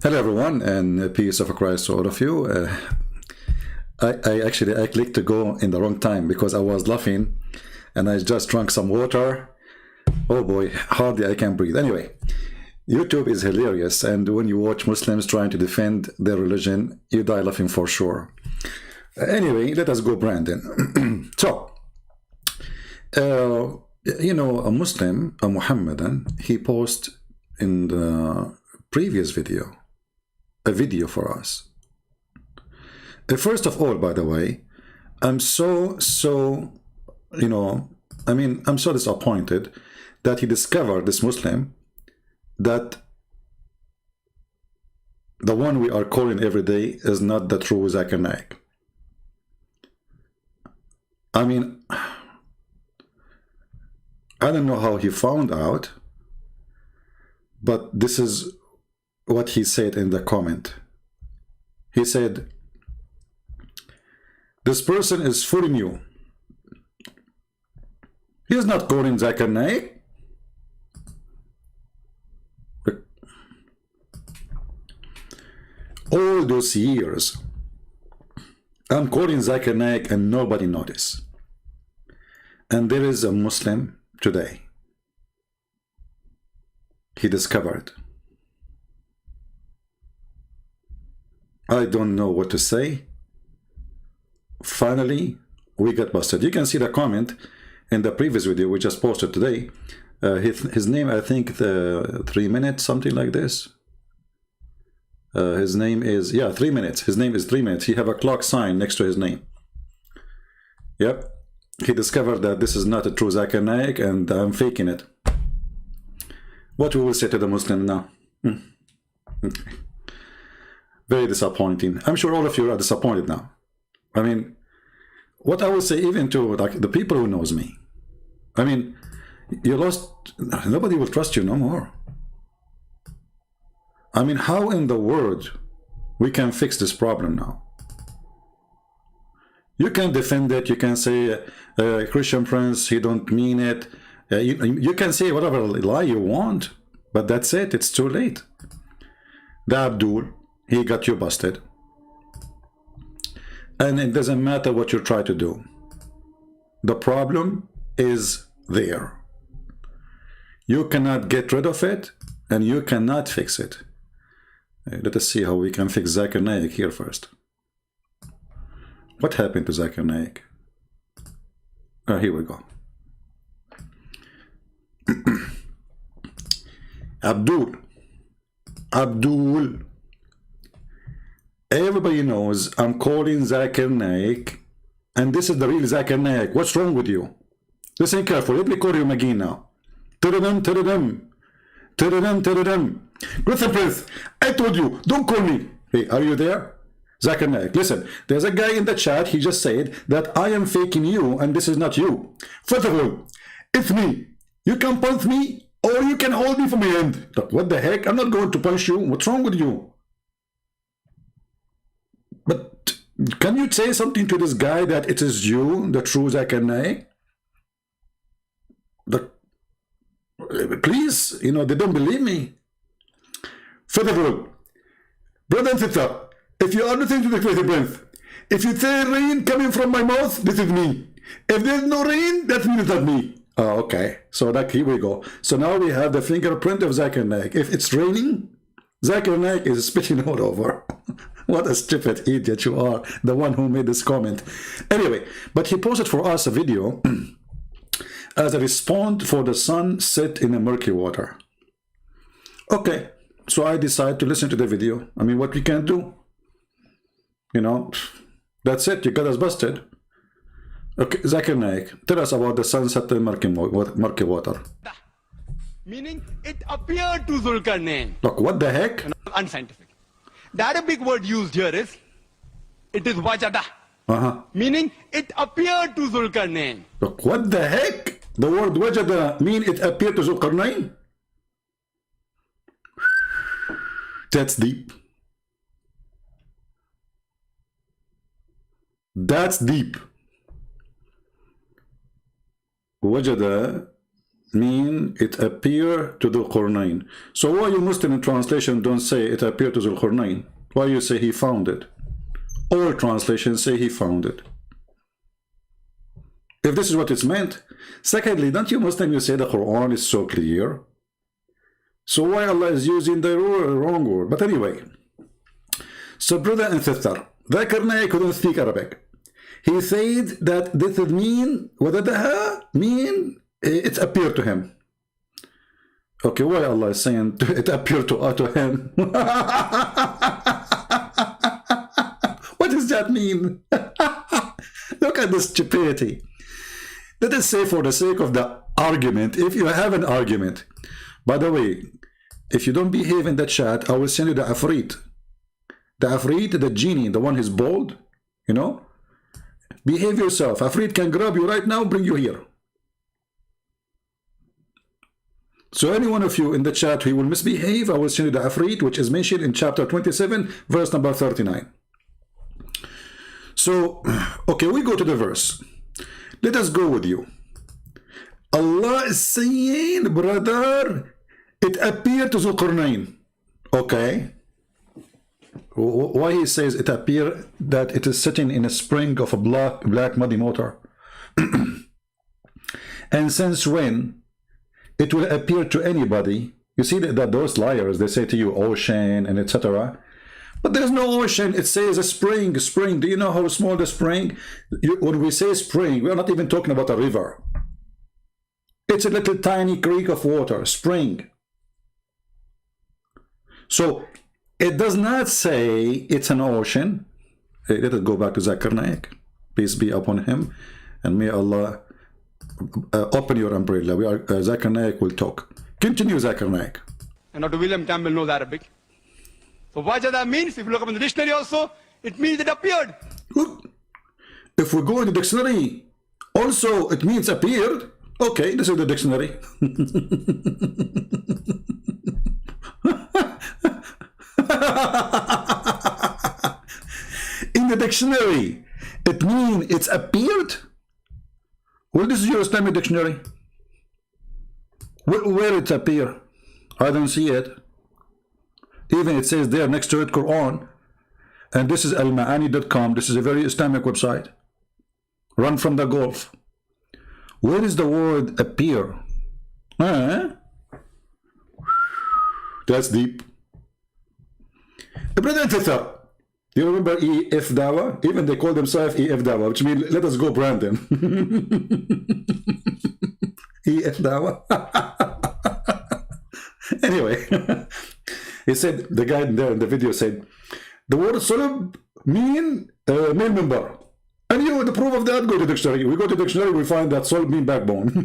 Hello everyone, and peace of Christ to all of you. I clicked to go in the wrong time because I was laughing and I just drank some water. Oh boy, hardly I can breathe. Anyway, YouTube is hilarious, and when you watch Muslims trying to defend their religion, you die laughing for sure. Anyway, let us go, Brandon. So, you know, a Muslim, a Muhammadan, he posted in the previous video a video for us. First of all, by the way, I'm so you know, I mean, I'm so disappointed that he discovered, this Muslim, that the one we are calling every day is not the true Zakir Naik. I mean, I don't know how he found out, but this is what he said in the comment. He said, this person is fooling you. He is not calling Zakir Naik. All those years, I'm calling Zakir Naik and nobody noticed. And there is a Muslim today. He discovered. I don't know what to say. Finally, we got busted. You can see the comment in the previous video we just posted today. His name, I think, 3 minutes, something like this. His name is, yeah, 3 minutes. His name is 3 minutes. He have a clock sign next to his name. Yep. He discovered that this is not a true Zakir Naik and I'm faking it. What we will say to the Muslim now? Okay. Very disappointing. I'm sure all of you are disappointed now. I mean, what I will say even to like the people who knows me. I mean, you lost, nobody will trust you no more. I mean, how in the world we can fix this problem now? You can defend it, you can say Christian Prince, he don't mean it. You can say whatever lie you want, but that's it, it's too late. The Abdul, he got you busted. And it doesn't matter what you try to do. The problem is there. You cannot get rid of it, and you cannot fix it. Let us see how we can fix Zakir Naik here first. What happened to Zakir Naik? Here we go. Abdul. Everybody knows I'm calling Zakir Naik, and this is the real Zakir Naik. What's wrong with you? Listen carefully. Let me call you again now. Listen, Prince, I told you, don't call me. Hey, are you there? Zakir Naik, listen, there's a guy in the chat, he just said that I am faking you and this is not you. First of all, it's me. You can punch me or you can hold me from my hand. Look, what the heck? I'm not going to punch you. What's wrong with you? But can you say something to this guy that it is you, the true Zakir Naik? Please, you know, they don't believe me. First of all, brother and sister, if you are listening to the crazy Prince, if you say rain coming from my mouth, this is me. If there's no rain, that means it's not me. Oh, okay. So that, here we go. So now we have the fingerprint of Zakir Naik. If it's raining, Zakir Naik is spitting all over. What a stupid idiot you are, the one who made this comment. Anyway, but he posted for us a video as a response for the sun set in a murky water. Okay, so I decided to listen to the video. I mean, what we can do? You know, that's it, you got us busted. Okay, Zakir Naik, tell us about the sunset in murky water. Meaning, it appeared to Zulkarnain. Look, what the heck? Unscientific. The Arabic word used here is, it is wajada. Meaning, it appeared to Zulkarnain. Look, what the heck? The word wajada mean it appeared to Zulkarnain? That's deep. That's deep. Wajada mean it appear to the Qur'an. So why you Muslim in translation don't say it appeared to the Qur'an? Why you say he found it? All translations say he found it. If this is what it's meant. Secondly, don't you Muslim, you say the Quran is so clear? So why Allah is using the wrong word? But anyway, so brother and sister, Zakir Naik couldn't speak Arabic. He said that this would mean, وَدَدَهَا mean it appeared to him. Okay, why Allah is saying it appeared to him? What does that mean? Look at this stupidity. Let us say for the sake of the argument, if you have an argument. By the way, if you don't behave in the chat, I will send you the Afrit. The Afrit, the genie, the one who's bald, you know? Behave yourself. Afrit can grab you right now, bring you here. So any one of you in the chat who will misbehave, I will send you the Afrit, which is mentioned in chapter 27, verse number 39. So, okay, we go to the verse. Let us go with you. Allah is saying, brother, it appeared to Zulqarnain. Okay. Why he says it appeared that it is sitting in a spring of a black muddy water? And since when it will appear to anybody, you see that those liars, they say to you ocean and etc. But there's no ocean. It says a spring. Do you know how small the spring? When we say spring, we're not even talking about a river. It's a little tiny creek of water, spring. So it does not say it's an ocean. Let us go back to Zakir Naik. Peace be upon him. And may Allah open your umbrella. Zakir Naik will talk. Continue, Zakir Naik. And Dr. William Campbell knows Arabic. So what does that mean? If you look up in the dictionary also, it means it appeared. If we go in the dictionary, also it means appeared. Okay, this is the dictionary. In the dictionary, it means it's appeared. Well, this is your Islamic dictionary. Where it appear? I don't see it. Even it says there next to it Quran. And this is almaani.com. This is a very Islamic website. Run from the Gulf. Where is the word appear? That's deep. Brother and sister, do you remember EF Dawa? Even they call themselves EF Dawa, which means let us go Brandon. EF Dawa. Anyway, he said, the guy there in the video said, the word Sulub mean male member. And you, the proof of that, go to the dictionary. We go to the dictionary, we find that Sulub mean backbone.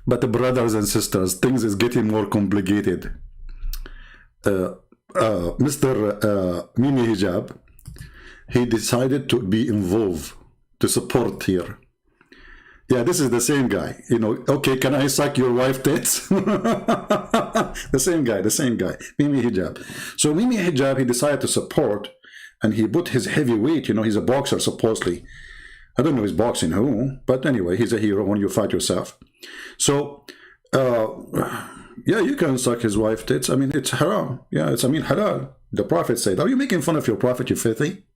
But the brothers and sisters, things is getting more complicated. Mr. Mimi Hijab, he decided to be involved, to support here. Yeah, this is the same guy. You know, okay, can I suck your wife tits? The same guy, Mimi Hijab. So Mimi Hijab, he decided to support, and he put his heavy weight, you know, he's a boxer, supposedly. I don't know he's boxing who, but anyway, he's a hero when you fight yourself. So, yeah, you can suck his wife tits. I mean, it's haram. Yeah, it's, I mean, halal. The Prophet said, are you making fun of your Prophet, you filthy?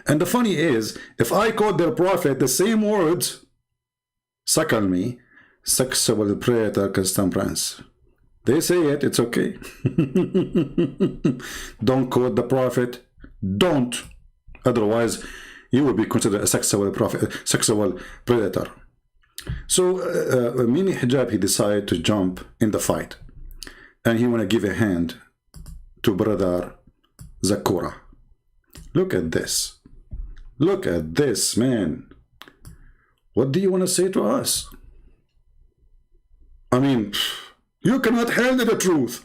And the funny is, if I quote their Prophet the same words, suckle me, sexual predator contemporaries. They say it, it's okay. Don't quote the Prophet. Don't. Otherwise, you will be considered a sexual predator. So Mimi Hijab, he decided to jump in the fight, and he want to give a hand to brother Zakura. Look at this. Look at this, man. What do you want to say to us? I mean, you cannot handle the truth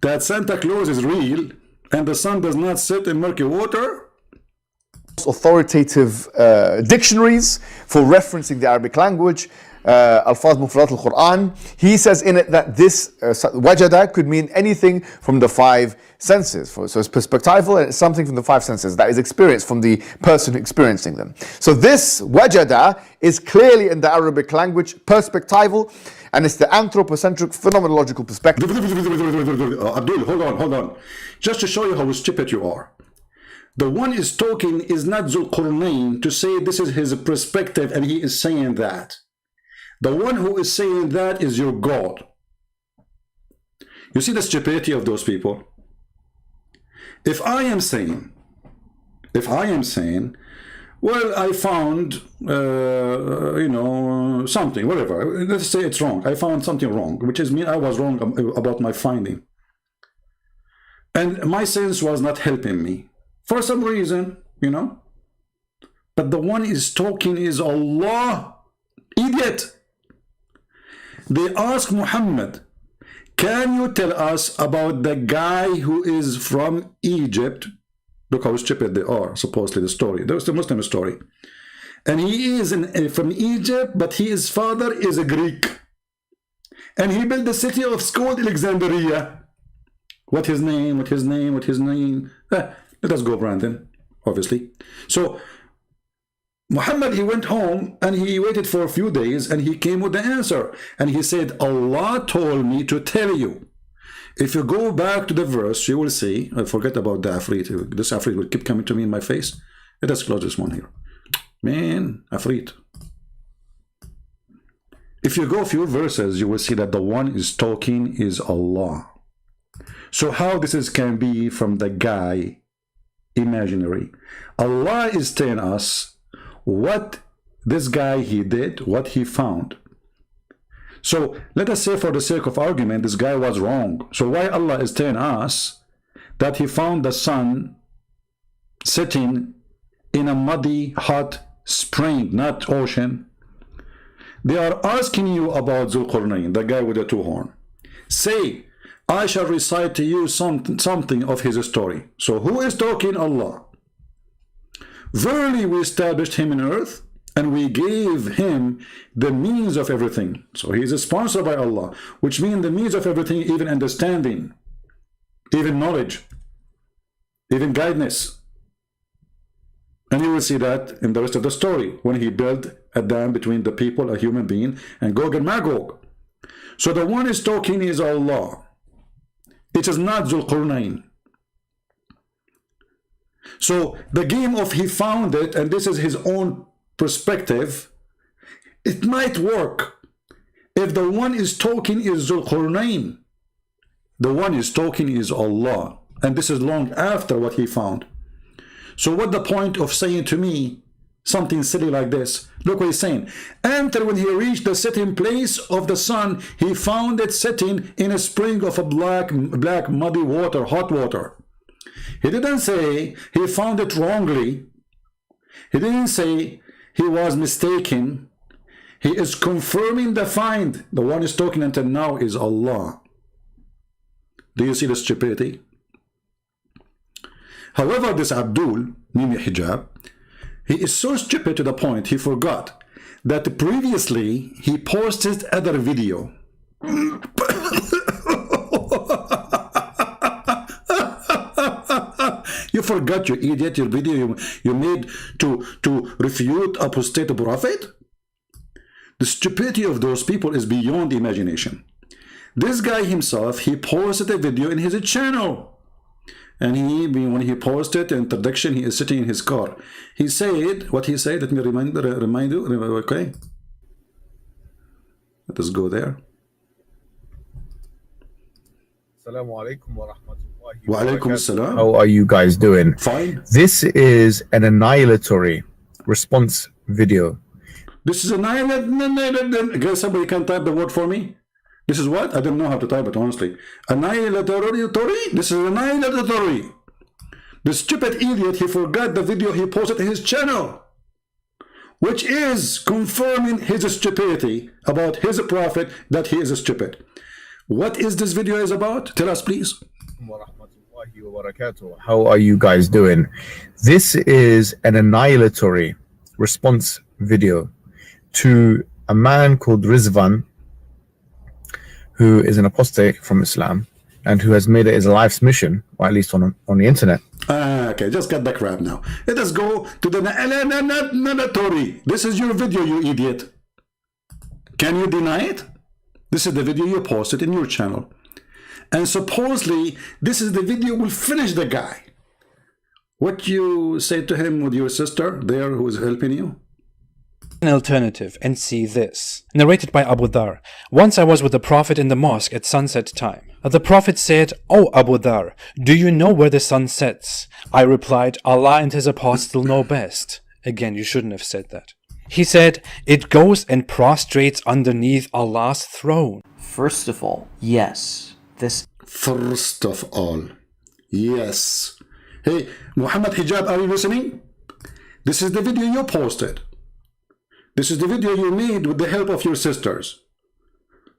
that Santa Claus is real and the sun does not set in murky water. Authoritative dictionaries for referencing the Arabic language. Alfaz Mufradat al-Quran, he says in it that this wajada could mean anything from the five senses. So it's perspectival and it's something from the five senses that is experienced from the person experiencing them. So this wajada is clearly in the Arabic language perspectival, and it's the anthropocentric phenomenological perspective. Abdul, hold on. Just to show you how stupid you are. The one is talking is not Zulqarnain to say this is his perspective and he is saying that. The one who is saying that is your God. You see the stupidity of those people? If I am saying, well, I found, something, whatever. Let's say it's wrong. I found something wrong, which is mean I was wrong about my finding. And my sense was not helping me. For some reason, But the one is talking is Allah. Idiot. They ask Muhammad, can you tell us about the guy who is from Egypt? Look how stupid they are, supposedly the story. That's the Muslim story. And he is from Egypt, but his father is a Greek. And he built the city of called Alexandria. What his name? Let us go, Brandon, obviously. So Muhammad, he went home and he waited for a few days and he came with the answer. And he said, Allah told me to tell you. If you go back to the verse, you will see, I forget about the Afrit. This Afrit will keep coming to me in my face. Let us close this one here. Man, Afrit. If you go a few verses, you will see that the one is talking is Allah. So how this can be from the guy imaginary? Allah is telling us what this guy he did, what he found. So let us say for the sake of argument, this guy was wrong. So why Allah is telling us that he found the sun sitting in a muddy, hot spring, not ocean? They are asking you about Zulqarnain, the guy with the two horns. Say, I shall recite to you something of his story. So who is talking? Allah. Verily we established him in earth, and we gave him the means of everything. So he is sponsored by Allah, which means the means of everything, even understanding, even knowledge, even guidance. And you will see that in the rest of the story, when he built a dam between the people, a human being, and Gog and Magog. So the one is talking is Allah. It is not Zulqarnain. So the game of he found it, and this is his own perspective, it might work if the one is talking is Zulqarnain. The one is talking is Allah, and this is long after what he found. So what the point of saying to me something silly like this? Look what he's saying. Enter when he reached the sitting place of the sun, he found it sitting in a spring of a black muddy water, hot water. He didn't say he found it wrongly. He didn't say he was mistaken. He is confirming the find. The one is talking until now is Allah. Do you see the stupidity? However, this Abdul, Mimi Hijab, he is so stupid to the point he forgot that previously he posted other video. You forgot, you idiot, your video you made to refute apostate prophet? The stupidity of those people is beyond imagination. This guy himself, he posted a video in his channel. And when he posted the introduction, he is sitting in his car. He said, what he said, let me remind you, okay? Let us go there. Assalamu alaikum wa rahmatullahi wa alaikum assalam. How are you guys doing? Fine. This is an annihilatory response video. This is annihilatory. Guys, somebody can type the word for me? This is what? I don't know how to type it, honestly. Annihilatory? This is annihilatory. The stupid idiot, he forgot the video he posted in his channel, which is confirming his stupidity about his prophet, that he is stupid. What is this video is about? Tell us, please. How are you guys doing? This is an annihilatory response video to a man called Rizvan, who is an apostate from Islam and who has made it his life's mission, or at least on the internet. Okay, just got the crap now. Let us go to the mandatory. This is your video, you idiot. Can you deny it? This is the video you posted in your channel. And supposedly, this is the video will finish the guy. What you say to him with your sister there who is helping you? An alternative and see this. Narrated by Abu Dhar. Once I was with the Prophet in the mosque at sunset time. The Prophet said, "O Abu Dhar, do you know where the sun sets?" I replied, "Allah and his apostle know best." Again, you shouldn't have said that. He said, "It goes and prostrates underneath Allah's throne." First of all, yes, this. First of all, yes. Hey, Muhammad Hijab, are you listening? This is the video you posted. This is the video you made with the help of your sisters.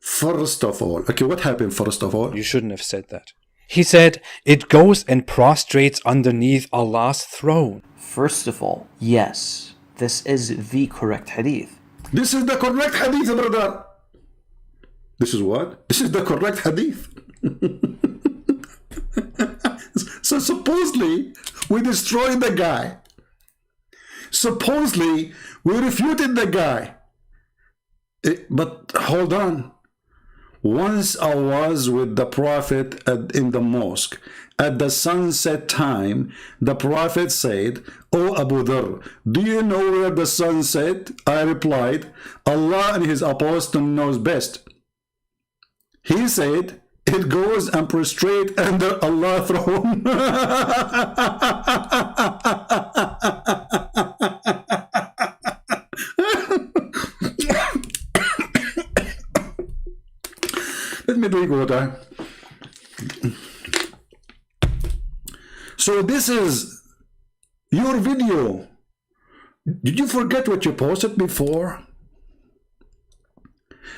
First of all. Okay, what happened first of all? You shouldn't have said that. He said, "It goes and prostrates underneath Allah's throne." First of all, yes, this is the correct hadith. This is the correct hadith, brother. This is what? This is the correct hadith. So supposedly, we destroyed the guy. Supposedly, we refuted the guy. But hold on. Once I was with the Prophet in the mosque. At the sunset time, the Prophet said, "O Abu Dhar, do you know where the sun set?" I replied, "Allah and his apostle knows best." He said, "It goes and prostrate under Allah's throne." Let me drink water. So this is your video. Did you forget what you posted before?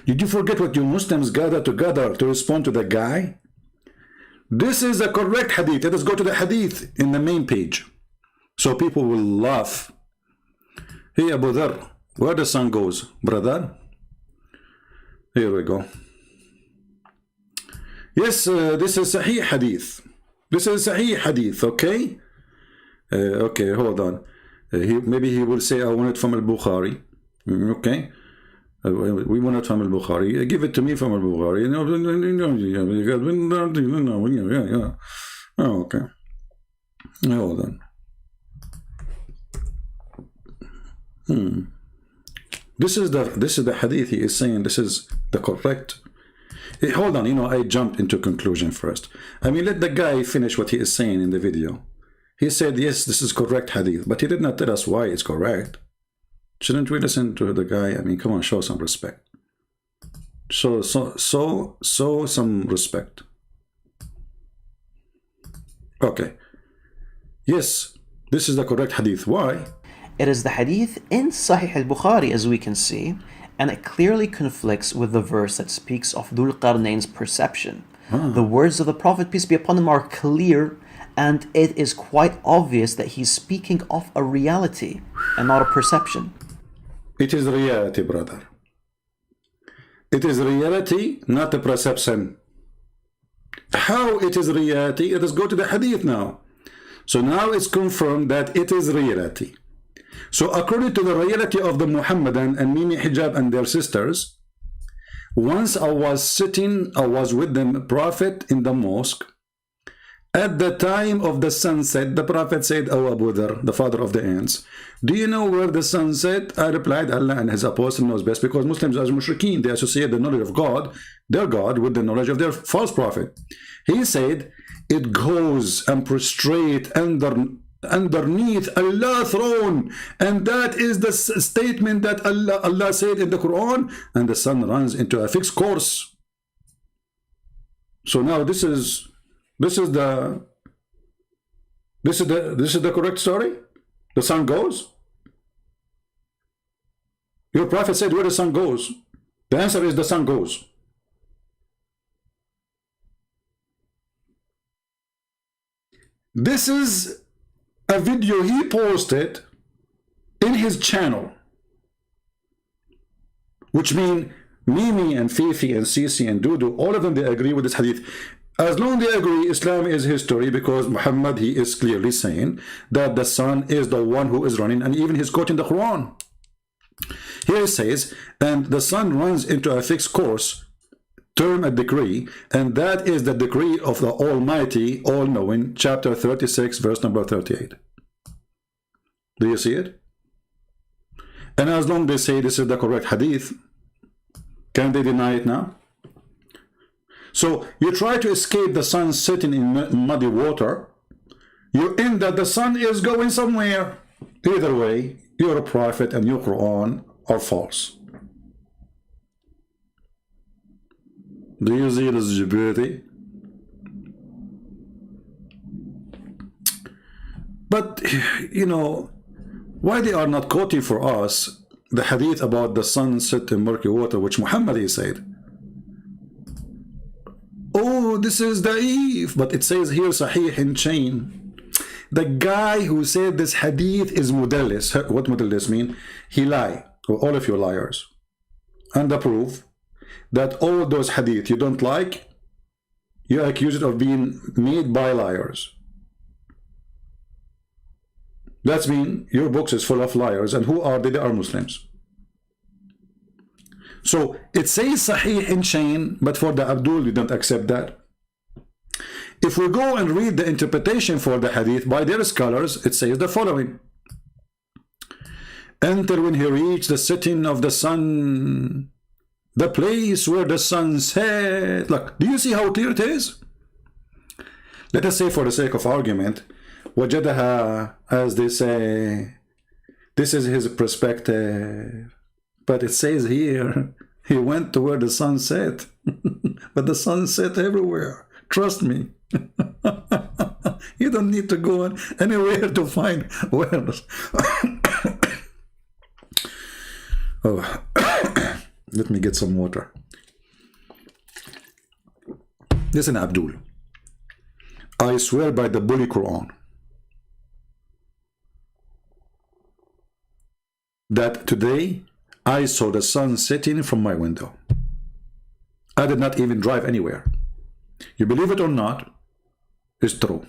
Did you forget what you Muslims gathered together to respond to the guy? This is a correct hadith. Let us go to the hadith in the main page, so people will laugh. Hey Abu Dhar, where the sun goes, brother? Here we go. Yes, this is Sahih hadith. This is Sahih hadith, okay? Okay, hold on. Maybe he will say, "I want it from Al-Bukhari." Okay? We want it from Al-Bukhari. Give it to me from Al-Bukhari. Oh, okay. Hold on. This is the hadith he is saying. This is the correct. Hey, hold on, I jumped into conclusion first. I mean, let the guy finish what he is saying in the video. He said, yes, this is correct hadith, but he did not tell us why it's correct. Shouldn't we listen to the guy? I mean, come on, show some respect. Show some respect. Okay. Yes, this is the correct hadith. Why? It is the hadith in Sahih al-Bukhari, as we can see, and it clearly conflicts with the verse that speaks of Dhul Qarnayn's perception. The words of the Prophet, peace be upon him, are clear, and it is quite obvious that he's speaking of a reality and not a perception. It is reality, brother. It is reality, not a perception. How it is reality? Let us go to the hadith now. So now it's confirmed that it is reality. So according to the reality of the Muhammadan and Mimi Hijab and their sisters, once I was with the Prophet in the mosque. At the time of the sunset, the Prophet said, "O Abu Dhar, the father of the ants, do you know where the sun set?" I replied, "Allah and his apostle knows best," because Muslims as mushrikeen, they associate the knowledge of God, their God, with the knowledge of their false prophet. He said, "It goes and prostrate underneath Allah's throne," and that is the statement that Allah said in the Quran, and the sun runs into a fixed course. So now this is the correct story. The sun goes. Your prophet said where the sun goes. The answer is the sun goes. This is a video he posted in his channel. which mean Mimi and Fifi and Sisi and Dudu, all of them, they agree with this hadith. As long as they agree, Islam is history, because Muhammad, he is clearly saying that the sun is the one who is running, and even he's quoting the Quran. Here it says, and the sun runs into a fixed course, term a decree, and that is the decree of the Almighty, all-knowing, chapter 36, verse number 38. Do you see it? And as long as they say this is the correct hadith, can they deny it now? So you try to escape the sun sitting in muddy water, you end that the sun is going somewhere. Either way, your prophet and your Quran are false. Do you see this, Djibouti? But, you know, why they are not quoting for us the hadith about the sun set in murky water, which Muhammad said? Oh, this is da'if, but it says here sahih in chain. The guy who said this hadith is mudallis. What mudallis mean? He lie. All of you liars. And the proof that all those hadith you don't like, you accuse it of being made by liars. That means your books is full of liars. And who are they? They are Muslims. So it says Sahih in chain, but for the Abdul, you don't accept that. If we go and read the interpretation for the hadith by their scholars, it says the following. Enter when he reached the setting of the sun, the place where the sun set. Look, do you see how clear it is? Let us say, for the sake of argument, wajadaha, as they say, this is his perspective. But it says here, he went to where the sun set. But the sun set everywhere. Trust me. You don't need to go anywhere to find where. Oh, let me get some water. Listen, Abdul. I swear by the Bully Quran that today I saw the sun setting from my window. I did not even drive anywhere. You believe it or not, it's true.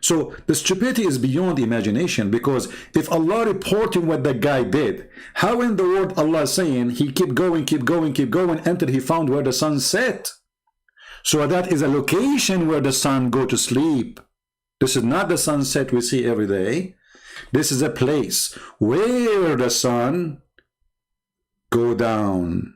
So the stupidity is beyond imagination, because if Allah reporting what the guy did, how in the world Allah is saying he keep going until he found where the sun set? So that is a location where the sun go to sleep. This is not the sunset we see every day. This is a place where the sun go down.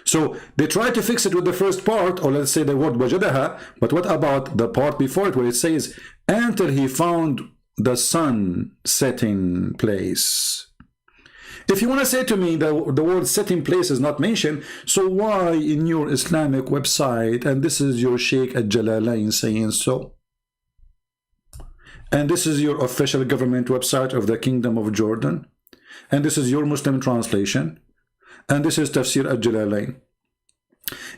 So they try to fix it with the first part, or let's say the word wajadaha, but what about the part before it where it says, until he found the sun setting place? If you want to say to me that the word setting place is not mentioned, so why in your Islamic website, and this is your Sheikh Al-Jalalain saying so, and this is your official government website of the Kingdom of Jordan, and this is your Muslim translation, and this is Tafsir Al-Jalalain.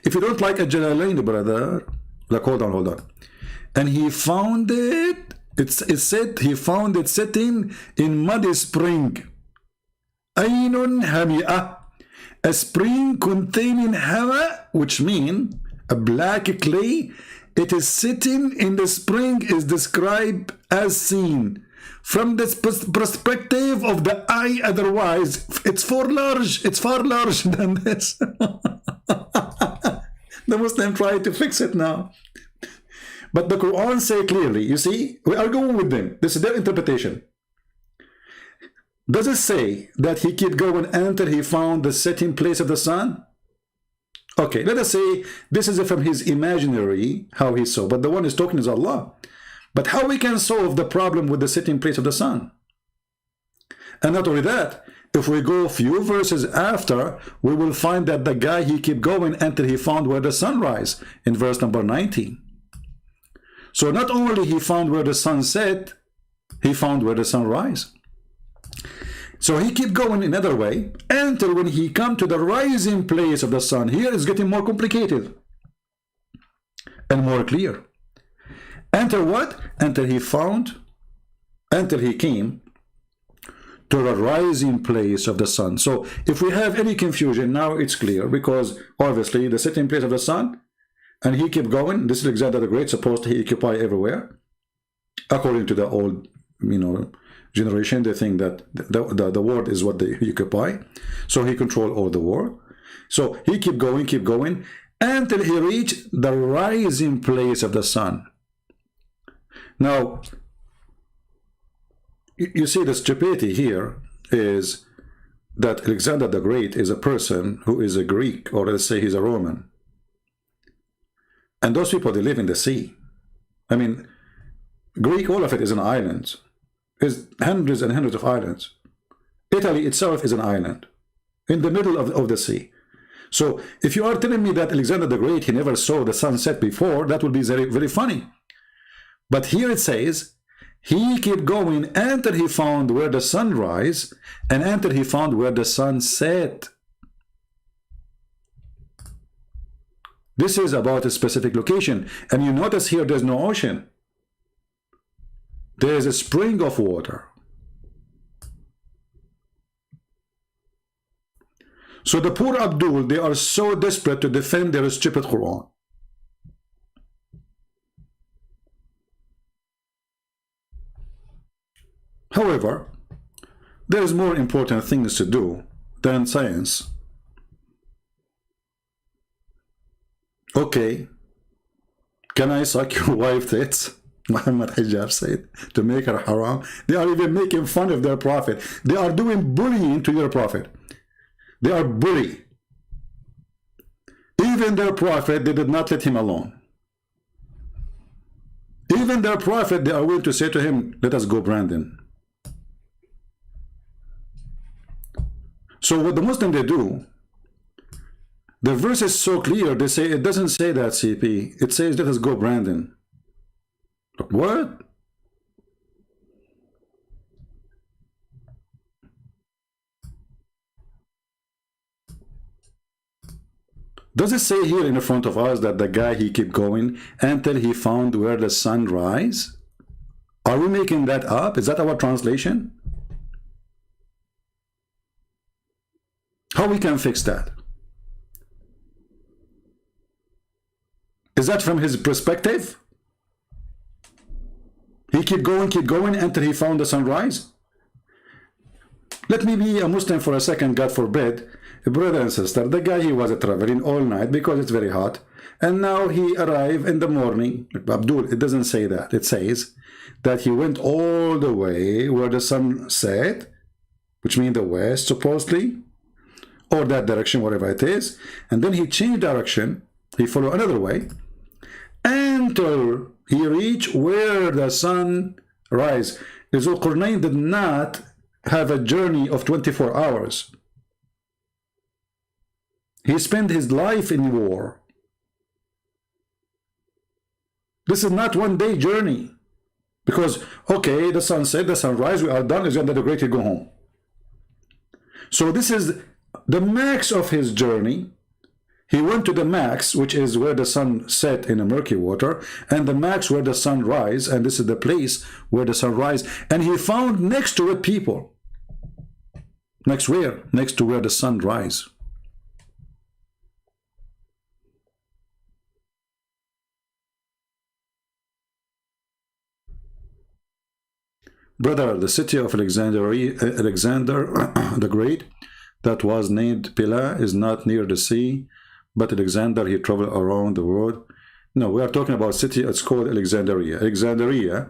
If you don't like Al-Jalalain, brother, like hold on. And he found it, it said he found it sitting in muddy spring. Aynun hami'ah, a spring containing hama, which means a black clay. It is sitting in the spring is described as seen from the perspective of the eye. Otherwise, it's far large than this. The Muslim tried to fix it now. But the Quran say clearly, you see, we are going with them. This is their interpretation. Does it say that he kept going until he found the setting place of the sun? Okay, let us say this is from his imaginary, how he saw, but the one is talking is Allah. But how we can solve the problem with the setting place of the sun? And not only that, if we go a few verses after, we will find that the guy, he kept going until he found where the sun rise in verse number 19. So not only he found where the sun set, he found where the sun rise. So he keep going another way until when he come to the rising place of the sun. Here it's getting more complicated and more clear. Until what? Until he came to the rising place of the sun. So if we have any confusion, now it's clear, because obviously the setting place of the sun, and he kept going. This is Alexander the Great, supposed to occupy everywhere. According to the old, generation, they think that the world is what they occupy. So he controlled all the world. So he kept going, until he reached the rising place of the sun. Now, you see, the stupidity here is that Alexander the Great is a person who is a Greek, or let's say he's a Roman. And those people, they live in the sea. I mean, Greek, all of it is an island. There's hundreds and hundreds of islands. Italy itself is an island in the middle of the sea. So if you are telling me that Alexander the Great, he never saw the sunset before, that would be very, very funny. But here it says, he kept going until he found where the sun rise, and until he found where the sun set. This is about a specific location. And you notice here there's no ocean. There is a spring of water. So the poor Abdul, they are so desperate to defend their stupid Quran. However, there is more important things to do than science. Okay, can I suck your wife's tits? Muhammad Hijab said, to make her haram. They are even making fun of their prophet. They are doing bullying to your prophet. They are bully. Even their prophet, they did not let him alone. Even their prophet, they are willing to say to him, let us go, Brandon. So what the Muslims, they do, the verse is so clear, they say, it doesn't say that, CP. It says, let us go, Brandon. What? Does it say here in front of us that the guy, he kept going until he found where the sun rise? Are we making that up? Is that our translation? How we can fix that? Is that from his perspective? He kept going until he found the sunrise? Let me be a Muslim for a second, God forbid. Brother and sister, the guy, he was traveling all night because it's very hot. And now he arrived in the morning. Abdul, it doesn't say that. It says that he went all the way where the sun set, which means the west, supposedly, or that direction, whatever it is. And then he changed direction. He followed another way until he reached where the sun rise. Zulqarnain did not have a journey of 24 hours. He spent his life in war. This is not one-day journey. Because, okay, the sun set, the sunrise, we are done, Alexander the Great, go home. So this is the max of his journey. He went to the max, which is where the sun set in the murky water, and the max where the sun rise, and this is the place where the sun rise. And he found next to it people. Next where? Next to where the sun rise. Brother, the city of Alexander the Great, that was named Pila, is not near the sea, but Alexander, he traveled around the world. No, we are talking about city, it's called Alexandria. Alexandria,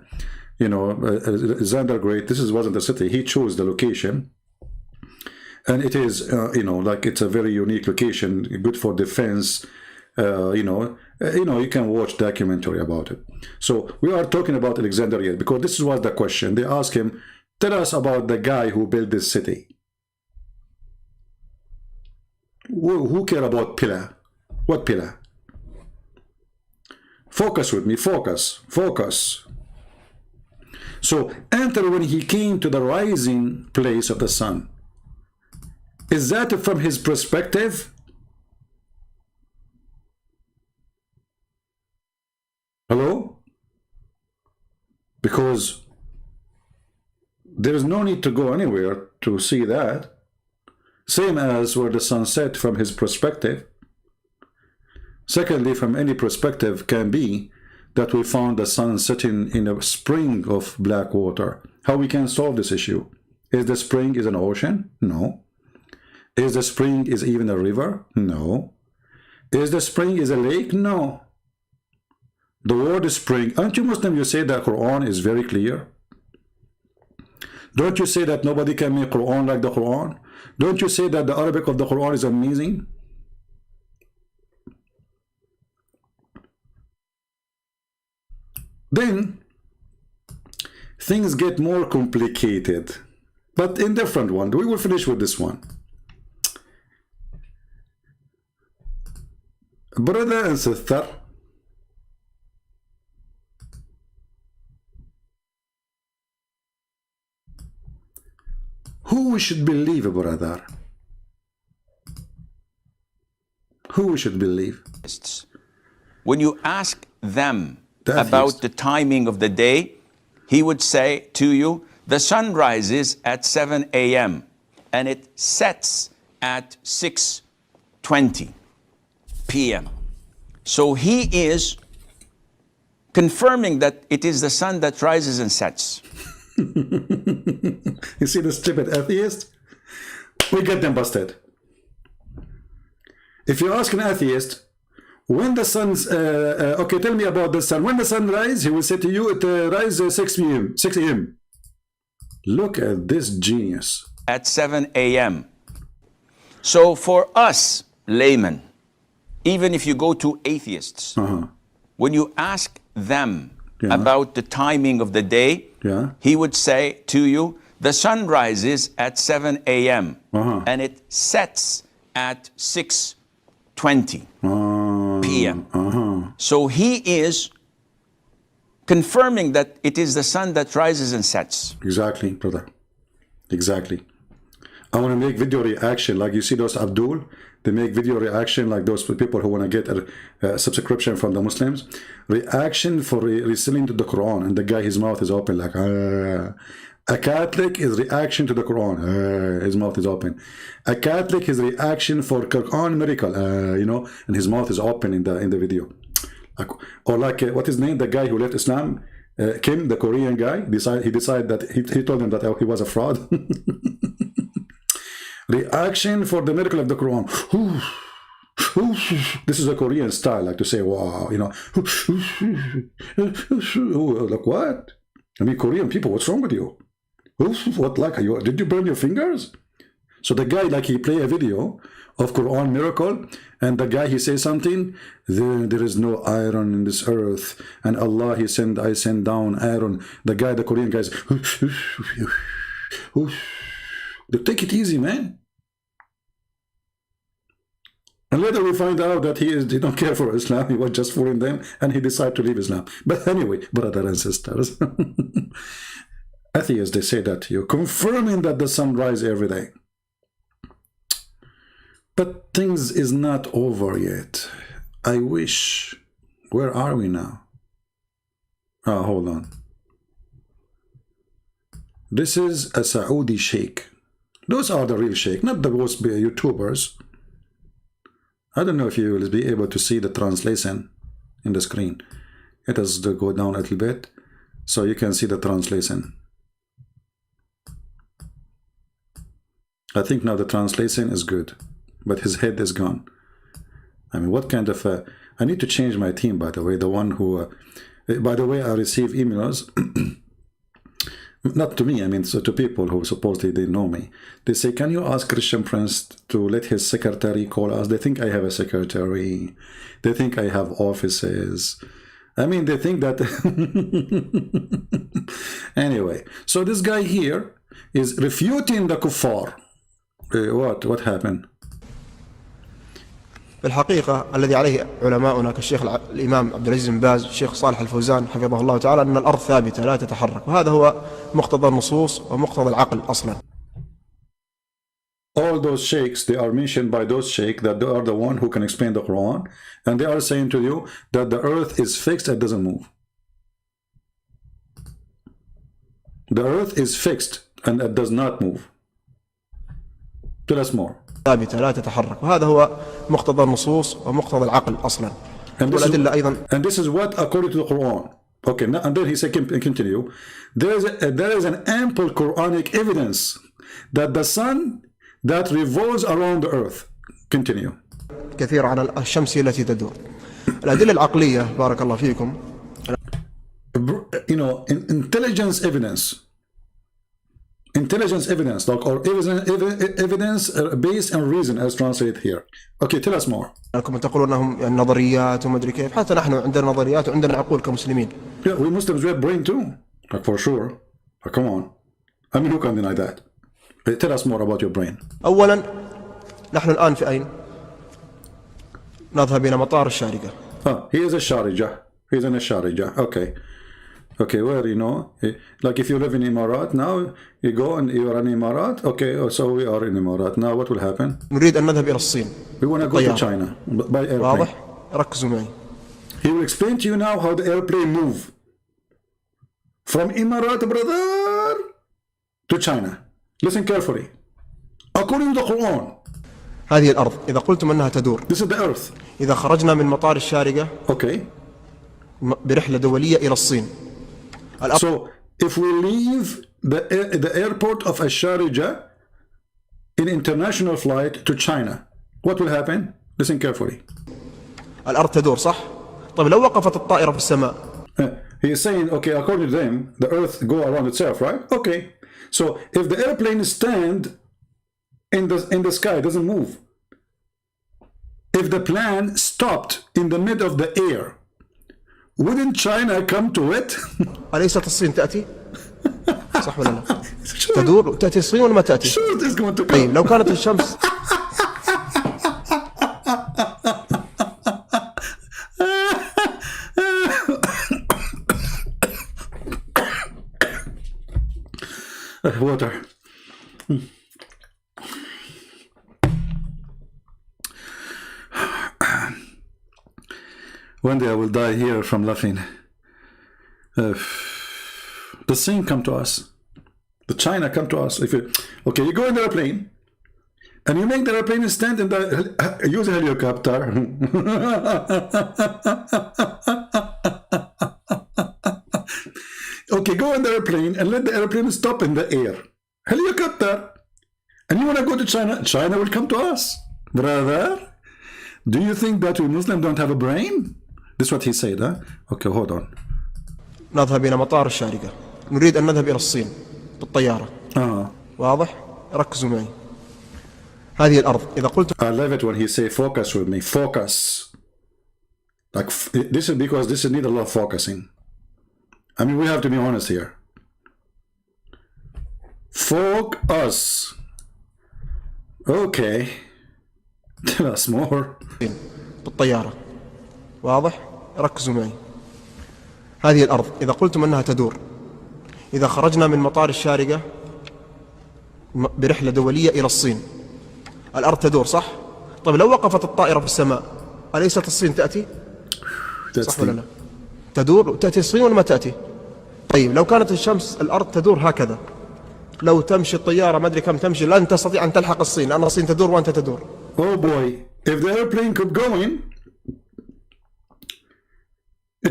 Alexander the Great, this wasn't a city, he chose the location. And it is, like it's a very unique location, good for defense. You can watch documentary about it. So we are talking about Alexandria because this was the question. They asked him, tell us about the guy who built this city. Who care about Pila? What Pila? Focus with me, focus. So enter when he came to the rising place of the sun. Is that from his perspective? Hello? Because There is no need to go anywhere to see that. Same as where the sun set from his perspective. Secondly, from any perspective can be that we found the sun setting in a spring of black water. How we can solve this issue? Is the spring is an ocean? No. Is the spring is even a river? No. Is the spring is a lake? No. The word spring, aren't you Muslim? You say that Quran is very clear. Don't you say that nobody can make Quran like the Quran? Don't you say that the Arabic of the Quran is amazing? Then things get more complicated, but in different one. We will finish with this one. Brother and sister, who we should believe, brother? Who we should believe? When you ask them The about atheist. the timing of the day, he would say to you, the sun rises at 7 a.m. and it sets at 6:20 p.m. So he is confirming that it is the sun that rises and sets. You see the stupid atheist? We get them busted. If you ask an atheist, when the sun's, okay, tell me about the sun. When the sun rises, he will say to you, it rises 6 p.m., 6 a.m. Look at this genius. At 7 a.m. So for us laymen, even if you go to atheists, when you ask them about the timing of the day, he would say to you, the sun rises at 7 a.m. and it sets at 6:20 p.m. So he is confirming that it is the sun that rises and sets. Exactly, brother. Exactly. I want to make video reaction like you see those Abdul. They make video reaction like those people who want to get a subscription from the Muslims. Reaction for listening to the Quran, and the guy, his mouth is open like a Catholic is reaction to the Quran. His mouth is open. A Catholic is reaction for Quran miracle. You know, and his mouth is open in the video. Or like what is his name? The guy who left Islam, Kim, the Korean guy. He decided that he told him that he was a fraud. Reaction for the miracle of the Quran. This is a Korean style, like to say, wow, you know. Like what? I mean, Korean people, what's wrong with you? What, like, did you burn your fingers? So the guy, like, he play a video of Quran miracle, and the guy, he say something, there is no iron in this earth, and Allah, I send down iron. The guy, the Korean guys, take it easy, man. And later we find out that he don't care for Islam, he was just fooling them, and he decided to leave Islam. But anyway, brothers and sisters, atheists, they say that to you, confirming that the sun rises every day. But things is not over yet. I wish. Where are we now? Oh, hold on. This is a Saudi sheikh. Those are the real sheikh, not those YouTubers. I don't know if you will be able to see the translation in the screen. It has to go down a little bit so you can see the translation. I think now the translation is good, but his head is gone. I mean, what kind of I need to change my team, by the way. The one who by the way, I receive emails not to me, I mean, so to people who supposedly they know me. They say, can you ask Christian Prince to let his secretary call us? They think I have a secretary. They think I have offices. I mean, they think that... Anyway, so this guy here is refuting the kuffar. What happened? بالحقيقة الذي عليه علماؤنا كالشيخ الإمام عبد العزيز بن باز الشيخ صالح الفوزان حفظه الله تعالى أن الأرض ثابتة لا تتحرك وهذا هو مقتضى النصوص ومقتضى العقل أصلا. All those sheikhs, they are mentioned by those sheikhs that they are the one who can explain the Quran, and they are saying to you that the earth is fixed and doesn't move. The earth is fixed And it does not move. Tell us more. ثابتة لا تتحرك، وهذا هو مقتضى النصوص ومقتضى العقل أصلا. والأدلة أيضا. And this is what according to the Quran. Okay, now, and then he said, continue. There is an ample Quranic evidence that the sun that revolves around the earth. Continue. كثير عن الشمس التي تدور. الأدلة العقلية بارك الله فيكم. You know, intelligence evidence, like, or evidence based on reason, as translated here. Okay, tell us more. أنكم تقولون أنهم يعني نظريات وما أدري كيف، حتى نحن عندنا نظريات وعندنا عقول كمسلمين. Yeah, we Muslims, we have brain too, like, for sure. Like, come on, I mean, who can deny that? Tell us more about your brain. أولا نحن الآن في أين؟ نذهب إلى مطار الشارقة. He is a Sharjah. He's in a Sharjah. Okay, where, you know, like if you live in Emarat now, you go and you are in Emarat. Okay, so we are in Emarat. Now what will happen? نريد أن نذهب إلى الصين. We want to go to China by airplane. واضح؟ ركزوا معي. He will explain to you now how the airplane move from Emarat, brother, to China. Listen carefully. According to the Quran. هذه الأرض إذا قلتم أنها تدور. This is the earth. إذا خرجنا من مطار الشارقة. Okay. برحلة دولية إلى الصين. So if we leave the airport of Sharjah in international flight to China, what will happen? Listen carefully. الأرض تدور صح؟ طيب لو وقفت الطائرة في السماء. He is saying, okay, according to them, the earth go around itself, right? Okay. So if the airplane stand in the sky, it doesn't move. If the plane stopped in the mid of the air, wouldn't China come to it? أليست الصين تأتي؟ صح ولا لا؟ تدور تأتي الصين ولا ما تأتي؟ Sure, it's going to come. طيب لو كانت الشمس water. One day I will die here from laughing. The Sin come to us. The China come to us. Okay, you go in the airplane and you make the airplane stand in use a helicopter. Okay, go in the airplane and let the airplane stop in the air. Helicopter. And you want to go to China? China will come to us. Brother, do you think that we Muslims don't have a brain? This is what he said, huh? Okay, hold on. نذهب إلى مطار الشارقة. نريد أن نذهب إلى الصين بالطيارة. واضح؟ ركزوا معي. هذه الأرض إذا قلت. I love it when he say focus with me. Focus. Like this is because this is need a lot of focusing. I mean, we have to be honest here. Focus. Okay. Tell us more. بالطيارة. واضح؟ ركزوا معي. هذه الأرض إذا قلتم أنها تدور. إذا خرجنا من مطار الشارقة برحلة دولية إلى الصين. الأرض تدور صح؟ طيب لو وقفت الطائرة في السماء أليست الصين تأتي؟ صح ولا لا؟ تدور تأتي الصين ولا ما تأتي؟ طيب لو كانت الشمس الأرض تدور هكذا، لو تمشي الطيارة ما أدري كم تمشي لن تستطيع أن تلحق الصين لأن الصين تدور وأنت تدور. Oh boy, if the airplane kept going,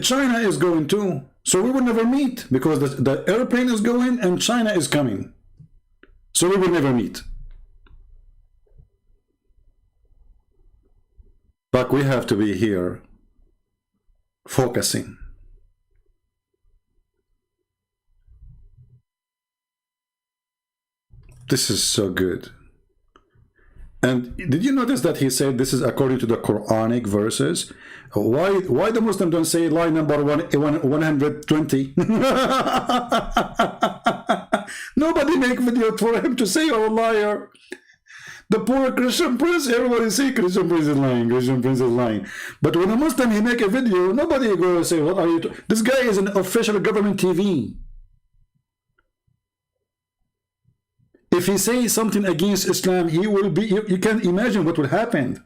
China is going too. So we will never meet because the airplane is going and China is coming. So we will never meet. But we have to be here focusing. This is so good. And did you notice that he said this is according to the Quranic verses? Why the Muslim don't say line number 120? Nobody make video for him to say you're a liar. The poor Christian prince, everybody say Christian prince is lying, Christian prince is lying. But when a Muslim he make a video, nobody go say, what are you? This guy is an official government TV. If he says something against Islam, he will be, you can imagine what will happen.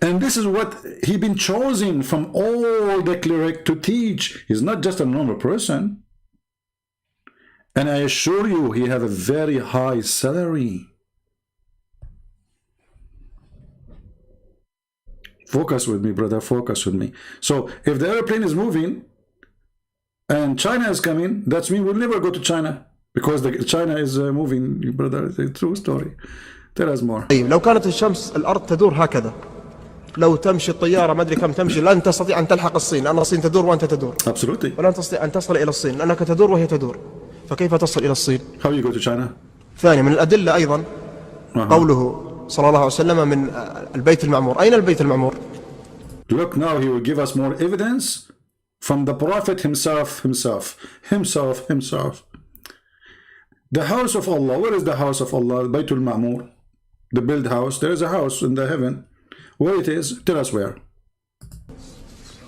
And this is what he been chosen from all the cleric to teach. He's not just a normal person. And I assure you, he have a very high salary. Focus with me, brother, focus with me. So if the airplane is moving and China is coming, that's mean we'll never go to China because China is moving, brother. It's a true story. Tell us more. طيب لو كانت الشمس الأرض تدور هكذا، لو تمشي الطيارة ما أدري كم تمشي، لن تستطيع أن تلحق الصين، لأن الصين تدور وأنت تدور. Absolutely. ولن تستطيع أن تصل إلى الصين لأنك تدور وهي تدور، فكيف تصل إلى الصين؟ How you go to China? ثانيا من الأدلة أيضا قوله صلى الله عليه وسلم من البيت المعمور. أين البيت المعمور؟ Look, now he will give us more evidence from the Prophet himself. The house of Allah. Where is the house of Allah? Baytul Ma'mur. The built house. There is a house in the heaven. Where it is? Tell us where.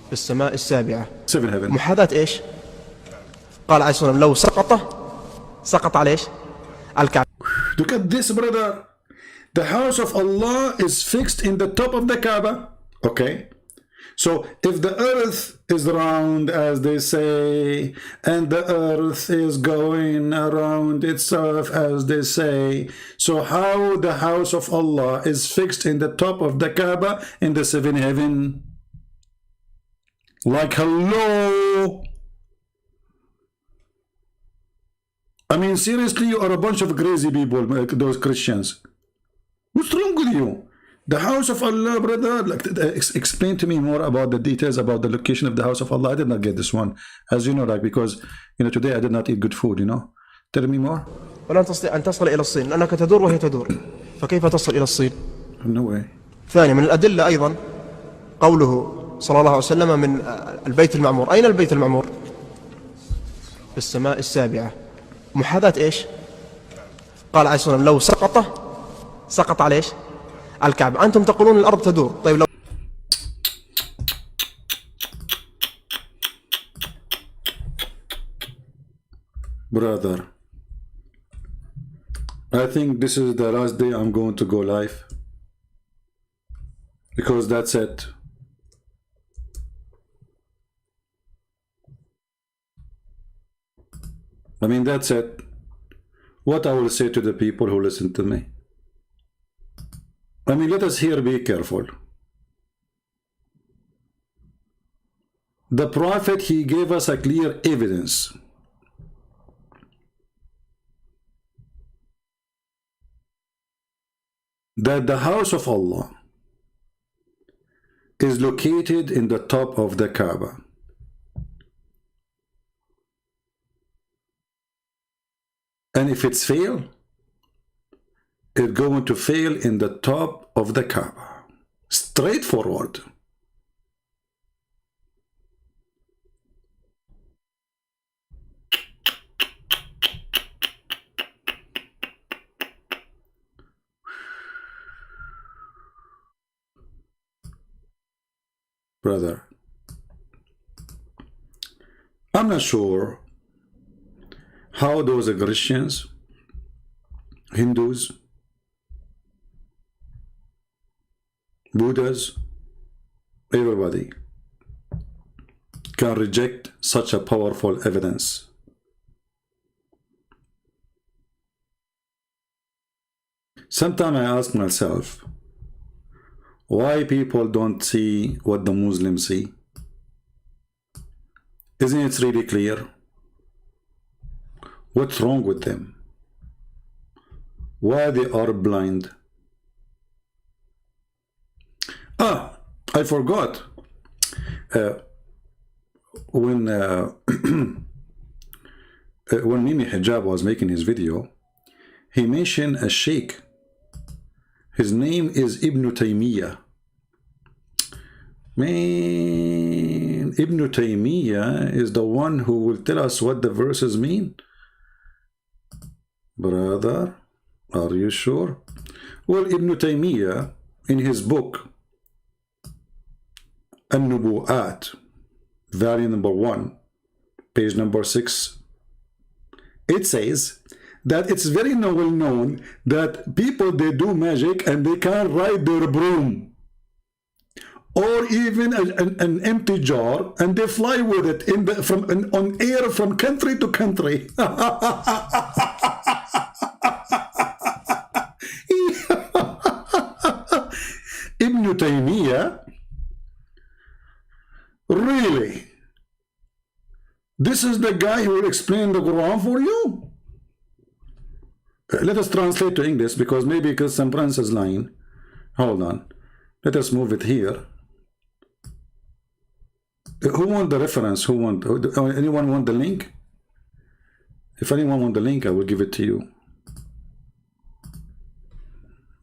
في السماء السابعة. Seven heaven. محاذاة إيش؟ قال عليه الصلاة والسلام لو سقط على إيش؟ الكعبة. Look at this, brother. The house of Allah is fixed in the top of the Kaaba. Okay. So if the earth is round, as they say, and the earth is going around itself, as they say, so how the house of Allah is fixed in the top of the Kaaba in the seventh heaven? Like, hello? I mean, seriously, you are a bunch of crazy people, those Christians. What's wrong with you? The house of Allah, brother, like, explain to me more about the details about the location of the house of Allah. I did not get this one, as you know, like, because, you know, today I did not eat good food, you know. Tell me more. ولن تستطيع أن تصل إلى الصين لأنك تدور وهي تدور، فكيف تصل إلى الصين؟ No way. ثانيا من الأدلة أيضا قوله صلى الله عليه وسلم من البيت المعمور. أين البيت المعمور؟ في السماء السابعة. محاذاة إيش؟ قال عليه الصلاة والسلام لو سقط على إيش؟ الكعبة. أنتم تقولون الأرض تدور. طيب لو Brother, I think this is the last day I'm going to go live, because that's it. I mean, that's it. What I will say to the people who listen to me. I mean, let us here be careful. The Prophet, he gave us a clear evidence. That the house of Allah is located in the top of the Kaaba. And if it's fail, it's going to fail in the top of the Kaaba. Straightforward. Brother, I'm not sure how those Christians, Hindus, Buddhas, everybody can reject such a powerful evidence. Sometimes I ask myself, why people don't see what the Muslims see? Isn't it really clear? What's wrong with them? Why they are blind? Ah, I forgot. When Mimi Hijab was making his video, he mentioned a sheikh. His name is Ibn Taymiyyah. Man, Ibn Taymiyyah is the one who will tell us what the verses mean. Brother, are you sure? Well, Ibn Taymiyyah, in his book, An-Nubu'at, volume number 1, page number 6, it says that it's very well known that people, they do magic and they can't ride their broom. or even an empty jar, and they fly with it on air from country to country. Ibn Taymiyyah, really? This is the guy who will explain the Quran for you? Let us translate to English, because maybe some Prince is lying. Hold on. Let us move it here. Who want the reference? Anyone want the link? If anyone want the link, I will give it to you.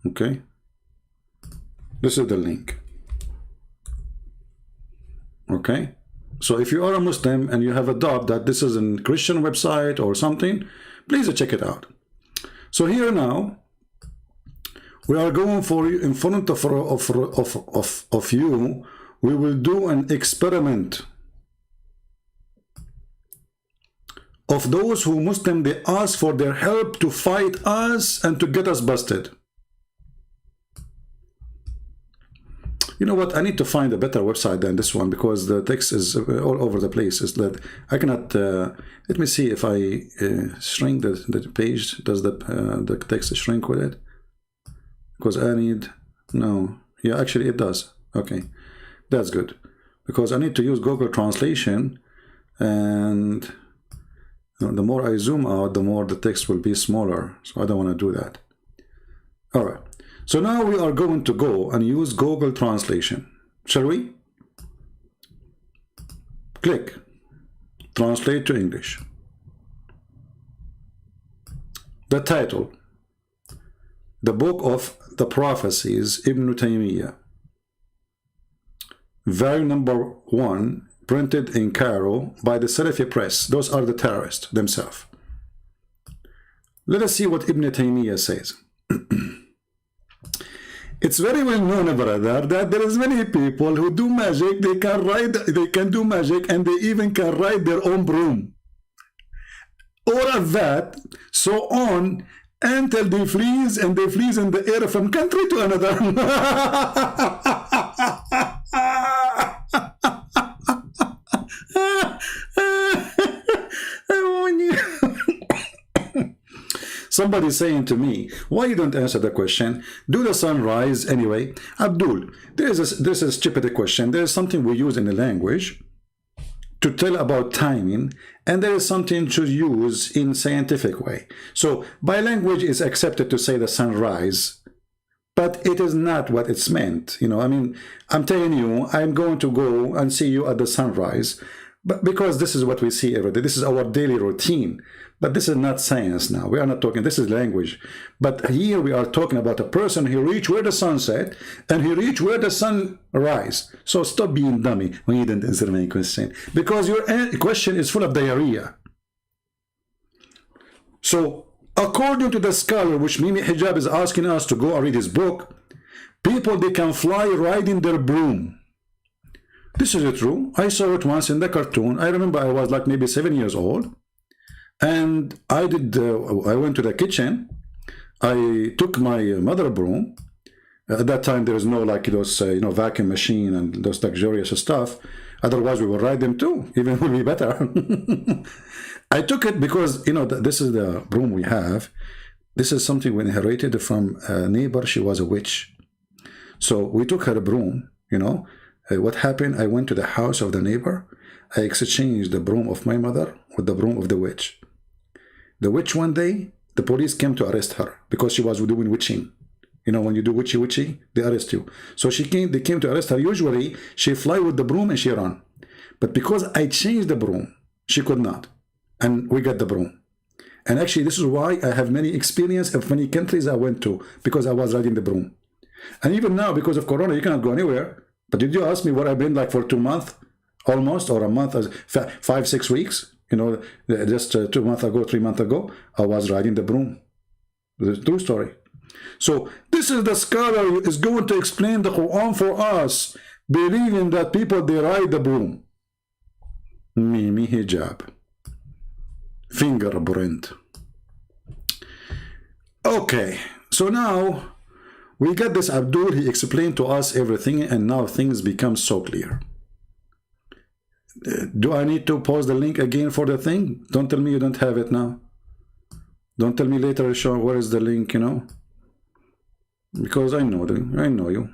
Okay. This is the link. Okay. So if you are a Muslim and you have a doubt that this is a Christian website or something, please check it out. So here now, we are going for you in front of you. We will do an experiment of those who Muslim, they ask for their help to fight us and to get us busted. You know what? I need to find a better website than this one, because the text is all over the place. Is that I cannot. Let me see if I shrink the page. Does the text shrink with it? Because I need. No. Yeah, actually it does. Okay, that's good. Because I need to use Google Translation, and the more I zoom out, the more the text will be smaller. So I don't want to do that. All right. So now we are going to go and use Google Translation. Shall we? Click. Translate to English. The title. The Book of the Prophecies, Ibn Taymiyyah. Volume number 1, printed in Cairo by the Salafi press. Those are the terrorists themselves. Let us see what Ibn Taymiyyah says. It's very well known, brother, that there is many people who do magic. They can do magic, and they even can ride their own broom. All of that, so on, until they freeze, and they freeze in the air from country to another. Somebody saying to me, why you don't answer the question? Do the sun rise anyway? Abdul, there's a stupid question. There's something we use in the language to tell about timing, and there is something to use in scientific way. So by language is accepted to say the sunrise, but it is not what it's meant. You know, I mean, I'm telling you, I'm going to go and see you at the sunrise, but because this is what we see every day. This is our daily routine. But this is not science now. We are not talking, this is language. But here we are talking about a person who reached where the sun set and he reached where the sun rise. So stop being dummy when you didn't answer my question. Because your question is full of diarrhea. So according to the scholar, which Mimi Hijab is asking us to go and read his book, people, they can fly riding their broom. This is true. I saw it once in the cartoon. I remember I was like maybe 7 years old. And I went to the kitchen. I took my mother broom. At that time, there was no like those, vacuum machine and those luxurious stuff. Otherwise, we would ride them too. Even would be better. I took it because, this is the broom we have. This is something we inherited from a neighbor. She was a witch. So we took her broom, What happened? I went to the house of the neighbor. I exchanged the broom of my mother with the broom of the witch. The witch, one day, the police came to arrest her because she was doing witching. When you do witchy, they arrest you. So they came to arrest her. Usually, she fly with the broom and she run. But because I changed the broom, she could not. And we got the broom. And actually, this is why I have many experience of many countries I went to, because I was riding the broom. And even now, because of Corona, you cannot go anywhere. But did you ask me what I've been like for 2 months? Almost, or a month, 5-6 weeks? Just 2 months ago, 3 months ago, I was riding the broom. The true story. So this is the scholar who is going to explain the Quran for us, believing that people, they ride the broom. Mimi Hijab. Fingerprint. Okay, so now We got this Abdul, he explained to us everything, and now things become so clear. Do I need to post the link again for the thing? Don't tell me you don't have it now. Don't tell me later, Sean, where is the link, you know? Because I know you.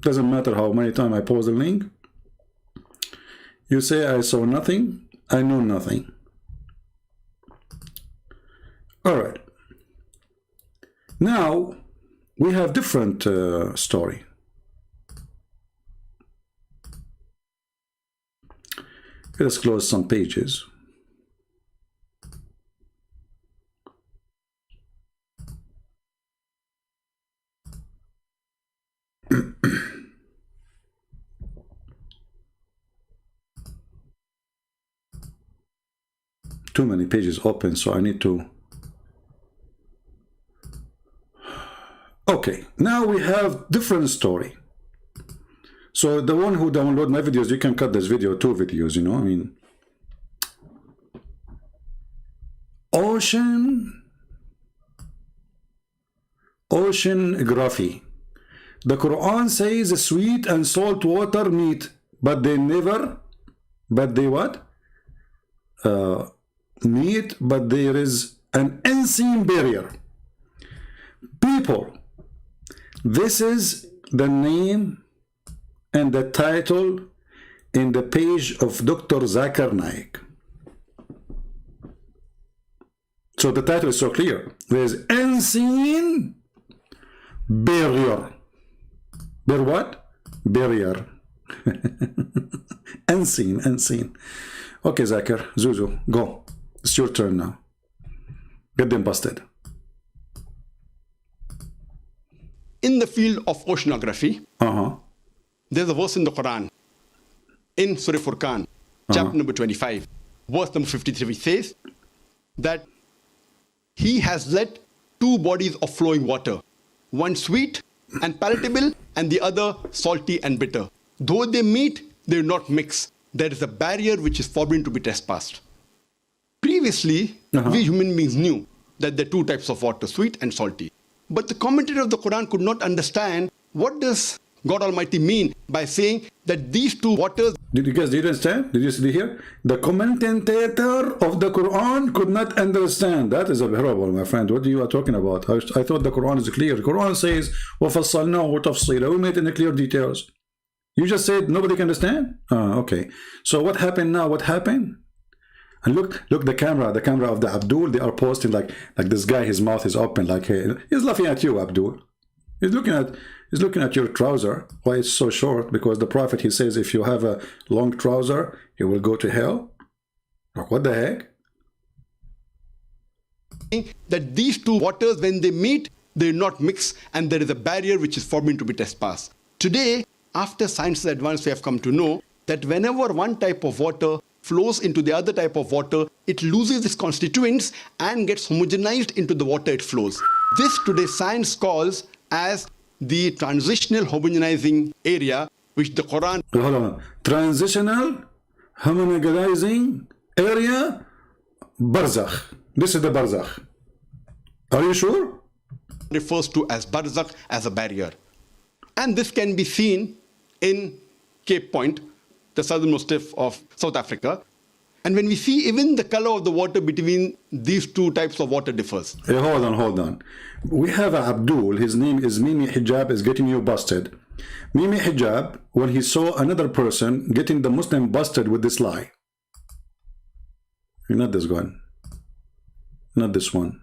Doesn't matter how many times I post the link. You say I saw nothing, I know nothing. All right. Now we have different story. Let's close some pages. Too many pages open, so I need to. Okay, now we have different story. So the one who download my videos, you can cut this video, 2 videos, you know, I mean. Oceanography. The Quran says sweet and salt water meet, but they what? Meet, but there is an unseen barrier. People, this is the name and the title in the page of Dr. Zakir Naik. So the title is so clear. There is unseen barrier. What? Barrier. Unseen. Okay, Zakir, Zuzu, go. It's your turn now. Get them busted. In the field of oceanography, there's a verse in the Quran, in Surah Furqan, chapter number 25, verse number 53, which says that He has let 2 bodies of flowing water, one sweet and palatable, and the other salty and bitter. Though they meet, they will not mix. There is a barrier which is forbidden to be trespassed. Previously, we human beings knew that there are 2 types of water, sweet and salty. But the commentator of the Quran could not understand what does God Almighty mean by saying that these 2 waters. Did you understand? Did you see here? The commentator of the Quran could not understand. That is a parable, my friend. What are you talking about? I thought the Quran is clear. The Quran says, وَفَصَّلْنَاهُ تَفْصِيلًا. We made it in the clear details. You just said nobody can understand? Okay. So what happened now? What happened? And look the camera of the Abdul, they are posting like this guy, his mouth is open, like he's laughing at you, Abdul. He's looking at your trouser. Why it's so short? Because the Prophet, he says, if you have a long trouser, you will go to hell. Like, what the heck? That these 2 waters, when they meet, they will not mix, and there is a barrier which is forbidden to be trespassed. Today, after science is advanced, we have come to know that whenever one type of water flows into the other type of water, it loses its constituents and gets homogenized into the water it flows. This today science calls as the transitional homogenizing area, which the Quran. Hold on. Transitional homogenizing area, barzakh. This is the barzakh. Are you sure? Refers to as barzakh, as a barrier. And this can be seen in Cape Point, the southernmost tip of South Africa. And when we see even the color of the water between these 2 types of water differs. Hey, hold on. We have Abdul, his name is Mimi Hijab, is getting you busted. Mimi Hijab, when he saw another person getting the Muslim busted with this lie. Not this one. Not this one.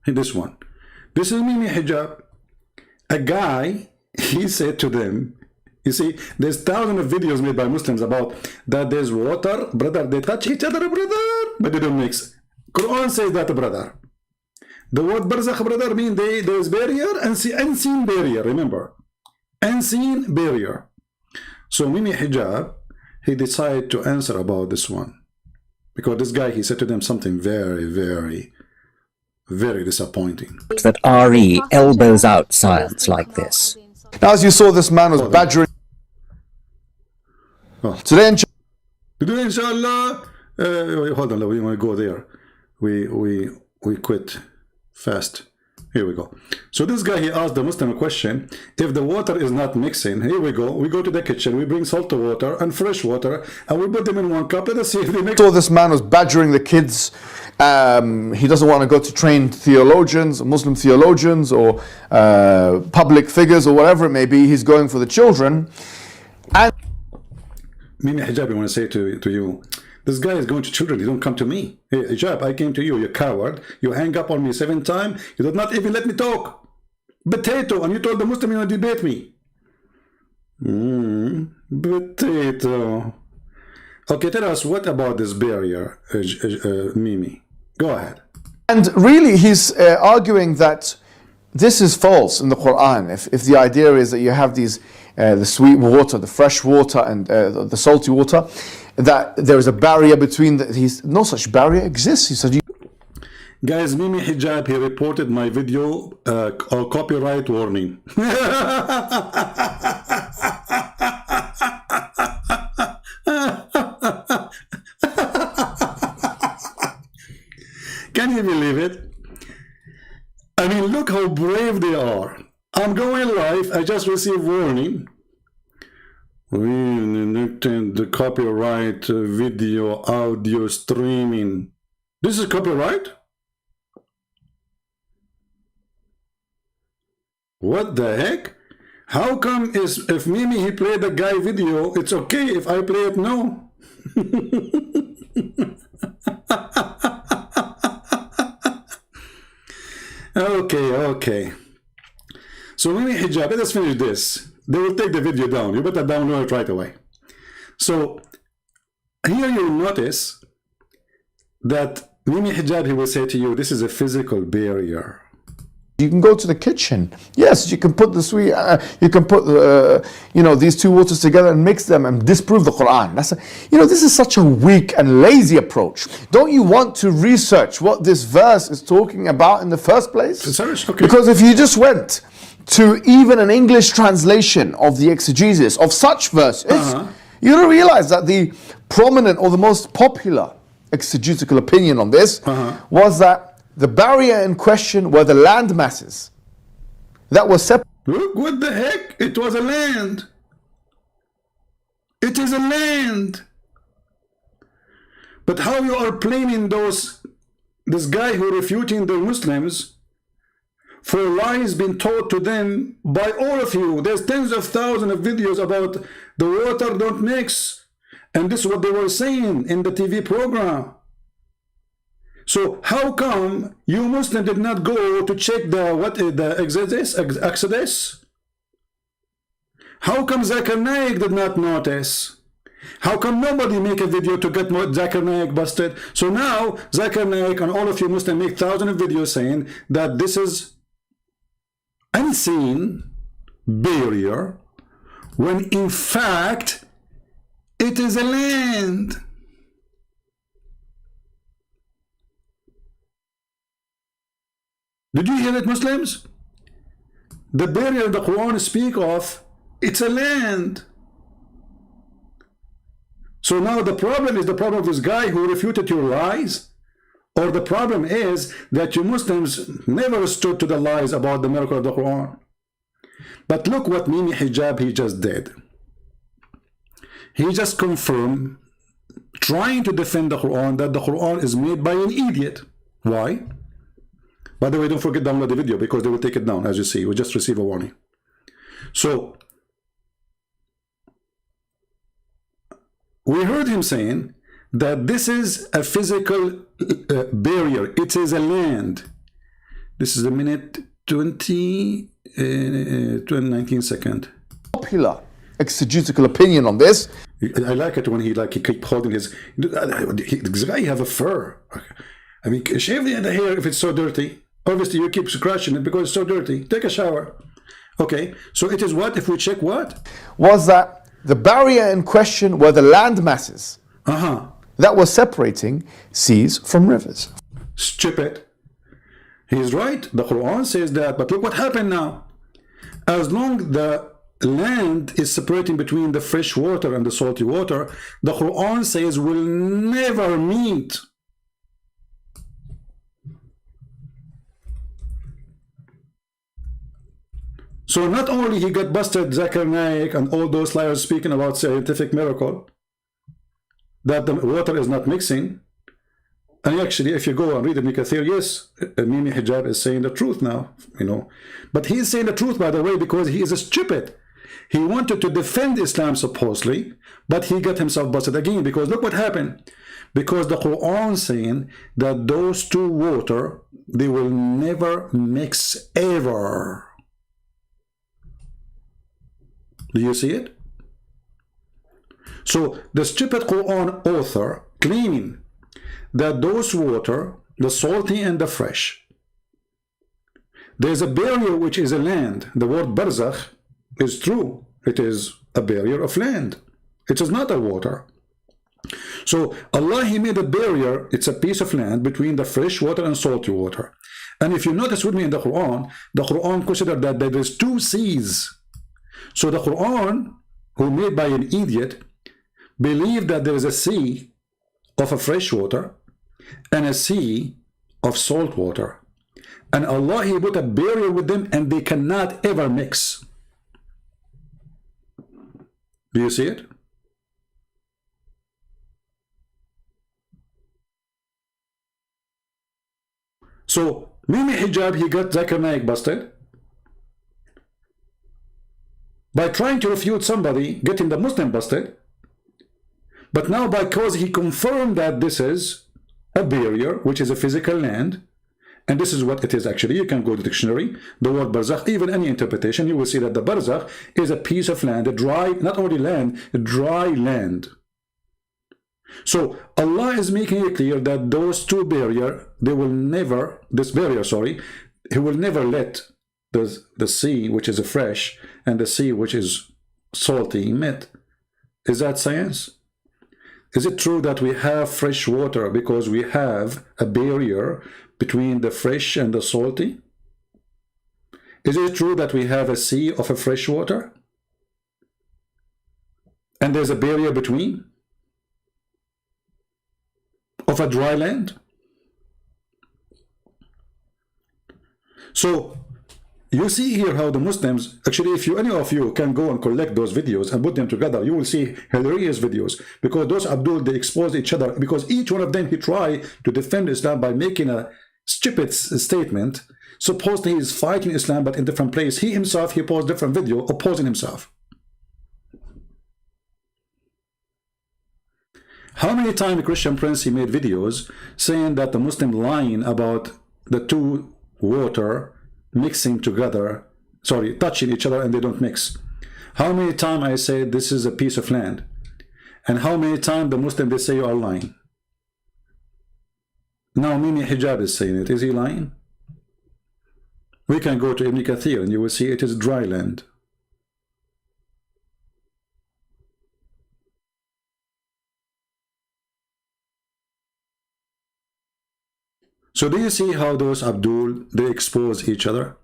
This one. This is Mimi Hijab. A guy, he said to them, you see, there's thousands of videos made by Muslims about that there's water, brother, they touch each other, brother, but they don't mix. Quran says that, brother. The word barzakh, brother, means there's barrier and unseen barrier, remember. Unseen barrier. So Mimi Hijab, he decided to answer about this one. Because this guy, he said to them something very, very, very disappointing. That RE elbows out science like this. Now, as you saw, this man was badgering. Today, inshallah, hold on, we want to go there. We quit fast Here we go. So this guy, he asked the Muslim a question. If the water is not mixing, here we go. We go to the kitchen, we bring salty water and fresh water, and we put them in one cup. Let us see if they mix. So this man was badgering the kids. He doesn't want to go to trained theologians, Muslim theologians, or public figures, or whatever it may be. He's going for the children. And Mimi Hijab, I want to say to you, this guy is going to children. He don't come to me. Hey, Hijab, I came to you. You coward. You hang up on me 7 times. You did not even let me talk. Potato. And you told the Muslim you want to debate me. Potato. Okay, tell us, what about this barrier, Mimi? Go ahead. And really, he's arguing that this is false in the Quran. If the idea is that you have these, the sweet water, the fresh water, and the salty water, that there is a barrier between no such barrier exists. He said, guys, Mimi Hijab, he reported my video, copyright warning. Can you believe it? I mean, look how brave they are. I'm going live. I just received warning. The copyright video, audio streaming. This is copyright? What the heck? How come if Mimi he played the guy video, it's okay. If I play it, no. Okay. So Mimi Hijab, let us finish this. They will take the video down. You better download it right away. So here you'll notice that Mimi Hijab, he will say to you, this is a physical barrier. you can go to the kitchen. Yes, you can put the sweet, you can put these two waters together and mix them and disprove the Quran. This is such a weak and lazy approach. Don't you want to research what this verse is talking about in the first place? Okay. Because if you just went to even an English translation of the exegesis of such verses, you don't realize that the prominent or the most popular exegetical opinion on this was that the barrier in question were the land masses that were separate. Look, what the heck? It was a land. It is a land. But how you are blaming this guy who refuting the Muslims for lies being taught to them by all of you? There's tens of thousands of videos about the water don't mix, and this is what they were saying in the TV program. So how come you Muslim did not go to check the Exodus? How come Zakir Naik did not notice? How come nobody make a video to get Zakir Naik busted? So now Zakir Naik and all of you Muslims make thousands of videos saying that this is unseen barrier, when in fact it is a land. Did you hear it, Muslims? The barrier the Quran speak of, it's a land. So now the problem is the problem of this guy who refuted your lies, or the problem is that you Muslims never stood to the lies about the miracle of the Quran. But look what Mimi Hijab he just did. He just confirmed, trying to defend the Quran, that the Quran is made by an idiot. Why? By the way, don't forget to download the video because they will take it down. As you see, we just received a warning. So we heard him saying that this is a physical barrier. It is a land. This is a minute 19 seconds. Popular exegetical opinion on this. I like it when he keep holding his. This guy have a fur. I mean, shave the hair if it's so dirty. Obviously, you keep scratching it because it's so dirty. Take a shower. Okay, so it is what? If we check what? Was that the barrier in question were the land masses that were separating seas from rivers. Stupid. He's right. The Quran says that. But look what happened now. As long the land is separating between the fresh water and the salty water, the Quran says will never meet. So not only he got busted, Zakir Naik and all those liars speaking about scientific miracle, that the water is not mixing. And actually, if you go and read Ibn Kathir, yes, Mimi Hijab is saying the truth now, you know. But he's saying the truth, by the way, because he is a stupid. He wanted to defend Islam supposedly, but he got himself busted again, because look what happened. Because the Quran saying that those two water, they will never mix ever. Do you see it? So the stupid Quran author claiming that those water, the salty and the fresh, there's a barrier which is a land. The word barzakh is true. It is a barrier of land. It is not a water. So Allah, he made a barrier. It's a piece of land between the fresh water and salty water. And if you notice with me in the Quran considered that there is two seas. So the Quran, who made by an idiot, believed that there is a sea of a fresh water and a sea of salt water. And Allah, he put a barrier with them, and they cannot ever mix. Do you see it? So Mimi Hijab, he got Zakir Naik busted by trying to refute somebody, getting the Muslim busted. But now, because he confirmed that this is a barrier, which is a physical land, and this is what it is actually. You can go to the dictionary, the word barzakh, even any interpretation, you will see that the barzakh is a piece of land, a dry, not only land, a dry land. So Allah is making it clear that those two barrier, they will never, this barrier, sorry, he will never let the sea, which is fresh, and the sea, which is salty, meet. Is that science? Is it true that we have fresh water because we have a barrier between the fresh and the salty? Is it true that we have a sea of a fresh water and there's a barrier between of a dry land? So you see here how the Muslims, actually, if any of you can go and collect those videos and put them together, you will see hilarious videos, because those Abdul, they expose each other, because each one of them, he tried to defend Islam by making a stupid statement. Supposedly he is fighting Islam, but in different place. He himself, he posted different video opposing himself. How many times Christian Prince, he made videos saying that the Muslim lying about the two water mixing together, sorry, touching each other, and they don't mix. How many times I say this is a piece of land, and how many times the Muslim, they say you are lying. Now Mimi Hijab is saying it. Is he lying? We can go to Ibn Kathir and you will see it is dry land. So do you see how those Abdul, they expose each other?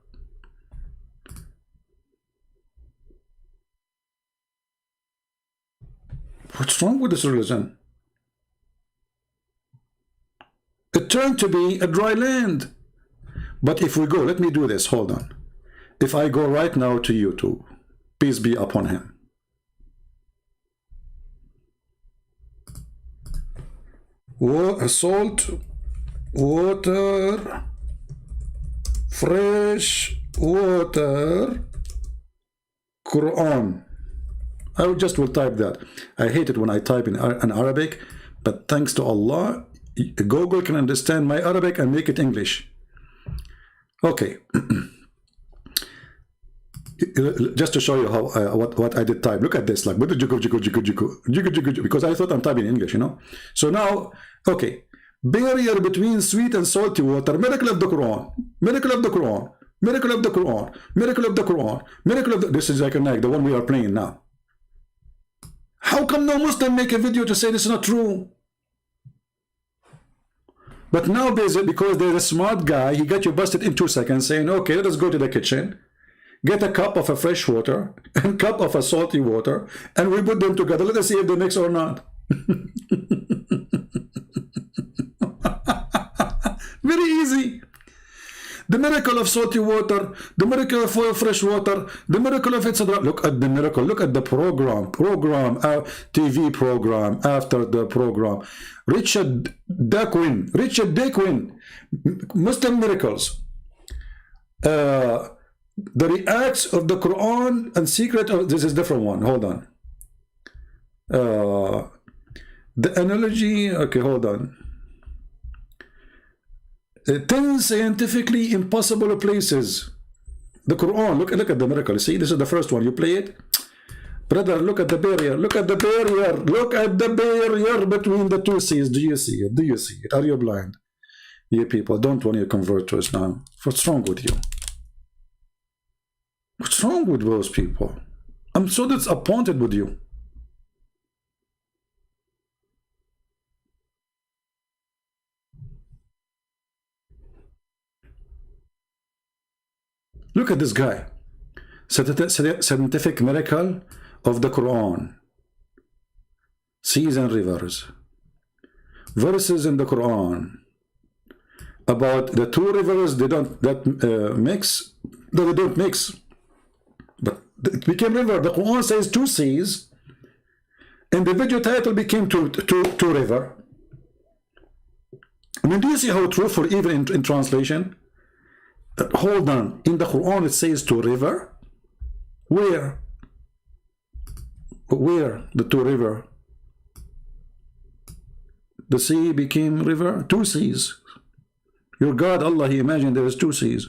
What's wrong with this religion? It turned to be a dry land. But if we go, let me do this, hold on. If I go right now to YouTube, peace be upon him. Salt, water, fresh water, Quran. I just will type that. I hate it when I type in Arabic, but thanks to Allah, Google can understand my Arabic and make it English. Okay. Just to show you how what I did type. Look at this, like because I thought I'm typing in English, you know. So now, okay, barrier between sweet and salty water. Miracle of the Quran. Miracle of the Quran. Miracle of the Quran. Miracle of the Quran. Miracle of the. This is Zakir Naik, the one we are playing now. How come no Muslim make a video to say this is not true? But now because there's a smart guy, he got you busted in 2 seconds, saying, okay, let us go to the kitchen, get a cup of a fresh water and cup of a salty water, and we put them together. Let us see if they mix or not. Very easy. The The miracle of salty water, the miracle of fresh water, the miracle of etc. Look at the miracle. Look at the program, TV program after the program. Richard Dawkins, Muslim miracles. The reacts of the Quran and secret of this is different one. Hold on. The analogy. Okay, hold on. 10 scientifically impossible places. The Quran. Look at the miracle. See, this is the first one. You play it, brother. Look at the barrier. Look at the barrier. Look at the barrier between the two seas. Do you see it? Do you see it? Are you blind? You people don't want to convert to Islam. What's wrong with you? What's wrong with those people? I'm so disappointed with you. Look at this guy. Scientific miracle of the Quran. Seas and rivers. Verses in the Quran about the two rivers they don't mix. They don't mix. But it became river. The Quran says two seas. And the video title became two river. I mean, do you see how truthful even in translation? Hold on. In the Quran it says two river. Where? Where? The two river. The sea became river. Two seas. Your God, Allah, He imagined there is two seas.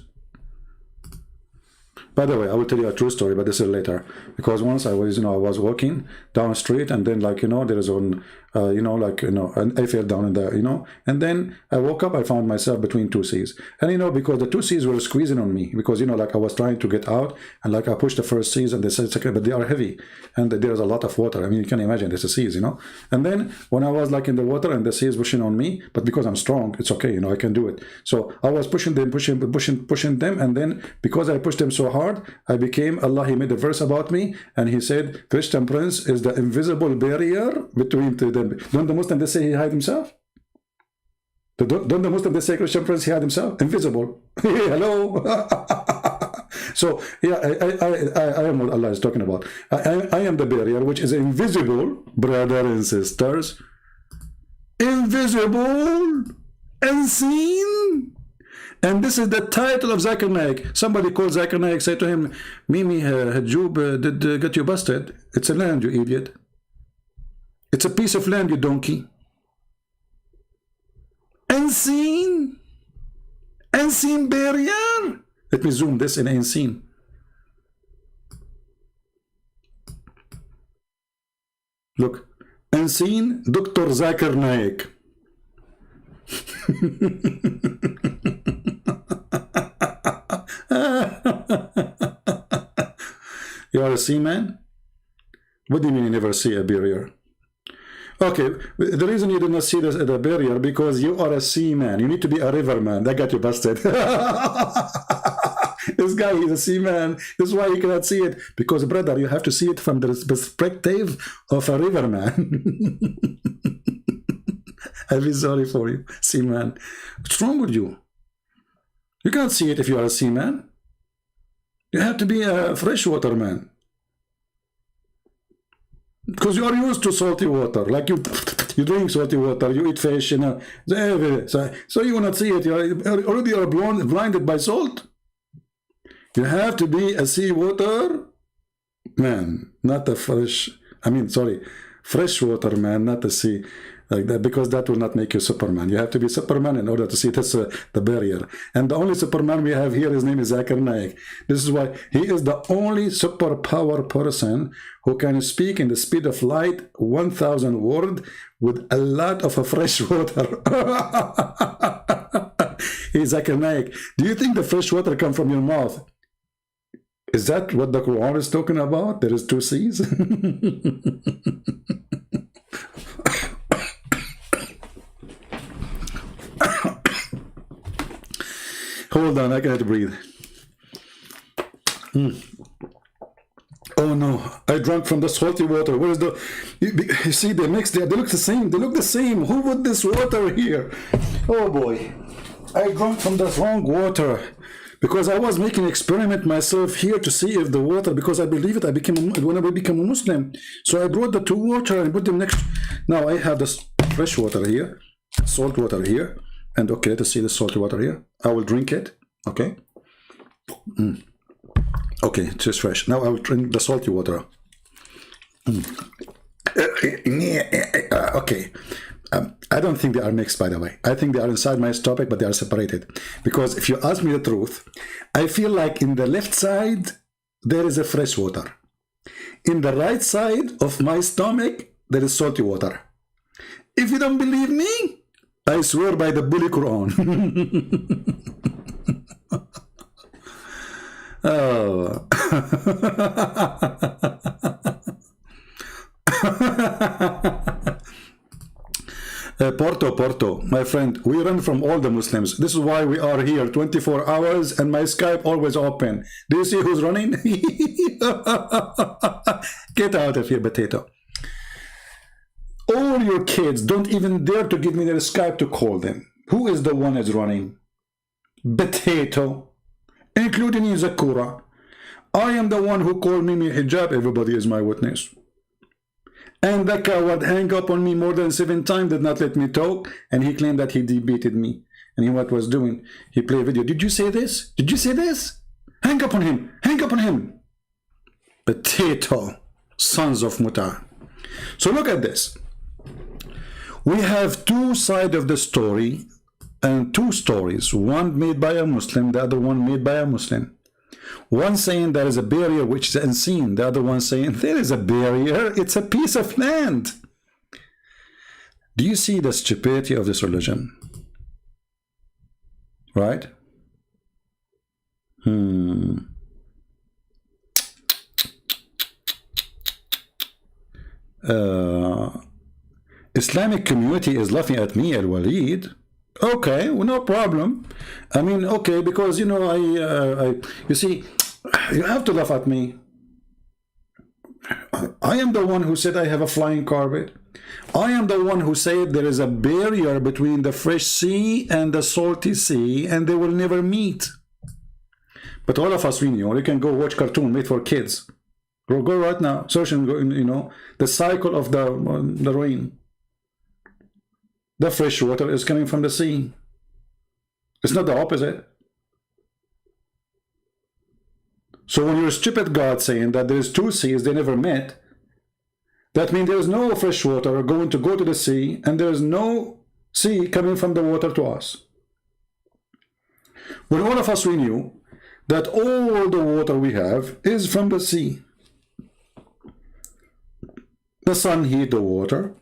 By the way, I will tell you a true story, but this is later. Because once I was, I was walking down the street, and then, there is an, I fell down in the, and then I woke up, I found myself between two seas. And, because the two seas were squeezing on me, because, I was trying to get out, and I pushed the first seas, and they said, but they are heavy, and there's a lot of water. I mean, you can imagine, it's a seas, And then, when I was, in the water, and the seas pushing on me, but because I'm strong, it's okay, I can do it. So, I was pushing them, pushing them, and then, because I pushed them so hard, I became, Allah, He made a verse about me, and He said, Christian Prince is the invisible barrier between them. Don't the Muslims, they say he hide himself? Don't the Muslims, they say Christian Prince, he hide himself? Invisible. Hello? So, yeah, I am what Allah is talking about. I am the barrier, which is invisible, brothers and sisters. Invisible, unseen. And this is the title of Zakir Naik. Somebody called Zakir Naik, said to him, Mimi, Hijab did get you busted. It's a land, you idiot. It's a piece of land, you donkey. Unseen. Unseen barrier. Let me zoom this in unseen. Look. Unseen, Dr. Zakir Naik. You are a seaman? What do you mean you never see a barrier? Okay, the reason you did not see the barrier because you are a seaman. You need to be a riverman. That got you busted. This guy is a seaman. This is why you cannot see it. Because, brother, you have to see it from the perspective of a riverman. I feel sorry for you, seaman. What's wrong with you? You can't see it if you are a seaman. You have to be a freshwater man. Because you are used to salty water. Like you drink salty water, you eat fish, So you will not see it. You already are blinded by salt. You have to be a seawater man, not a freshwater man, not a sea. Like that, because that will not make you Superman. You have to be Superman in order to see this the barrier. And the only Superman we have here, his name is Zakir Naik. This is why he is the only superpower person who can speak in the speed of light, 1,000 words, with a lot of fresh water. Hey, Zakir Naik, do you think the fresh water comes from your mouth? Is that what the Quran is talking about? There is two seas? Hold on, I cannot breathe. Oh no, I drank from the salty water. Where is the... You see, they mix, they look the same. They look the same. Who put this water here? Oh boy. I drank from the wrong water. Because I was making an experiment myself here to see if the water, because I believe it, when I became a Muslim. So I brought the two water and put them next. Now I have this fresh water here, salt water here, and okay, let's see the salt water here. I will drink it. Okay. Okay, it's just fresh. Now I will drink the salty water. Okay. I don't think they are mixed, by the way. I think they are inside my stomach, but they are separated. Because if you ask me the truth, I feel like in the left side, there is a fresh water. In the right side of my stomach, there is salty water. If you don't believe me, I swear by the Holy Quran. Oh. Porto, my friend, we run from all the Muslims. This is why we are here 24 hours and my Skype always open. Do you see who's running? Get out of here, potato. All your kids don't even dare to give me their Skype to call them. Who is the one that's running? Potato, including you, Zakura. I am the one who called Mimi Hijab. Everybody is my witness. And that guy would hang up on me more than 7 times, did not let me talk, and he claimed that he debated me. And he what was doing? He played a video. Did you say this? Did you say this? Hang up on him. Hang up on him. Potato, sons of Muta. So look at this. We have two sides of the story and two stories. One made by a Muslim, the other one made by a Muslim. One saying there is a barrier which is unseen. The other one saying there is a barrier. It's a piece of land. Do you see the stupidity of this religion? Right? Islamic community is laughing at me, Al-Walid. Okay, well, no problem. I mean, okay, because, you know, you see, you have to laugh at me. I am the one who said I have a flying carpet. I am the one who said there is a barrier between the fresh sea and the salty sea, and they will never meet. But all of us, we know, you can go watch cartoon made for kids. Go right now, search and go, you know, the cycle of the rain. The fresh water is coming from the sea. It's not the opposite. So when you're a stupid God saying that there's two seas, they never met, that means there's no fresh water going to go to the sea, and there's no sea coming from the water to us. When all of us, we knew that all the water we have is from the sea. The sun heat the water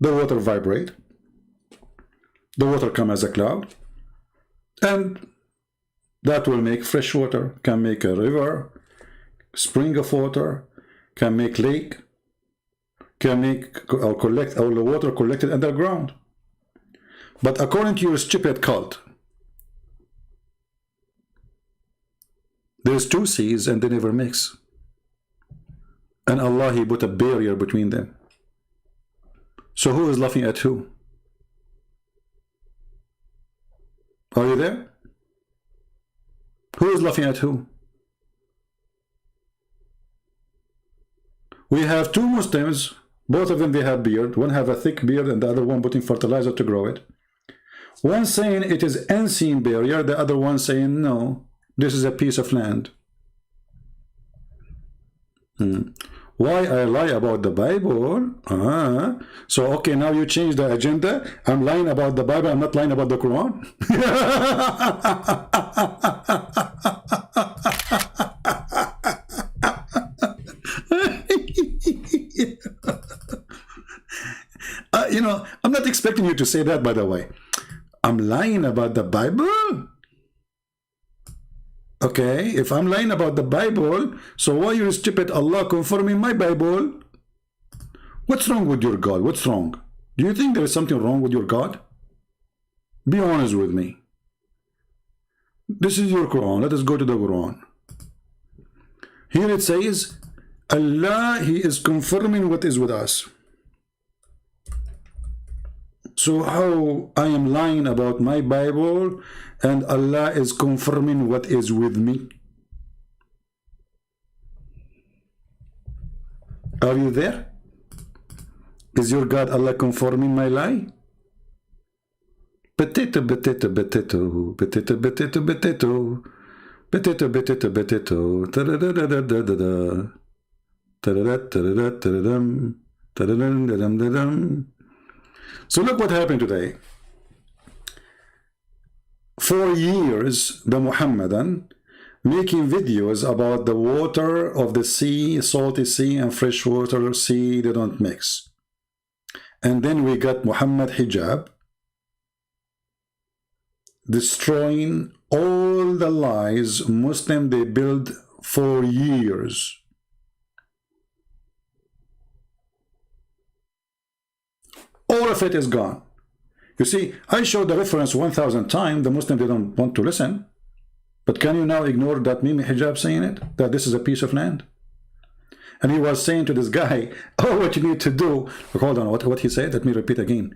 vibrate, the water come as a cloud, and that will make fresh water, can make a river, spring of water, can make lake, can make or collect all the water collected underground. But according to your stupid cult, there's two seas and they never mix. And Allah, He put a barrier between them. So who is laughing at who? Are you there? Who is laughing at who? We have two Muslims, both of them they have beard. One have a thick beard and the other one putting fertilizer to grow it. One saying it is unseen barrier, the other one saying no, this is a piece of land. Why I lie about the Bible? So okay, now you change the agenda. I'm lying about the Bible, I'm not lying about the Quran. You know, I'm not expecting you to say that, by the way. I'm lying about the Bible? Okay, if I'm lying about the Bible, so why you stupid Allah confirming my Bible? What's wrong with your God? What's wrong? Do you think there is something wrong with your God? Be honest with me. This is your Quran. Let us go to the Quran. Here it says, Allah, He is confirming what is with us. So how I am lying about my Bible and Allah is confirming what is with me? Are you there? Is your God Allah confirming my lie? Potato, potato, potato, potato, potato, potato, potato, potato, potato, ta-da-da-da-da-da-da, ta-da-da-da-da-da-da-dum, ta-da-da-da-da-da-dum. So look what happened today. For years, the Muhammadan making videos about the water of the sea, salty sea and freshwater sea, they don't mix. And then we got Muhammad Hijab destroying all the lies Muslim they build for years. All of it is gone. You see, I showed the reference 1,000 times. The Muslim they don't want to listen. But can you now ignore that Mimi Hijab saying it? That this is a piece of land? And he was saying to this guy, oh, what you need to do. Hold on, what he said? Let me repeat again.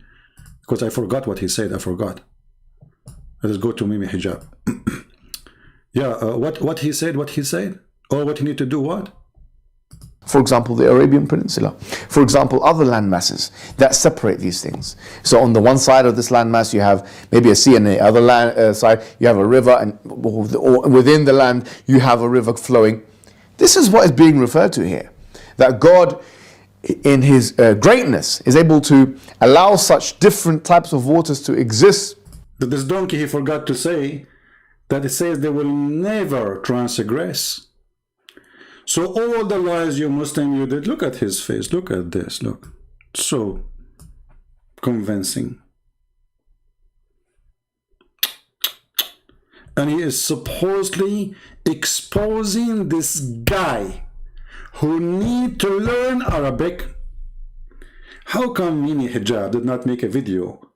Because I forgot what he said. I forgot. Let us go to Mimi Hijab. Yeah, what he said, Oh, what you need to do, what? For example, the Arabian Peninsula. For example, other land masses that separate these things. So on the one side of this landmass, you have maybe a sea, and the other side, you have a river, and or within the land, you have a river flowing. This is what is being referred to here. That God, in His greatness, is able to allow such different types of waters to exist. But this donkey, he forgot to say that it says they will never transgress. So all the lies you Muslim you did, look at his face, look at this, look. So convincing. And he is supposedly exposing this guy who need to learn Arabic. How come Mimi Hijab did not make a video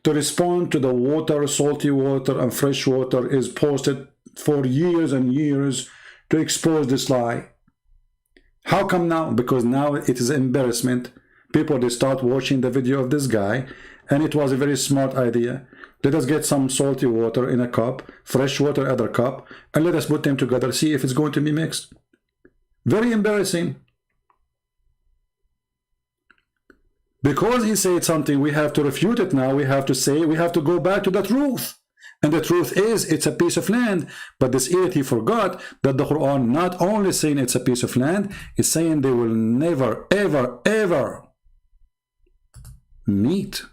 to respond to the water, salty water and fresh water is posted for years and years to expose this lie? How come now? Because now it is embarrassment. People, they start watching the video of this guy, and it was a very smart idea. Let us get some salty water in a cup, fresh water other cup, and let us put them together, see if it's going to be mixed. Very embarrassing. Because he said something, we have to refute it now. We have to say, we have to go back to the truth. And the truth is, it's a piece of land. But this idiot, he forgot that the Quran not only saying it's a piece of land, it's saying they will never, ever, ever meet.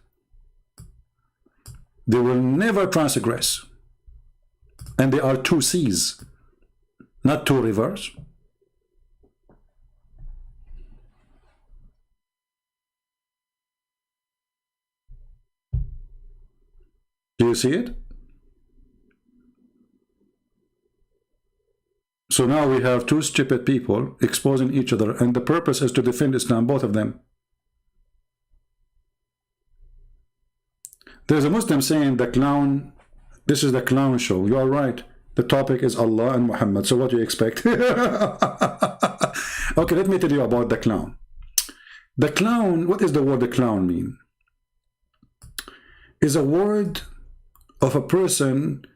They will never transgress. And they are two seas, not two rivers. Do you see it? So now we have two stupid people exposing each other, and the purpose is to defend Islam, both of them. There's a Muslim saying the clown, this is the clown show. You are right. The topic is Allah and Muhammad. So what do you expect? Okay, let me tell you about the clown. The clown, what does the word the clown mean? Is a word of a person,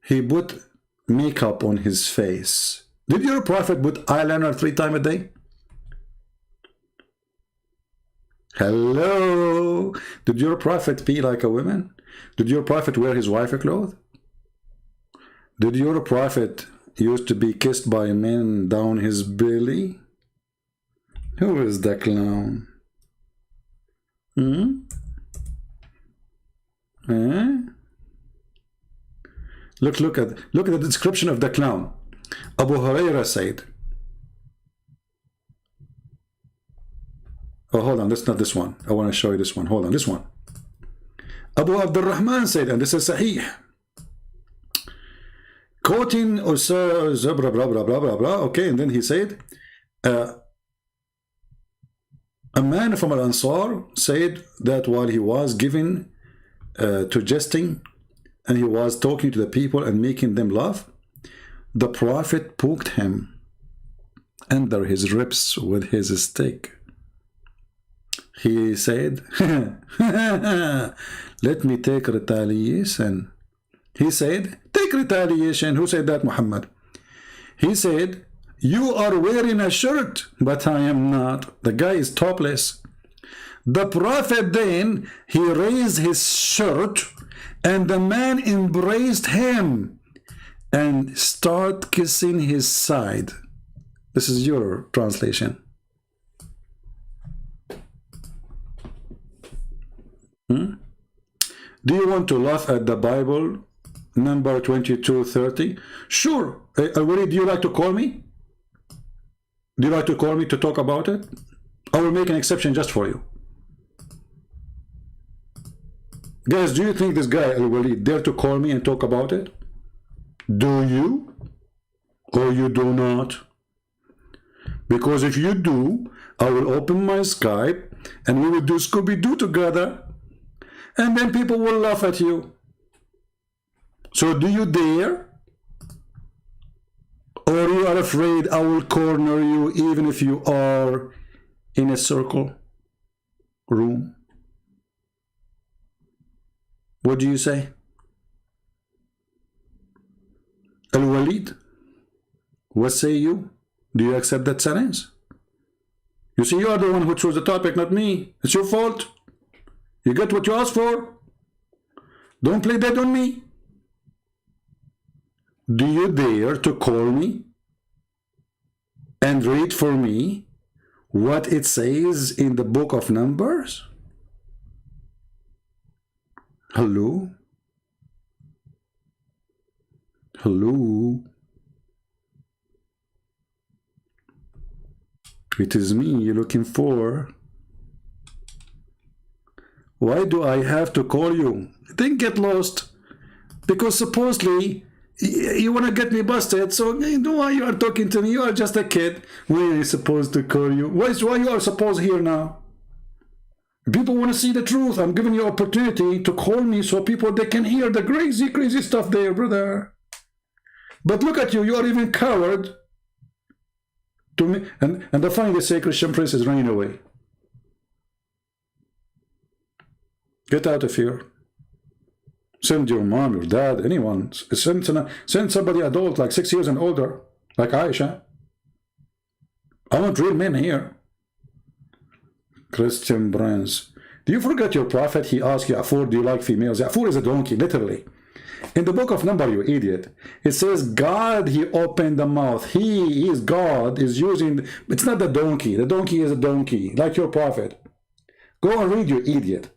he put makeup on his face. Did your prophet put eyeliner 3 times a day? Hello? Did your prophet be like a woman? Did your prophet wear his wife a cloth? Did your prophet used to be kissed by men down his belly? Who is the clown? Look at the description of the clown. Abu Huraira said, oh, hold on, that's not this one. I want to show you this one. Hold on, this one. Abu Abdul Rahman said, and this is Sahih, quoting Usar, blah, blah, blah, blah, blah, blah. Okay, and then he said, a man from Al-Ansar said that while he was giving to jesting, and he was talking to the people and making them laugh, the Prophet poked him under his ribs with his stick. He said, let me take retaliation. He said, take retaliation. Who said that, Muhammad? He said, you are wearing a shirt, but I am not. The guy is topless. The Prophet then, he raised his shirt, and the man embraced him and start kissing his side. This is your translation. Do you want to laugh at the Bible? Number 2230? Sure. Walid, do you like to call me? Do you like to call me to talk about it? I will make an exception just for you. Guys, do you think this guy, Walid, dare to call me and talk about it? Do you? Or you do not? Because if you do, I will open my Skype and we will do Scooby-Doo together. And then people will laugh at you. So do you dare? Or you are afraid I will corner you even if you are in a circle room? What do you say? Al-Walid, what say you? Do you accept that sentence? You see, you are the one who chose the topic, not me. It's your fault. You get what you asked for. Don't play dead on me. Do you dare to call me and read for me what it says in the book of Numbers? Hello? Hello? It is me you're looking for. Why do I have to call you? Then get lost. Because supposedly you want to get me busted, so you know why you are talking to me? You are just a kid. Why are you supposed to call you? Why you are supposed here now? People want to see the truth. I'm giving you opportunity to call me so people they can hear the crazy stuff there, brother. But look at you, you are even coward to me. And the finally say Christian Prince is running away. Get out of here. Send your mom, your dad, anyone. Send somebody adult, like 6 years and older, like Aisha. I want real men here. Christian Prince. Do you forget your prophet? He asked Ya'fur, do you like females? Ya'fur is a donkey, literally. In the book of Numbers, you idiot, it says God, he opened the mouth. He is God, is using, it's not the donkey. The donkey is a donkey, like your prophet. Go and read, you idiot.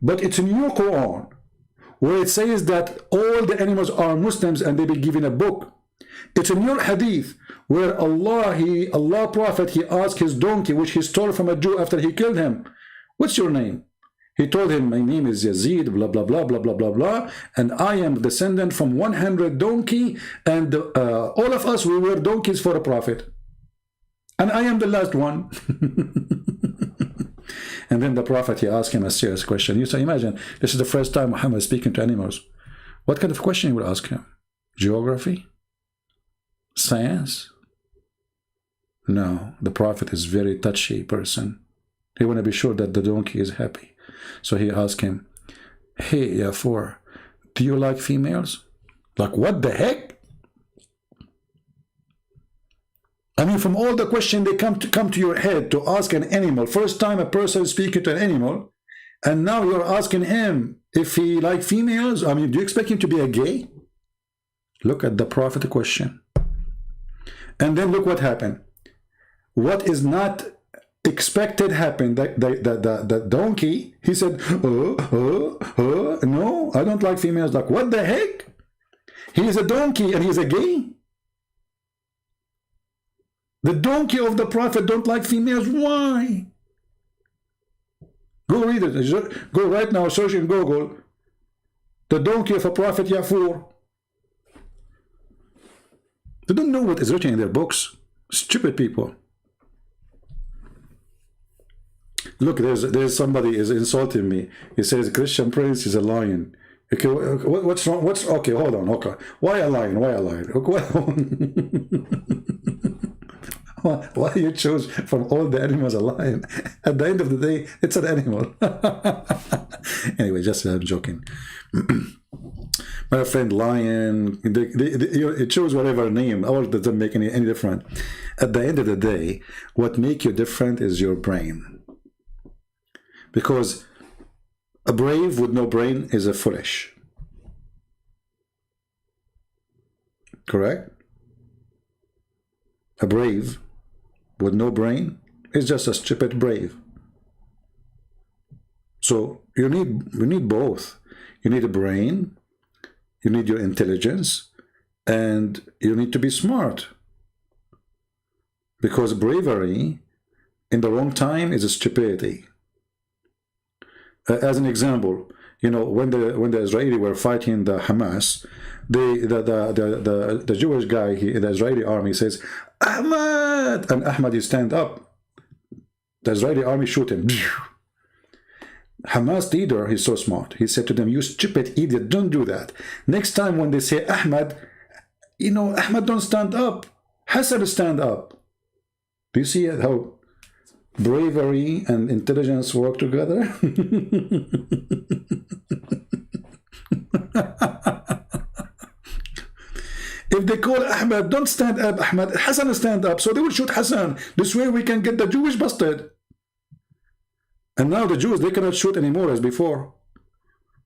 But it's in your Quran, where it says that all the animals are Muslims and they be given a book. It's in your hadith, where Allah Prophet, he asked his donkey, which he stole from a Jew after he killed him, what's your name? He told him, my name is Yazid, blah, blah, blah, blah, blah, blah, blah, and I am descendant from 100 donkey, and all of us, we were donkeys for a prophet. And I am the last one. And then the prophet, he asked him a serious question. You say, imagine, this is the first time Muhammad is speaking to animals. What kind of question you would ask him? Geography? Science? No, the prophet is a very touchy person. He want to be sure that the donkey is happy. So he asked him, hey, Ya'fur, do you like females? Like, what the heck? I mean, from all the questions they come to your head to ask an animal. First time a person is speaking to an animal, and now you're asking him if he like females. I mean, do you expect him to be a gay? Look at the prophet question. And then look what happened. What is not expected happened. The donkey, he said, no, I don't like females. Like, what the heck? He's a donkey and he's a gay? The donkey of the prophet don't like females. Why? Go read it. Go right now, search in Google. The donkey of a prophet Ya'fur. They don't know what is written in their books. Stupid people. Look, there's somebody is insulting me. He says Christian Prince is a lion. Okay, what's wrong? Okay? Hold on. Okay, why a lion? Why a lion? Why you choose from all the animals a lion? At the end of the day, it's an animal. Anyway, just I'm joking. My friend, lion, you choose whatever name. Ours doesn't make any difference. At the end of the day, what makes you different is your brain. Because a brave with no brain is a foolish. Correct? A brave with no brain is just a stupid brave. So you need both. You need a brain, you need your intelligence, and you need to be smart. Because bravery in the wrong time is a stupidity. As an example, you know, when the Israeli were fighting the Hamas, the Jewish guy, the Israeli army says, Ahmad! And Ahmad, you stand up. The Israeli army shoot him. Hamas leader, he's so smart. He said to them, you stupid idiot, don't do that. Next time when they say Ahmad, you know, Ahmad don't stand up. Hassan stand up. Do you see how bravery and intelligence work together? If they call Ahmad, don't stand up, Ahmad, Hassan stand up, so they will shoot Hassan. This way we can get the Jewish busted. And now the Jews, they cannot shoot anymore as before.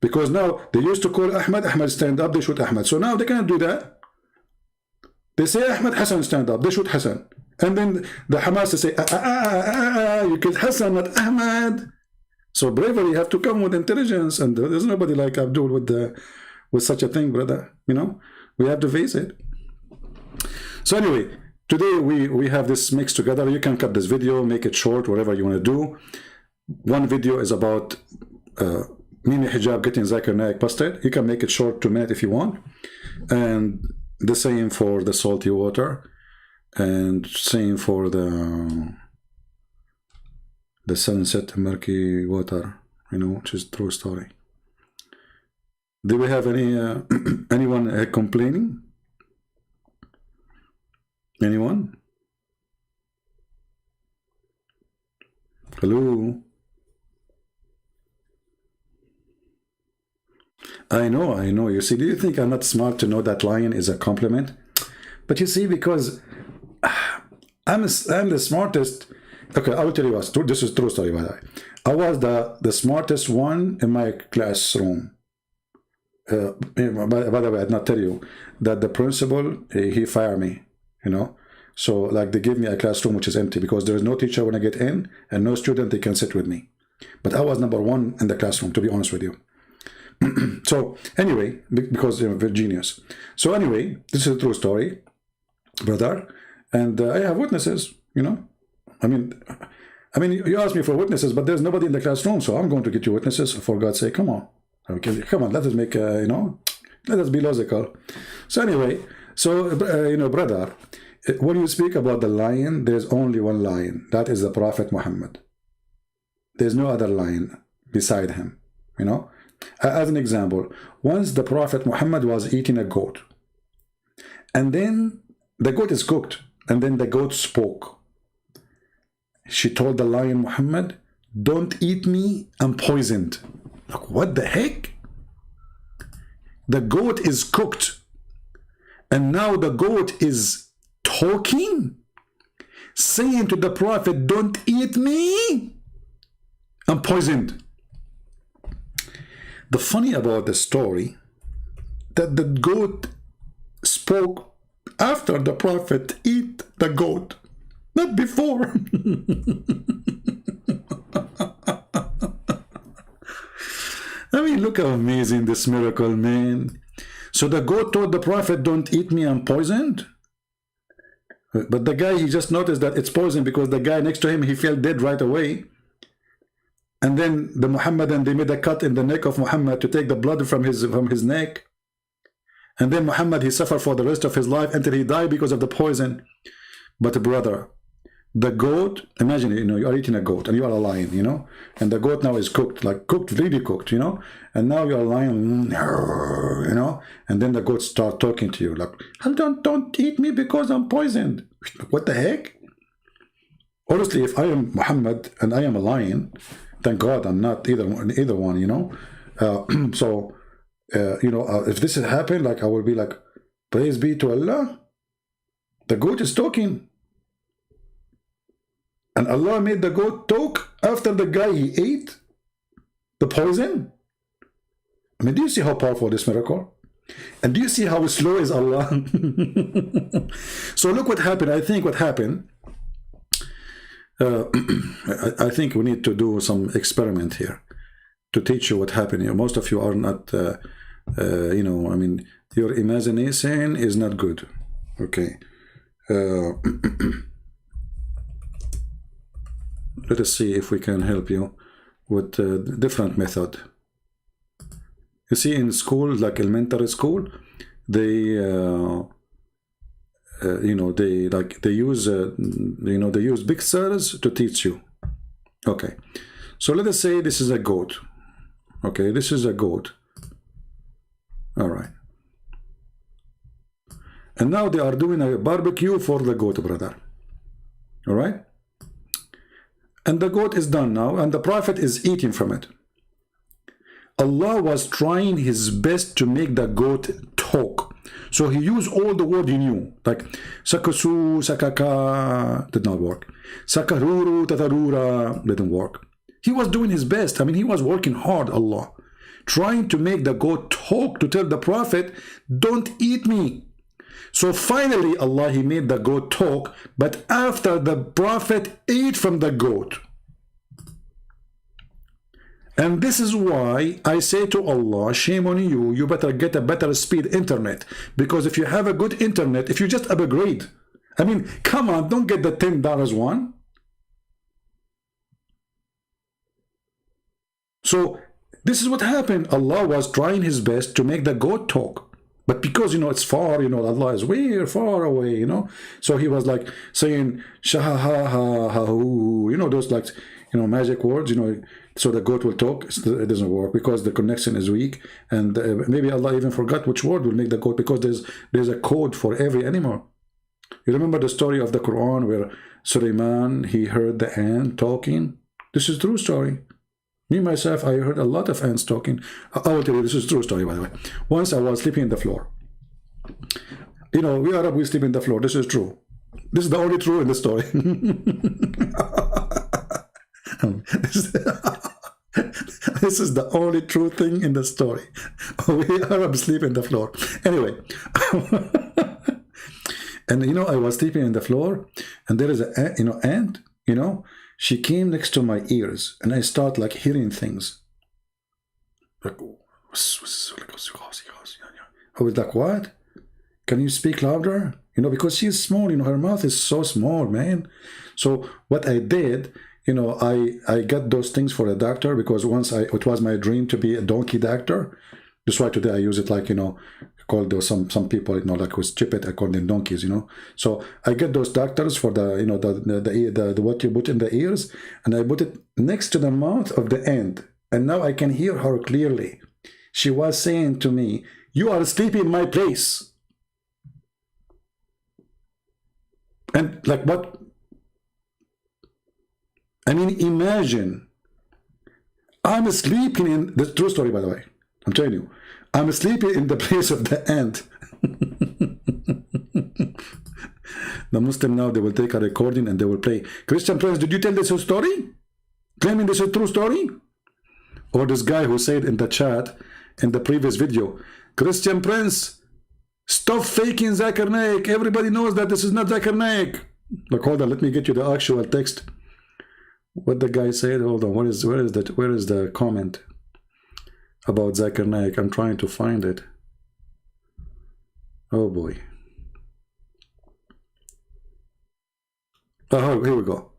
Because now they used to call Ahmad, Ahmad stand up, they shoot Ahmad. So now they cannot do that. They say Ahmad, Hassan stand up, they shoot Hassan. And then the Hamas say, you killed Hassan, not Ahmad. So bravery have to come with intelligence, and there's nobody like Abdul with such a thing, brother. You know, we have to face it. So anyway, today we have this mixed together. You can cut this video, make it short, whatever you want to do. One video is about Mimi Hijab getting Zakir Naik busted. You can make it short, 2 minutes if you want. And the same for the salty water. And same for the sunset murky water, you know, which is true story. Do we have any anyone complaining? Anyone? Hello? I know. You see, do you think I'm not smart to know that lion is a compliment? But you see, because I'm the smartest. Okay, I will tell you what. This is true story, by the way. I was the smartest one in my classroom. By the way, I did not tell you that the principal, he fired me, you know. So like they gave me a classroom which is empty because there is no teacher when I get in and no student they can sit with me. But I was #1 in the classroom, to be honest with you. So anyway, because you're a genius. So anyway, this is a true story, brother. And I have witnesses, you know. I mean, you asked me for witnesses, but there's nobody in the classroom, so I'm going to get you witnesses. For God's sake, come on. Okay, come on, let us make, you know, let us be logical. So anyway, you know, brother, when you speak about the lion, there's only one lion. That is the Prophet Muhammad. There's no other lion beside him, you know. As an example, once the Prophet Muhammad was eating a goat, and then the goat is cooked, and then the goat spoke. She told the lion, Muhammad, don't eat me, I'm poisoned. Like, what the heck? The goat is cooked, and now the goat is talking, saying to the Prophet, don't eat me, I'm poisoned. The funny about the story, that the goat spoke after the Prophet eat the goat, not before. I mean, look how amazing this miracle, man. So the goat told the Prophet, don't eat me, I'm poisoned. But the guy, he just noticed that it's poison because the guy next to him, he fell dead right away. And then the Muhammadan, they made a cut in the neck of Muhammad to take the blood from his neck. And then Muhammad, he suffered for the rest of his life until he died because of the poison. But brother, the goat, imagine, you know, you are eating a goat and you are a lion, you know, and the goat now is cooked, like cooked, really cooked, you know, and now you're a lion, you know, and then the goat start talking to you like, don't eat me because I'm poisoned. What the heck? Honestly, if I am Muhammad and I am a lion, thank God I'm not either one, you know. So, you know, if this had happened, like I will be like, praise be to Allah. The goat is talking. And Allah made the goat talk after the guy he ate the poison. I mean, do you see how powerful this miracle? And do you see how slow is Allah? So look what happened. I think what happened, I think we need to do some experiment here to teach you what happened here. Most of you are not, you know, I mean, your imagination is not good. Okay. Let us see if we can help you with a different method. You see, in school, like elementary school, they, you know, they use, you know, they use pictures to teach you. Okay, so let us say this is a goat. Okay, this is a goat. All right. And now they are doing a barbecue for the goat, brother. All right. And the goat is done now, and the Prophet is eating from it. Allah was trying his best to make the goat talk. So he used all the word he knew, like sakasu, sakaka, did not work. Sakaruru, tatarura, didn't work. He was doing his best. I mean, he was working hard, Allah, trying to make the goat talk, to tell the Prophet, don't eat me. So finally, Allah, he made the goat talk, but after the Prophet ate from the goat. And this is why I say to Allah, shame on you, you better get a better speed internet. Because if you have a good internet, if you just upgrade, I mean, come on, don't get the $10 one. So this is what happened. Allah was trying his best to make the goat talk. But because, you know, it's far, you know, Allah is way far away, you know. So he was like saying, shaha-ha-ha-ha-hoo, you know, those like, you know, magic words, you know, so the goat will talk. It doesn't work because the connection is weak. And maybe Allah even forgot which word will make the goat, because there's a code for every animal. You remember the story of the Quran where Suleiman, he heard the ant talking? This is a true story. Me, myself, I heard a lot of ants talking. I will tell you, this is a true story, by the way. Once I was sleeping on the floor. You know, we Arab, we sleep in the floor. This is true. This is the only true in the story. This is the only true thing in the story. We Arabs sleep in the floor. Anyway. And, you know, I was sleeping in the floor, and there is a, you know, ant, you know, she came next to my ears, and I start like hearing things. Like, I was like, what? Can you speak louder? You know, because she's small, you know, her mouth is so small, man. So what I did, you know, I got those things for a doctor, because once it was my dream to be a donkey doctor. That's why today I use it like, you know, called those some people, you know, like who's stupid, I call them donkeys, you know. So I get those doctors for the, you know, the what you put in the ears, and I put it next to the mouth of the ant, and now I can hear her clearly. She was saying to me, you are sleeping in my place. And like what? I mean, imagine, I'm sleeping in, the true story, by the way, I'm telling you, I'm sleeping in the place of the ant. The Muslim now, they will take a recording and they will play. Christian Prince, did you tell this story? Claiming this is a true story? Or this guy who said in the chat, in the previous video, Christian Prince, stop faking Zakir Naik. Everybody knows that this is not Zakir Naik. Look, hold on, let me get you the actual text. What the guy said, hold on, where is the comment about Zakir Naik? I'm trying to find it. Oh boy. Oh, here we go.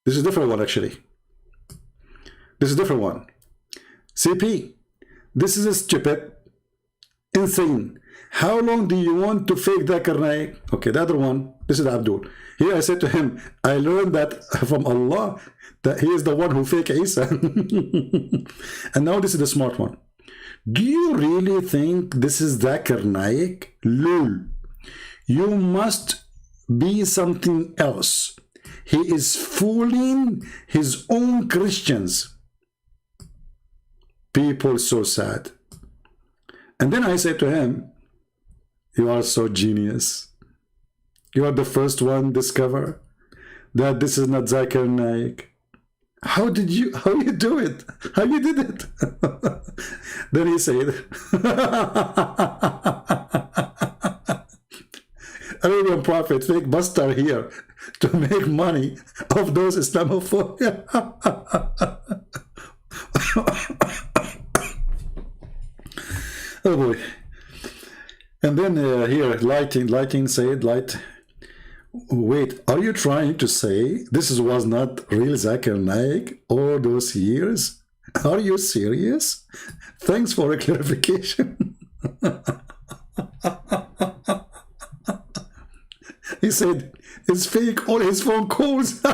This is a different one, actually. This is a different one. CP, this is a stupid, insane. How long do you want to fake Zakir Naik? Okay, the other one, this is Abdul. Here I said to him, I learned that from Allah, that he is the one who fake Isa. And now this is the smart one. Do you really think this is Zakir Naik? Lul. You must be something else. He is fooling his own Christians. People so sad. And then I said to him, you are so genius. You are the first one discover that this is not Zakir Naik. How you do it? How you did it? Then he said, Arabian Prophet, fake buster here to make money of those Islamophobia. Oh boy. And then here, lighting said, wait, are you trying to say this was not real Zakir Naik all those years? Are you serious? Thanks for a clarification. He said, it's fake, all his phone calls.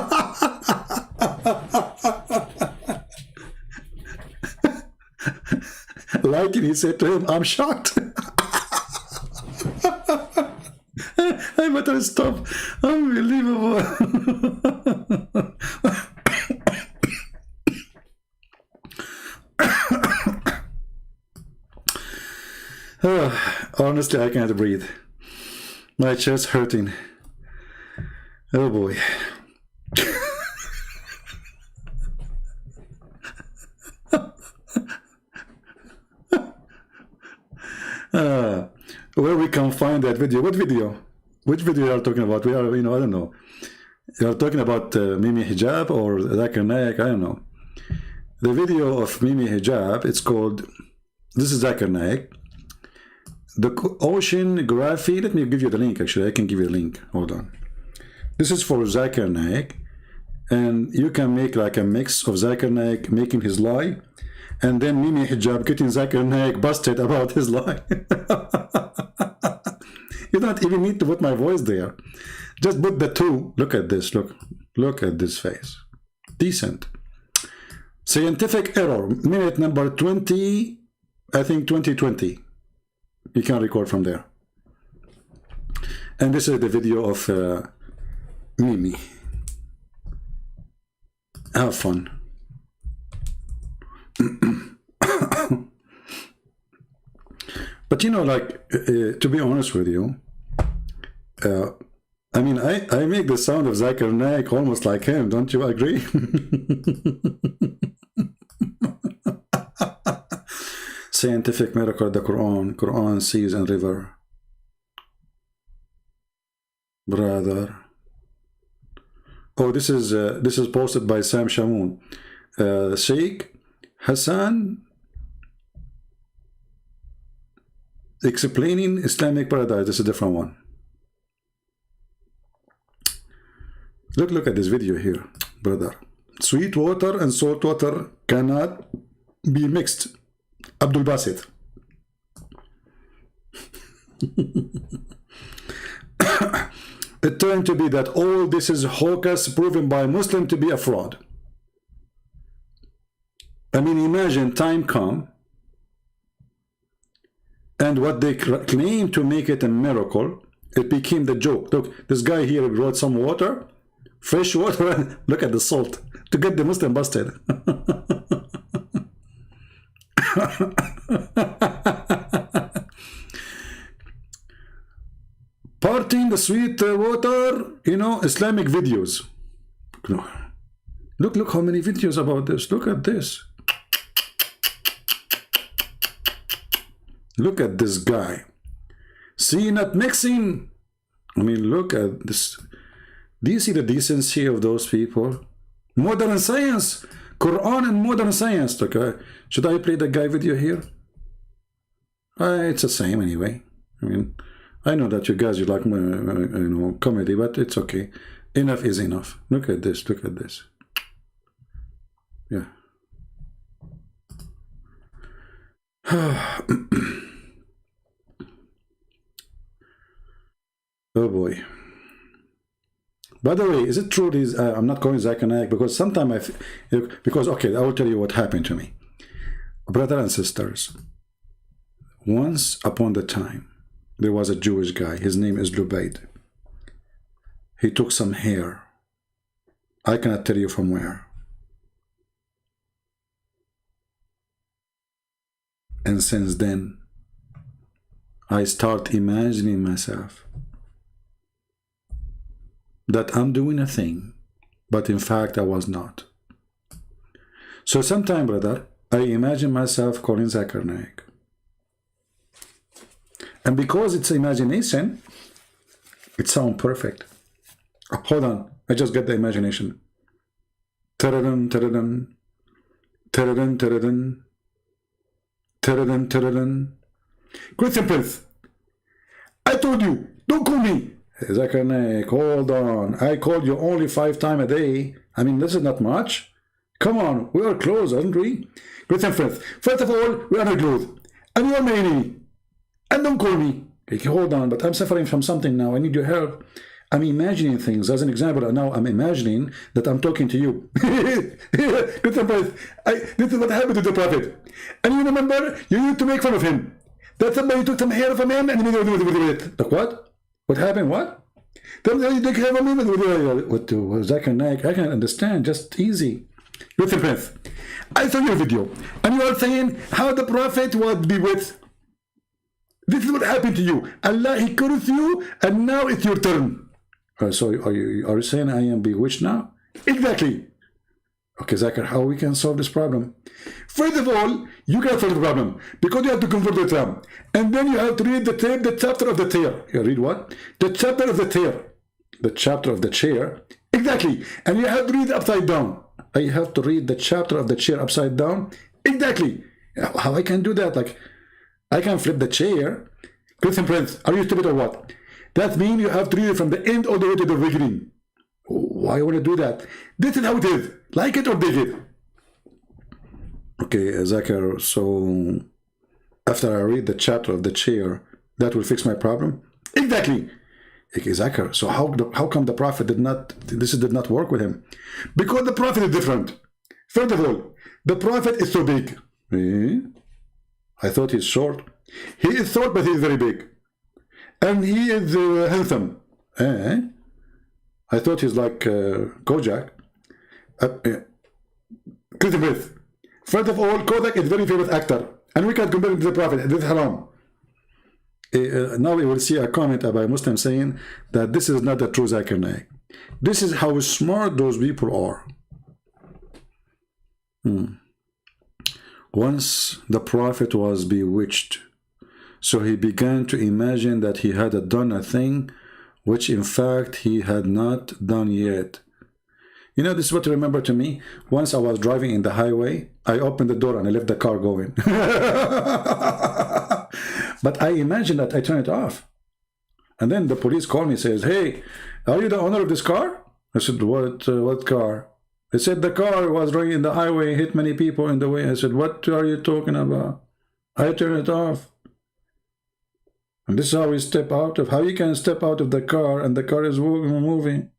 Lighting, he said to him, I'm shocked. I better stop. Unbelievable. Honestly, I can't breathe. My chest hurting. Oh boy. Where we can find that video? What video? Which video are you talking about? We are, I don't know. You are talking about Mimi Hijab or Zakir Naik? I don't know. The video of Mimi Hijab, it's called, this is Zakir Naik. The oceanography, let me give you the link actually. I can give you a link. Hold on. This is for Zakir Naik. And you can make like a mix of Zakir Naik making his lie. And then Mimi Hijab getting Zakir Naik busted about his lie. You don't even need to put my voice there. Just put the two. Look at this. Look at this face. Decent. Scientific error. Minute number 20. I think 2020. You can record from there. And this is the video of Mimi. Have fun. But like, to be honest with you, I mean, I make the sound of Zakir Naik almost like him. Don't you agree? Scientific miracle, the Quran, seas and river. Brother. Oh, this is posted by Sam Shamoun. Sheikh Hassan explaining Islamic paradise. This is a different one. Look at this video here, brother. Sweet water and salt water cannot be mixed. Abdul Basit. It turned to be that all this is hocus proven by Muslim to be a fraud. I mean, imagine time come and what they claim to make it a miracle, it became the joke. Look, this guy here brought some water, fresh water, look at the salt, to get the Muslim busted. Parting the sweet water, Islamic videos. Look how many videos about this. Look at this. Look at this guy. See, not mixing. I mean, look at this. Do you see the decency of those people? Modern science. Quran and modern science. Okay. Should I play the guy video here? It's the same anyway. I mean, I know that you guys, you like, comedy, but it's okay. Enough is enough. Look at this. Look at this. Yeah. Oh boy. By the way, is it true this, I'm not calling Zakir Naik because sometimes okay, I will tell you what happened to me. Brothers and sisters, Once upon the time, there was a Jewish guy. His name is Lubaid. He took some hair. I cannot tell you from where. And since then, I start imagining myself that I'm doing a thing, but in fact I was not. So sometime, brother, I imagine myself calling Zakir Naik. And because it's imagination, it sounds perfect. Hold on, I just get the imagination. Tadadun, tadadun, tadadun, tadadun, tadadun, tadadun. Christian Prince, I told you, don't call me. Zakir Naik, hold on. I called you only 5 times a day. I mean, this is not much. Come on, we are close, aren't we? Christian Prince, first of all, we are not close. And you are my enemy. And don't call me. Okay, hold on, but I'm suffering from something now. I need your help. I'm imagining things. As an example, now I'm imagining that I'm talking to you. Christian Prince, this is what happened to the Prophet. And you remember, you used to make fun of him. That somebody took some hair from him and he made it. Like what? What happened? What? You take hair from him and what? Zakir Naik, I can't understand. Just easy. Christian Prince, I saw your video and you are saying how the Prophet would be with. This is what happened to you. Allah, He cursed you, and now it's your turn. So are you saying I am bewitched now? Exactly. Okay, Zakir, how we can solve this problem? First of all, you can solve the problem because you have to convert the Islam, and then you have to read the chapter of the chair. You read what? The chapter of the chair. The chapter of the chair. Exactly. And you have to read it upside down. You have to read the chapter of the chair upside down. Exactly. How I can do that? Like, I can flip the chair. Christian Prince, are you stupid or what? That means you have to read it from the end all the way to the beginning. Why would I do that? This is how it is. Like it or dig it. Okay, Zakir, so after I read the chapter of the chair, that will fix my problem? Exactly. Okay, Zakir, so how come the Prophet did not work with him? Because the Prophet is different. First of all, the Prophet is so big. I thought he's short. He is short, but he is very big. And he is handsome. I thought he's like Kojak. First of all, Kodak is a very famous actor. And we can compare him to the Prophet. This is haram. Now we will see a comment by a Muslim saying that this is not the true Zakir Naik. This is how smart those people are. Once the Prophet was bewitched, so he began to imagine that he had done a thing which in fact he had not done yet. You know, this is what to remember to me. Once I was driving in the highway, I opened the door and I left the car going. But I imagined that I turned it off. And then the police called me and says, "Hey, are you the owner of this car?" I said, what car? They said the car was running in the highway, hit many people in the way. I said, what are you talking about? I turned it off. And this is how we step out of, how you can step out of the car and the car is moving.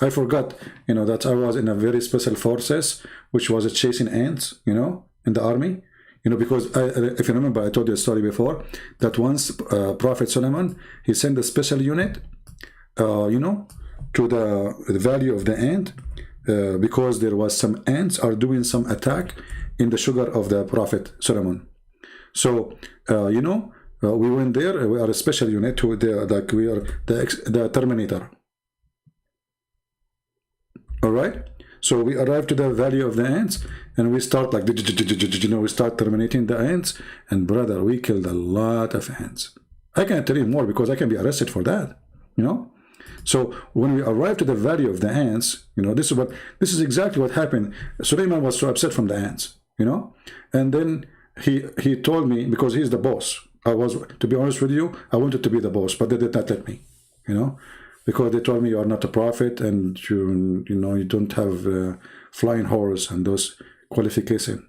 I forgot, you know, that I was in a very special forces, which was chasing ants, you know, in the army. You know, because if you remember, I told you a story before, that once Prophet Solomon, he sent a special unit, you know, to the valley of the ant, because there was some ants are doing some attack in the sugar of the Prophet Solomon. So, you know, we went there, we are a special unit, to the, like we are the Terminator. All right? So we arrived to the valley of the ants, and we start like, you know, we start terminating the ants, and brother, we killed a lot of ants. I can't tell you more because I can be arrested for that, you know? So when we arrived to the valley of the ants, you know, this is exactly what happened. Suleiman was so upset from the ants, you know? And then he told me, because he's the boss, to be honest with you, I wanted to be the boss, but they did not let me, you know? Because they told me you are not a prophet and you know, you don't have flying horse and those qualifications.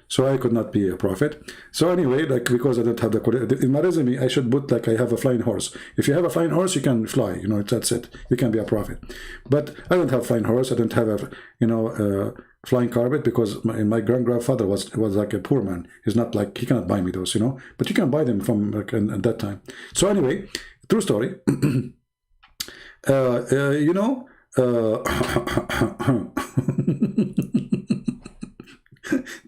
So I could not be a prophet. So anyway, like, because I don't have in my resume, I should put like I have a flying horse. If you have a flying horse, you can fly. You know, that's it. You can be a prophet. But I don't have a flying horse. I don't have a, you know, flying carpet, because my grandfather was like a poor man. He's not like, he cannot buy me those, you know, but you can buy them from like at that time. So anyway, true story. You know,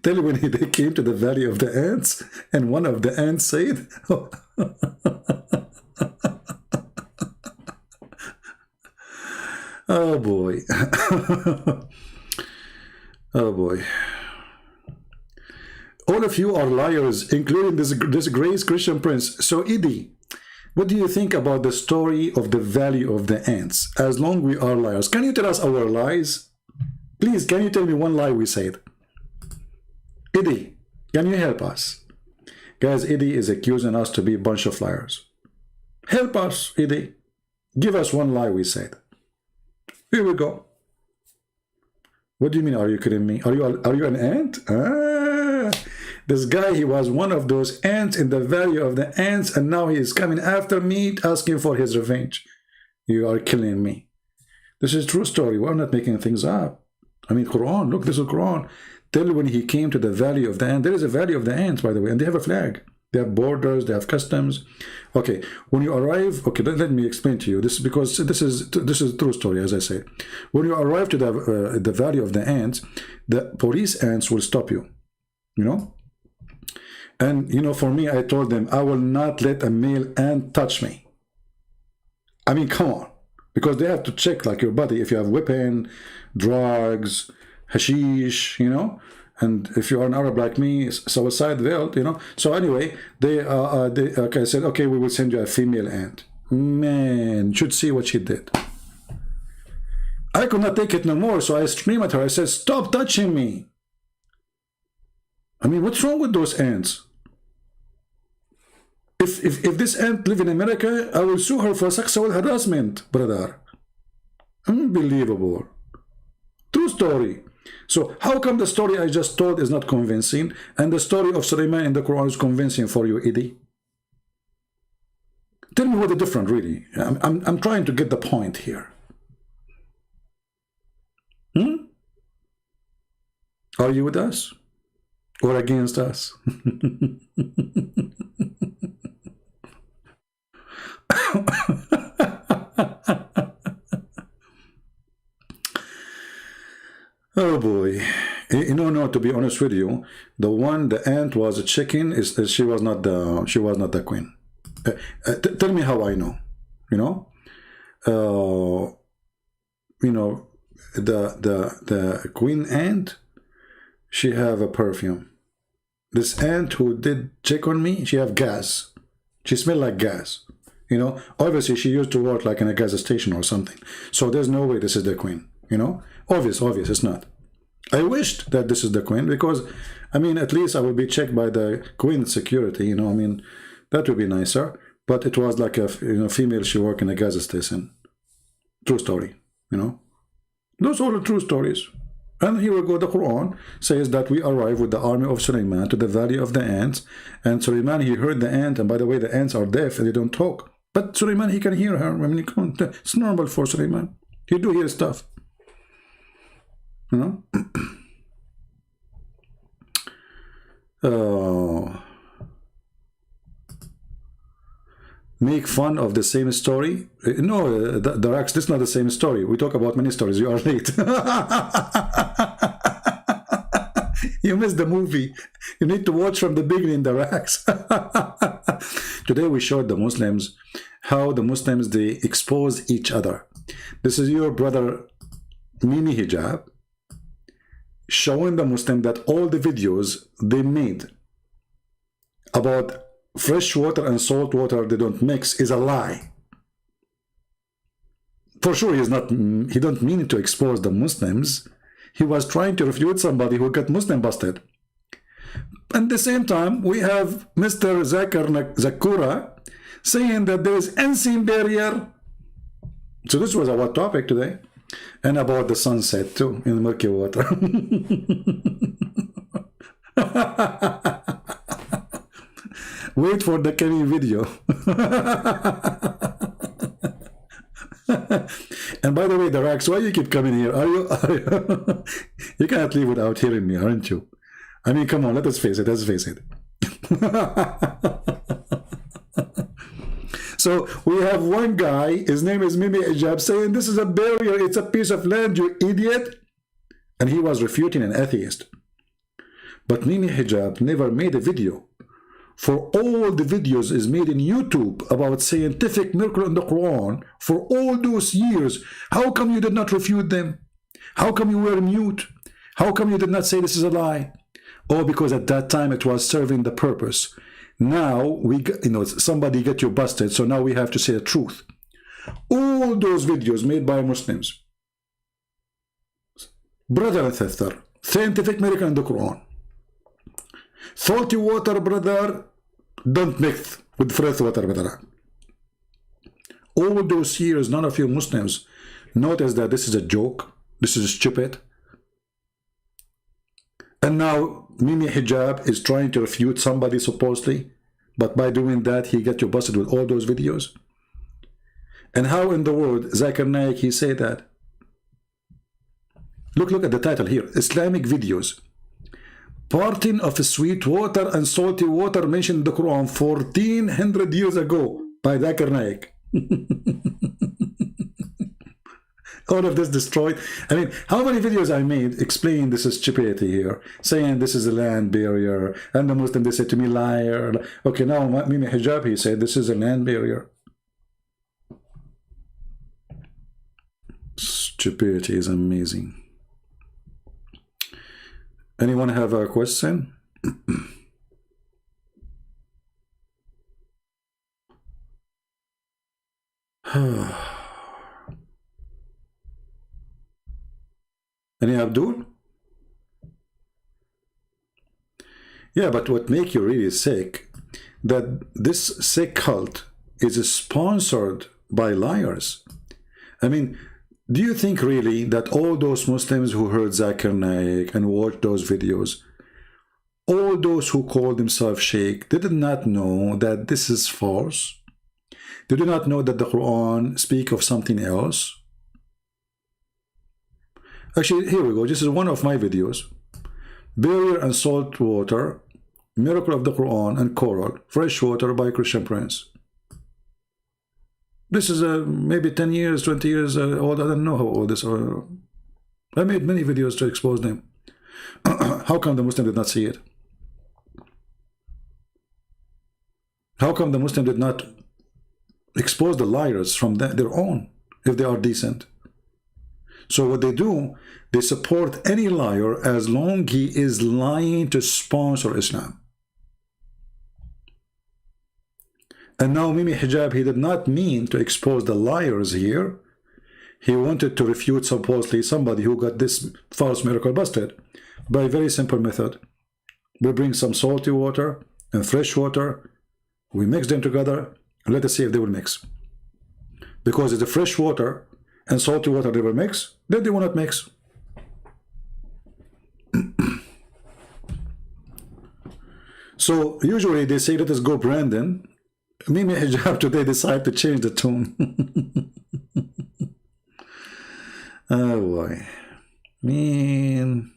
tell you when they came to the valley of the ants, and one of the ants said, oh boy. Oh boy. All of you are liars, including this great Christian prince. So Edie, what do you think about the story of the valley of the ants? As long we are liars, can you tell us our lies? Please, can you tell me one lie we said? Edie, can you help us? Guys, Edie is accusing us to be a bunch of liars. Help us, Edie. Give us one lie we said. Here we go. What do you mean, are you kidding me? Are you an ant? Ah, this guy, he was one of those ants in the valley of the ants, and now he is coming after me, asking for his revenge. You are killing me. This is a true story. We're not making things up. I mean, Quran, look, this is Quran. Tell when he came to the valley of the ants. There is a valley of the ants, by the way, and they have a flag. They have borders, they have customs. Okay, when you arrive, okay, let me explain to you. This is because this is a true story, as I say. When you arrive to the valley of the ants, the police ants will stop you, you know? And, you know, for me, I told them, I will not let a male ant touch me. I mean, come on. Because they have to check, like, your body, if you have weapon, drugs, hashish, you know? And if you are an Arab like me, suicide belt, you know. So anyway, they said, okay, we will send you a female ant. Man, you should see what she did. I could not take it no more, so I screamed at her. I said, stop touching me. I mean, what's wrong with those ants? If this ant live in America, I will sue her for sexual harassment, brother. Unbelievable. True story. So how come the story I just told is not convincing, and the story of Sulaiman in the Quran is convincing for you, Edie? Tell me what the difference really. I'm trying to get the point here. Are you with us or against us? Oh boy. You know, no, to be honest with you, the ant was a chicken, she was not the queen. Tell me how I know. You know, the queen ant, she have a perfume. This ant who did check on me, she have gas. She smell like gas. You know, obviously she used to work like in a gas station or something. So there's no way this is the queen. You know, obvious, it's not. I wished that this is the queen, because, I mean, at least I would be checked by the queen security, you know, I mean, that would be nicer. But it was like a female, she worked in a gas station. True story, you know. Those are all true stories. And here we go, the Quran says that we arrive with the army of Sulaiman to the valley of the ants. And Sulaiman, he heard the ant, and by the way, the ants are deaf and they don't talk. But Sulaiman, he can hear her. I mean, it's normal for Sulaiman. He do hear stuff. You know? Make fun of the same story? No, the Rax, this is not the same story. We talk about many stories. You are late. You missed the movie. You need to watch from the beginning, the Rax. Today we showed the Muslims how the Muslims, they expose each other. This is your brother Mimi Hijab showing the Muslim that all the videos they made about fresh water and salt water they don't mix is a lie. For sure, he don't mean to expose the Muslims. He was trying to refute somebody who got Muslim busted. At the same time, we have Mr. Zakir saying that there is unseen barrier. So this was our topic today. And about the sunset too, in the murky water. Wait for the Kenny video. And by the way, the Rax, why you keep coming here? Are you you cannot leave without hearing me, aren't you? I mean, come on, let us face it. Let's face it. So we have one guy, his name is Mimi Hijab, saying this is a barrier, it's a piece of land, you idiot. And he was refuting an atheist. But Mimi Hijab never made a video. For all the videos is made in YouTube about scientific miracle in the Quran for all those years. How come you did not refute them? How come you were mute? How come you did not say this is a lie? Oh, because at that time it was serving the purpose. Now we, somebody get you busted, so now we have to say the truth. All those videos made by Muslims, brother and sister, scientific miracle in the Quran. Salty water, brother, don't mix with fresh water, brother. All those years, none of you Muslims notice that this is a joke, this is stupid. And now Mimi Hijab is trying to refute somebody supposedly, but by doing that, he get you busted with all those videos. And how in the world, Zakir Naik, he say that? Look at the title here, Islamic videos. Parting of sweet water and salty water mentioned in the Quran 1400 years ago by Zakir Naik. All of this destroyed. I mean, how many videos I made explaining this is stupidity here, saying this is a land barrier, and the Muslim, they said to me, liar. Okay, now Mimi Hijab, he said this is a land barrier. Stupidity is amazing. Anyone have a question? Any Abdul? Yeah, but what makes you really sick, that this sick cult is sponsored by liars. I mean, do you think really that all those Muslims who heard Zakir Naik and watched those videos, all those who call themselves Sheikh, they did not know that this is false? They do not know that the Quran speaks of something else? Actually, here we go. This is one of my videos. Barrier and salt water, miracle of the Quran and coral, fresh water by Christian Prince. This is maybe 10 years, 20 years old. I don't know how old this is. I made many videos to expose them. How come the Muslim did not see it? How come the Muslim did not expose the liars from their own, if they are decent? So what they do, they support any liar as long he is lying to sponsor Islam. And now Mimi Hijab, he did not mean to expose the liars here. He wanted to refute supposedly somebody who got this false miracle busted by a very simple method. We bring some salty water and fresh water, we mix them together, and let us see if they will mix. Because if the fresh water and salty water they will mix, then they will not mix. So usually they say, let us go Brandon. Mimi Hijab today decide to change the tune. Oh boy. Man.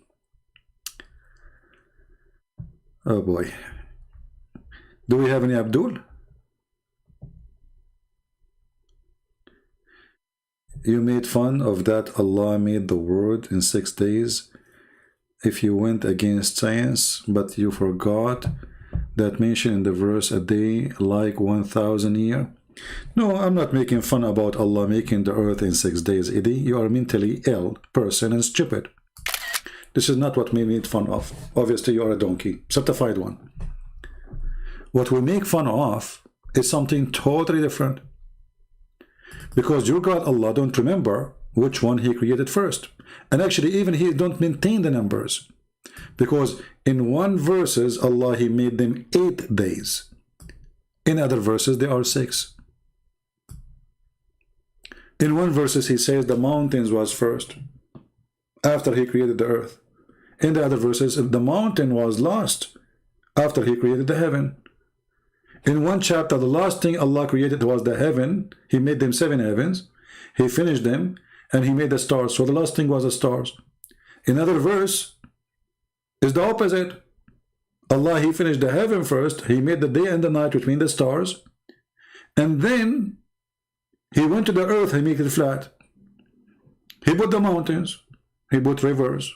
Oh boy. Do we have any Abdul? You made fun of that Allah made the world in 6 days. If you went against science, but you forgot that mention in the verse, a day like 1,000 years. No, I'm not making fun about Allah making the earth in 6 days, Eddie. You are mentally ill person and stupid. This is not what we made fun of. Obviously, you are a donkey, certified one. What we make fun of is something totally different. Because your God Allah don't remember which one he created first. And actually even he don't maintain the numbers. Because in one verses Allah he made them 8 days. In other verses they are 6. In one verses he says the mountains was first, after he created the earth. In the other verses the mountain was last, after he created the heaven. In one chapter, the last thing Allah created was the heaven. He made them 7 heavens. He finished them and he made the stars. So the last thing was the stars. Another verse is the opposite. Allah, he finished the heaven first. He made the day and the night between the stars. And then he went to the earth and made it flat. He put the mountains. He put rivers.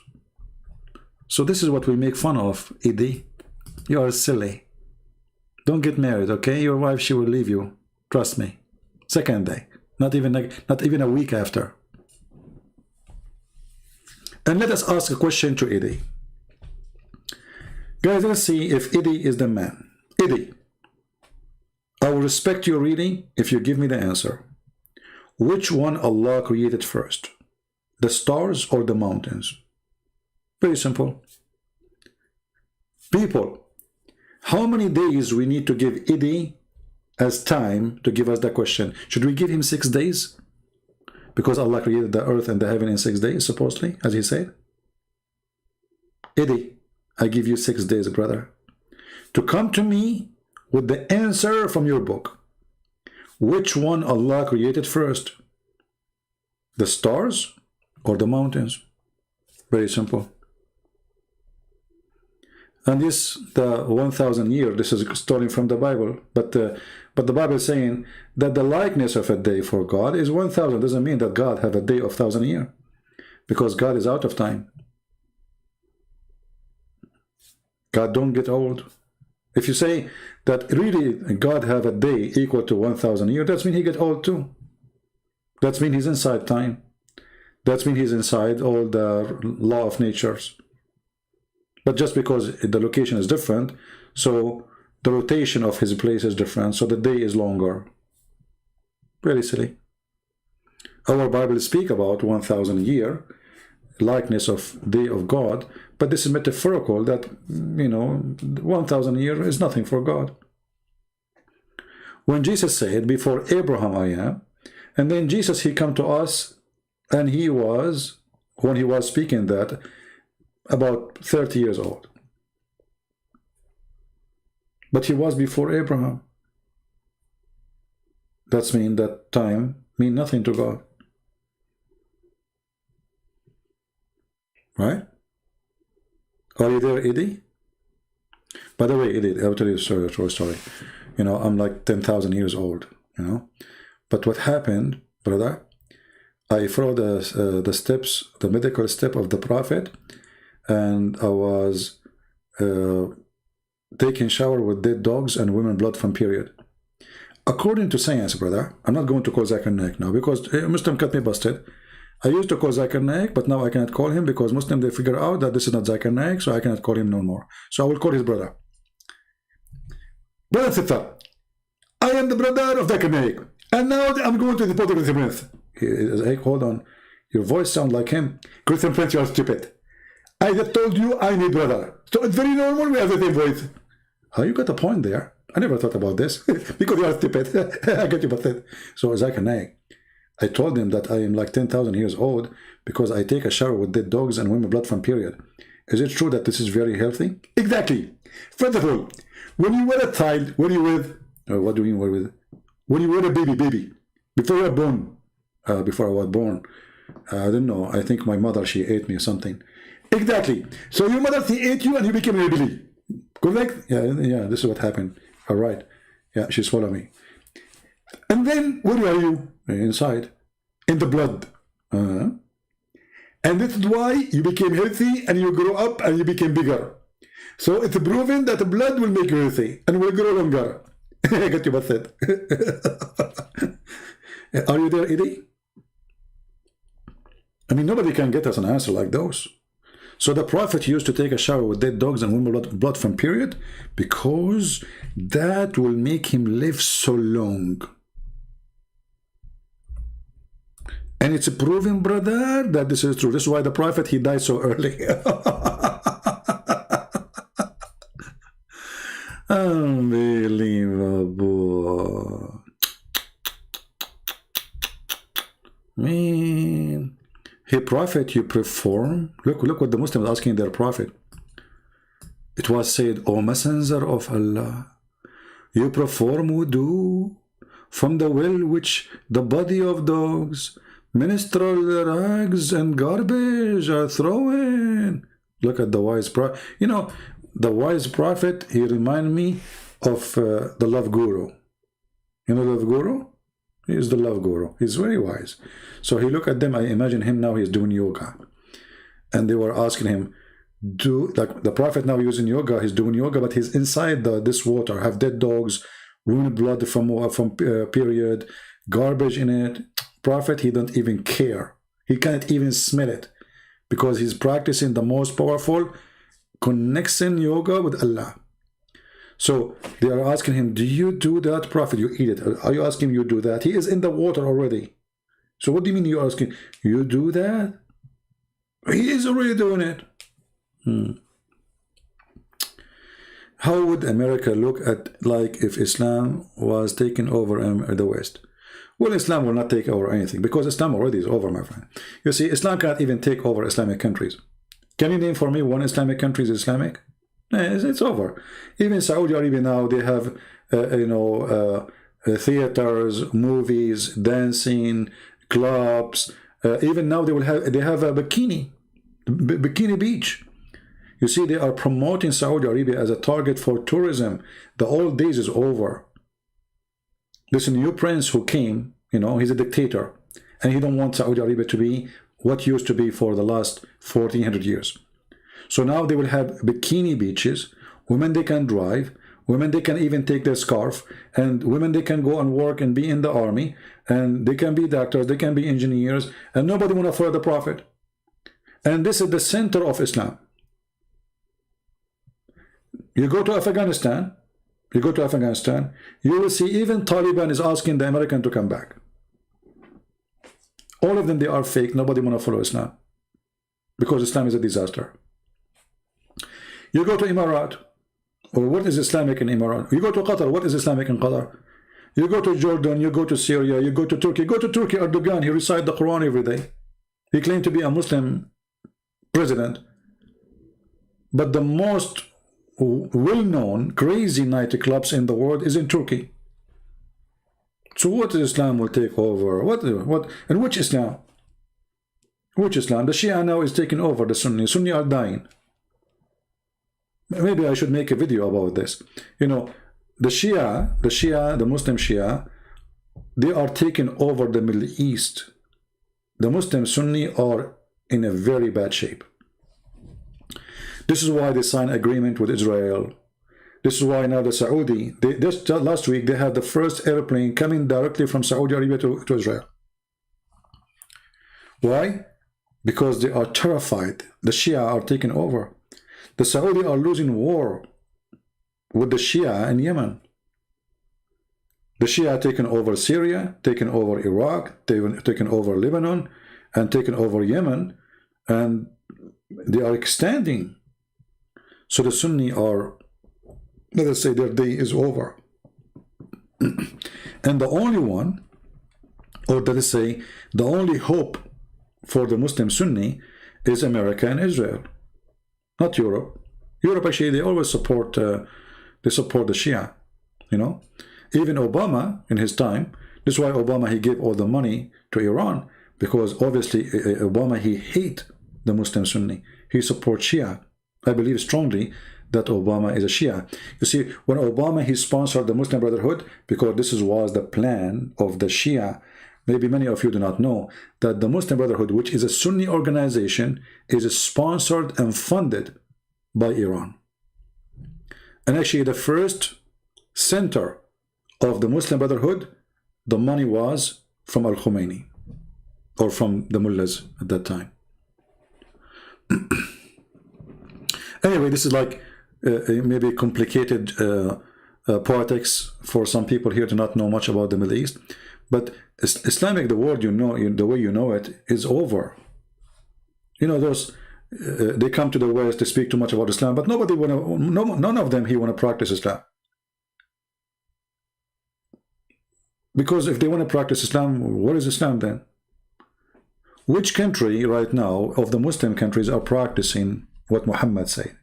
So this is what we make fun of, Idi. You are silly. Don't get married, okay? Your wife, she will leave you. Trust me. Second day. Not even a week after. And let us ask a question to Idi. Guys, let's see if Idi is the man. Idi, I will respect your reading if you give me the answer. Which one Allah created first? The stars or the mountains? Very simple. People, how many days we need to give Idi as time to give us the question? Should we give him 6 days? Because Allah created the earth and the heaven in 6 days, supposedly, as he said. Idi, I give you 6 days, brother, to come to me with the answer from your book. Which one Allah created first? The stars or the mountains? Very simple. And this, the 1,000 year, this is stolen from the Bible, but the Bible is saying that the likeness of a day for God is 1,000. Doesn't mean that God have a day of 1,000 year, because God is out of time. God don't get old. If you say that really God have a day equal to 1,000 years, that means he get old too. That means he's inside time. That means he's inside all the law of natures. But just because the location is different, so the rotation of his place is different, so the day is longer. Very silly. Our Bible speak about 1,000 year, likeness of day of God, but this is metaphorical that, 1,000 year is nothing for God. When Jesus said, before Abraham I am, and then Jesus, he come to us, and he was, when he was speaking that, about 30 years old. But he was before Abraham. That means that time means nothing to God. Right? Are you there, Idi? By the way, Idi, I'll tell you a short story. I'm like 10,000 years old, But what happened, brother, I followed the steps, the medical step of the Prophet, and I was taking shower with dead dogs and women blood from period. According to science, brother, I'm not going to call Zakir Naik now, because Muslim got me busted. I used to call Zakir Naik, but now I cannot call him because Muslim, they figure out that this is not Zakir Naik, so I cannot call him no more. So I will call his brother. Brother Sister, I am the brother of Zakir Naik, and now I'm going to the port of the Prince. Hey, hold on, your voice sounds like him. Christian Prince, you are stupid. I just told you I need brother. So it's very normal we have the same voice. Oh, you got a point there. I never thought about this. Because you are stupid. I get you, but so Zakir Naik, I told him that I am like 10,000 years old because I take a shower with dead dogs and women blood from period. Is it true that this is very healthy? Exactly. First of all, when you were a child, when you with, what do you mean with? When you were a baby, before you were born, before I was born, I don't know, I think my mother, she ate me or something. Exactly. So your mother, she ate you and you became a baby. Correct? Yeah, this is what happened. All right. Yeah, she swallowed me. And then, where are you? Inside. In the blood. And this is why you became healthy and you grew up and you became bigger. So it's proven that the blood will make you healthy and will grow longer. I got you busted. Are you there, Idi? I mean, nobody can get us an answer like those. So the Prophet used to take a shower with dead dogs and women blood from period because that will make him live so long. And it's proven, brother, that this is true. This is why the Prophet, he died so early. Unbelievable. Man. Hey, Prophet, you perform. Look what the Muslims are asking their Prophet. It was said, O Messenger of Allah, you perform wudu from the well which the body of dogs, menstrual rags and garbage are throwing. Look at the wise prophet. You know, the wise prophet, he remind me of the love guru. You know the love guru? He is the love guru. He's very wise. So he look at them, I imagine him now, he's doing yoga. And they were asking him, like the prophet now using yoga, he's doing yoga, but he's inside this water, have dead dogs, wounded blood from period, garbage in it. Prophet, he don't even care. He can't even smell it because he's practicing the most powerful connection yoga with Allah. So they are asking him, do you do that, Prophet? You eat it. Are you asking him you do that? He is in the water already. So what do you mean you're asking? You do that? He is already doing it. How would America look at, like, if Islam was taking over the West? Well, Islam will not take over anything because Islam already is over, my friend. You see, Islam cannot even take over Islamic countries. Can you name for me one Islamic country is Islamic? It's over. Even Saudi Arabia now, they have, theaters, movies, dancing, clubs. Even now they have a bikini beach. You see, they are promoting Saudi Arabia as a target for tourism. The old days is over. This new prince who came, he's a dictator, and he don't want Saudi Arabia to be what used to be for the last 1400 years. So now they will have bikini beaches. Women, they can drive. Women, they can even take their scarf. And women, they can go and work and be in the army. And they can be doctors, they can be engineers. And nobody will follow the Prophet. And this is the center of Islam. You go to Afghanistan, you will see even Taliban is asking the American to come back. All of them, they are fake. Nobody want to follow Islam because Islam is a disaster. You go to Emirat, or what is Islamic in Emirat? You go to Qatar, what is Islamic in Qatar? You go to Jordan, you go to Syria, you go to Turkey. Go to Turkey, Erdogan, he recites the Quran every day. He claimed to be a Muslim president. But the most well-known crazy nightclubs in the world is in Turkey. So what Islam will take over? What? And which Islam? Which Islam? The Shia now is taking over the Sunni. Sunni are dying. Maybe I should make a video about this. The Shia, the Muslim Shia, they are taking over the Middle East. The Muslim Sunni are in a very bad shape. This is why they signed agreement with Israel. This is why now the Saudi, last week they had the first airplane coming directly from Saudi Arabia to Israel. Why? Because they are terrified. The Shia are taking over. The Saudi are losing war with the Shia in Yemen. The Shia taken over Syria, taken over Iraq, taken over Lebanon, and taken over Yemen, and they are extending. So the Sunni are, let us say, their day is over. And the only one, or let us say, the only hope for the Muslim Sunni is America and Israel, not Europe. Europe, actually, they always support, the Shia, Even Obama, in his time, this is why Obama, he gave all the money to Iran, because obviously Obama, he hate the Muslim Sunni. He supports Shia. I believe strongly that Obama is a Shia. You see, when Obama, he sponsored the Muslim Brotherhood, because this was the plan of the Shia. Maybe many of you do not know that the Muslim Brotherhood, which is a Sunni organization, is sponsored and funded by Iran. And actually, the first center of the Muslim Brotherhood, the money was from Al-Khomeini, or from the mullahs at that time. Anyway, this is like maybe complicated politics for some people here to not know much about the Middle East. But Islamic, the word the way you know it, is over. Those they come to the West, they speak too much about Islam, but none of them here want to practice Islam. Because if they want to practice Islam, what is Islam then? Which country right now of the Muslim countries are practicing what Muhammad said?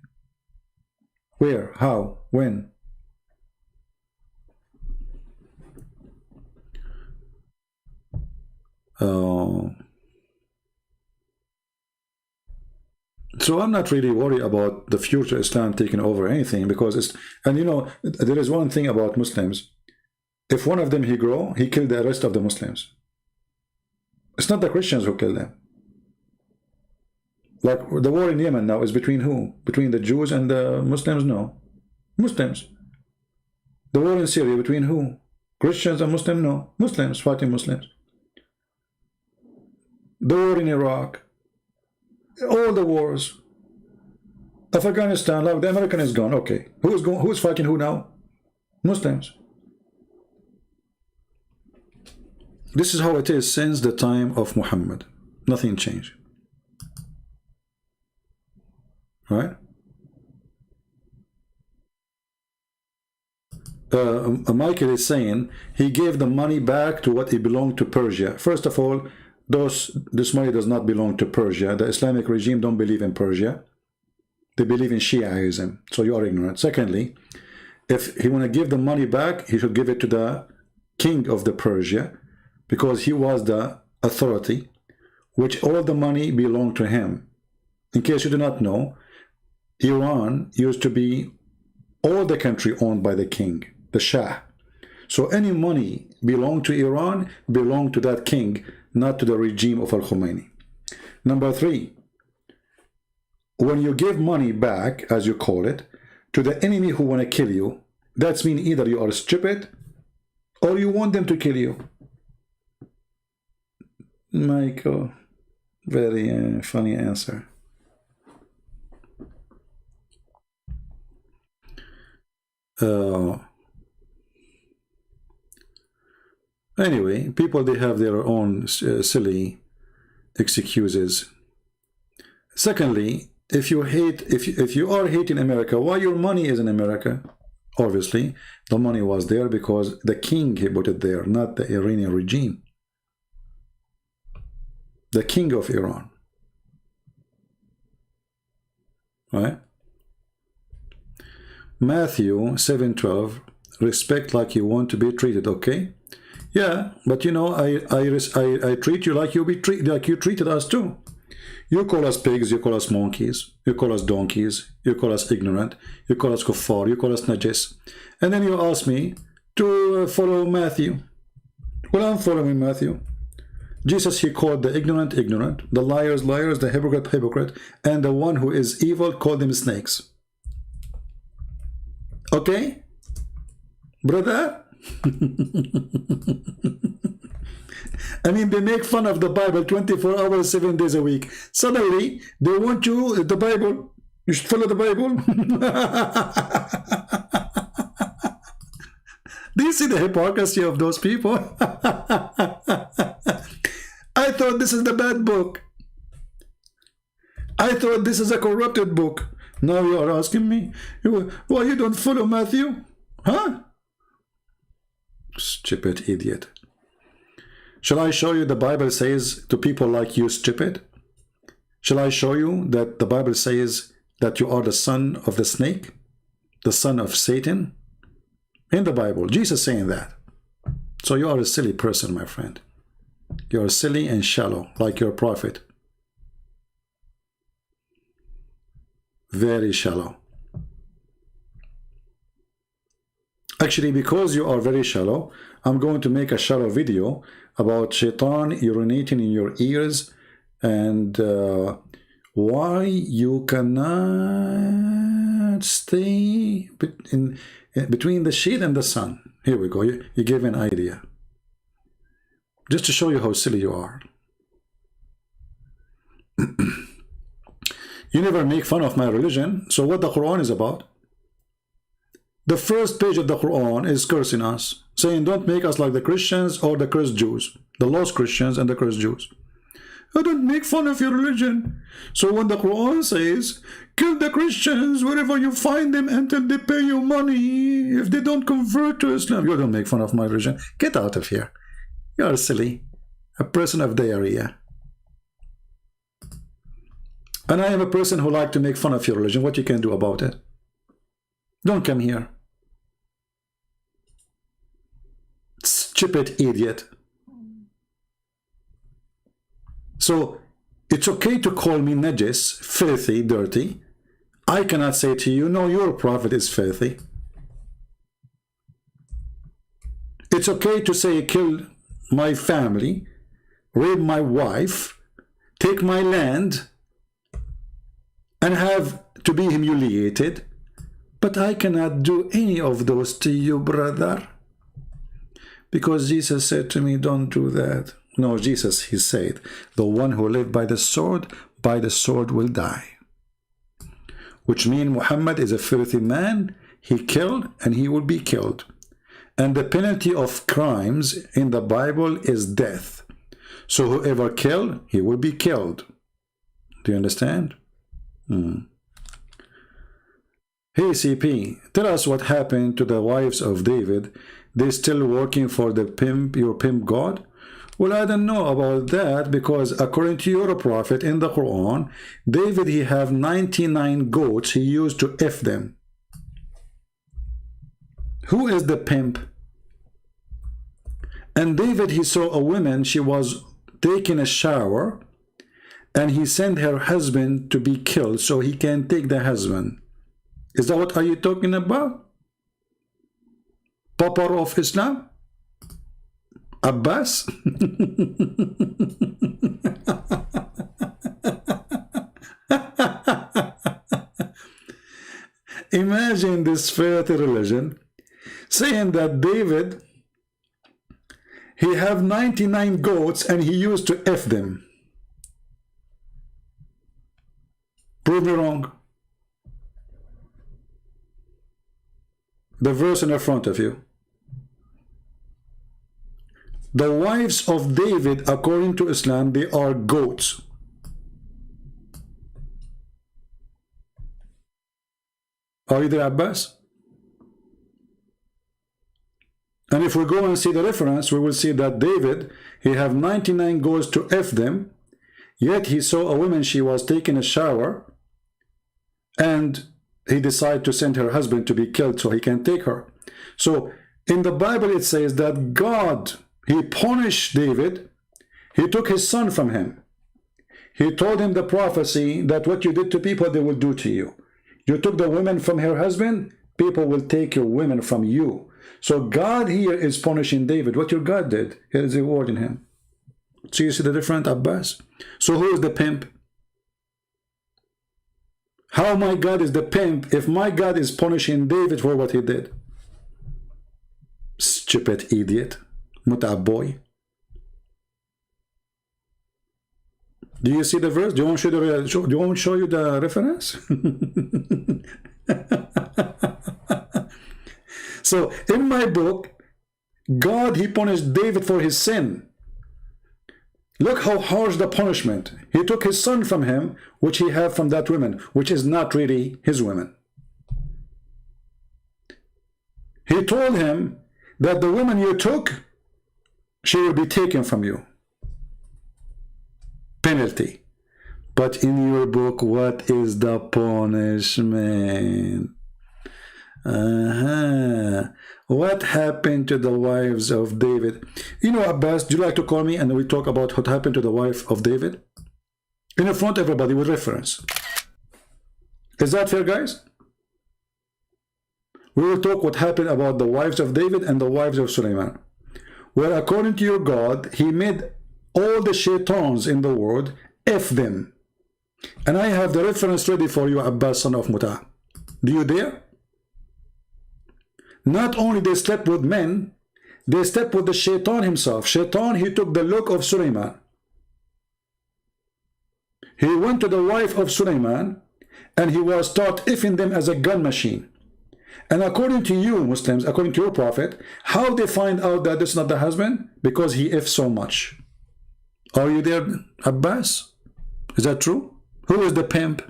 Where? How? When? So I'm not really worried about the future Islam taking over anything, because it's, and you know, there is one thing about Muslims. If one of them he grow, he killed the rest of the Muslims. It's not the Christians who kill them. Like the war in Yemen now is between who? Between the Jews and the Muslims? No. Muslims. The war in Syria between who? Christians and Muslims? No. Muslims fighting Muslims. The war in Iraq. All the wars. Afghanistan, like the American is gone. Okay. Who's fighting who now? Muslims. This is how it is since the time of Muhammad. Nothing changed. Right? Michael is saying he gave the money back to what it belonged to Persia. First of all, this money does not belong to Persia. The Islamic regime don't believe in Persia. They believe in Shiaism. So you are ignorant. Secondly, if he want to give the money back, he should give it to the king of the Persia, because he was the authority, which all the money belonged to him. In case you do not know, Iran used to be all the country owned by the king, the Shah. So any money belonged to Iran belonged to that king, not to the regime of Al-Khomeini. Number 3, when you give money back, as you call it, to the enemy who want to kill you, that's mean either you are stupid or you want them to kill you. Michael, very funny answer. Anyway, people, they have their own silly excuses. Secondly, if you hate, if you are hating America, why your money is in America? Obviously, the money was there because the king he put it there, not the Iranian regime. The king of Iran. Right? Matthew 7:12, respect like you want to be treated, okay? Yeah, but you know, I treat you like you treated us too. You call us pigs, you call us monkeys, you call us donkeys, you call us ignorant, you call us kuffar, you call us najis. And then you ask me to follow Matthew. Well, I'm following Matthew. Jesus, he called the ignorant, ignorant, the liars, liars, the hypocrite, hypocrite, and the one who is evil, called them snakes. Okay? Brother? I mean, they make fun of the Bible 24 hours, 7 days a week. Suddenly, they want you, the Bible, you should follow the Bible. Do you see the hypocrisy of those people? I thought this is the bad book. I thought this is a corrupted book. Now you are asking me, why you don't follow Matthew? Huh? Stupid idiot. Shall I show you the Bible says to people like you, stupid? Shall I show you that the Bible says that you are the son of the snake? The son of Satan? In the Bible, Jesus saying that. So you are a silly person, my friend. You are silly and shallow, like your prophet. Very shallow. Actually, because you are very shallow, I'm going to make a shallow video about shaitan urinating in your ears and why you cannot stay between the shade and the sun. Here we go. You give an idea. Just to show you how silly you are. You never make fun of my religion, so what the Quran is about? The first page of the Quran is cursing us, saying don't make us like the Christians or the cursed Jews, the lost Christians and the cursed Jews. I don't make fun of your religion. So when the Quran says, kill the Christians wherever you find them until they pay you money, if they don't convert to Islam, you don't make fun of my religion. Get out of here. You are silly. A person of diarrhea. And I am a person who like to make fun of your religion. What you can do about it? Don't come here. Stupid idiot. So it's okay to call me najis, filthy, dirty. I cannot say to you, no, your prophet is filthy. It's okay to say, kill my family, rape my wife, take my land, and have to be humiliated. But I cannot do any of those to you, brother. Because Jesus said to me, don't do that. No, Jesus, he said, the one who lived by the sword will die. Which means Muhammad is a filthy man. He killed and he will be killed. And the penalty of crimes in the Bible is death. So whoever killed, he will be killed. Do you understand? Hey CP, tell us what happened to the wives of David. They still working for the pimp, your pimp God? Well, I don't know about that, because according to your prophet in the Quran, David, he have 99 goats he used to F them. Who is the pimp? And David, he saw a woman, she was taking a shower, and he sent her husband to be killed so he can take the husband. Is that what are you talking about? Papa of Islam? Abbas? Imagine this filthy religion saying that David, he have 99 goats and he used to F them. Prove me wrong. The verse in the front of you. The wives of David, according to Islam, they are goats. Are you there, Abbas? And if we go and see the reference, we will see that David, he have 99 goats to F them, yet he saw a woman, she was taking a shower, and he decided to send her husband to be killed so he can take her. So in the Bible it says that God, he punished David. He took his son from him. He told him the prophecy that what you did to people, they will do to you. You took the woman from her husband, people will take your women from you. So God here is punishing David. What your God did, he is rewarding him. So you see the difference, Abbas? So who is the pimp? How my God is the pimp if my God is punishing David for what he did? Stupid idiot. Muta boy. Do you see the verse? Do you want to show you the reference? So in my book, God, he punished David for his sin. Look how harsh the punishment. He took his son from him, which he had from that woman, which is not really his woman. He told him that the woman you took, she will be taken from you. Penalty. But in your book, what is the punishment? What happened to the wives of David? You know, Abbas, do you like to call me and we talk about what happened to the wife of David? In front of everybody with reference. Is that fair, guys? We will talk what happened about the wives of David and the wives of Sulaiman. Where according to your God, he made all the shaitans in the world, F them. And I have the reference ready for you, Abbas, son of Muta. Do you dare? Not only they slept with men, they slept with the shaitan himself. Shaitan, he took the look of Sulaiman. He went to the wife of Sulaiman and he was taught effing them as a gun machine. And according to you Muslims, according to your prophet, how they find out that this is not the husband? Because he effed so much. Are you there, Abbas? Is that true? Who is the pimp?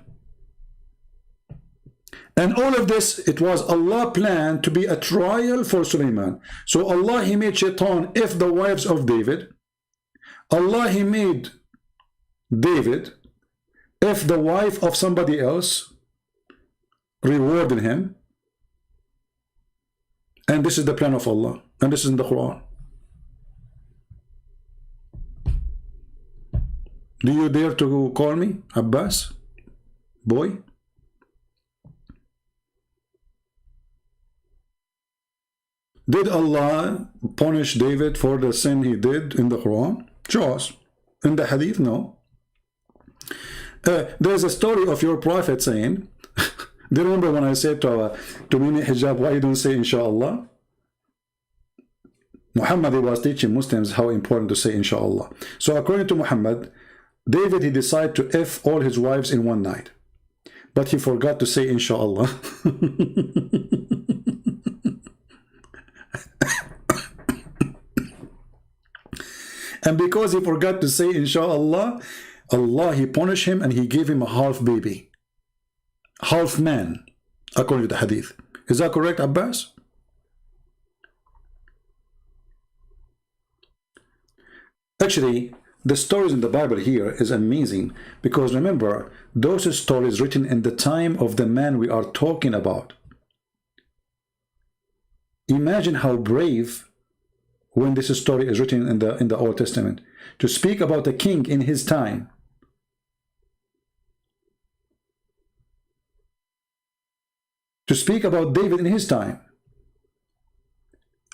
And all of this, it was Allah planned to be a trial for Sulaiman. So Allah, he made shaitan if the wives of David. Allah, he made David if the wife of somebody else, rewarding him. And this is the plan of Allah. And this is in the Quran. Do you dare to call me Abbas? Boy? Did Allah punish David for the sin he did in the Quran? Show us. In the Hadith, no. There's a story of your Prophet saying, do you remember when I said to Mini Hijab, why you don't say Inshallah? Muhammad was teaching Muslims how important to say Inshallah. So according to Muhammad, David, he decided to F all his wives in one night. But he forgot to say Inshallah. And because he forgot to say Inshallah, Allah, he punished him and he gave him a half baby. Half man, according to the hadith. Is that correct, Abbas? Actually, the stories in the Bible here is amazing because remember, those stories written in the time of the man we are talking about. Imagine how brave when this story is written in the Old Testament to speak about a king in his time. To speak about David in his time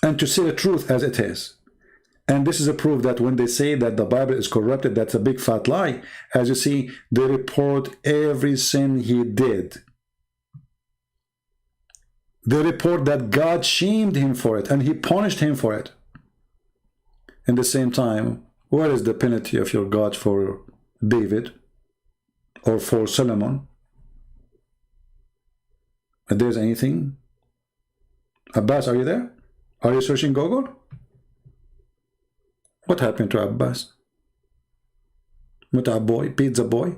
and to say the truth as it is. And this is a proof that when they say that the Bible is corrupted, that's a big fat lie. As you see, they report every sin he did. They report that God shamed him for it and he punished him for it. In the same time, what is the penalty of your God for David or for Solomon? If there's anything? Abbas, are you there? Are you searching Google? What happened to Abbas? Muta boy, pizza boy?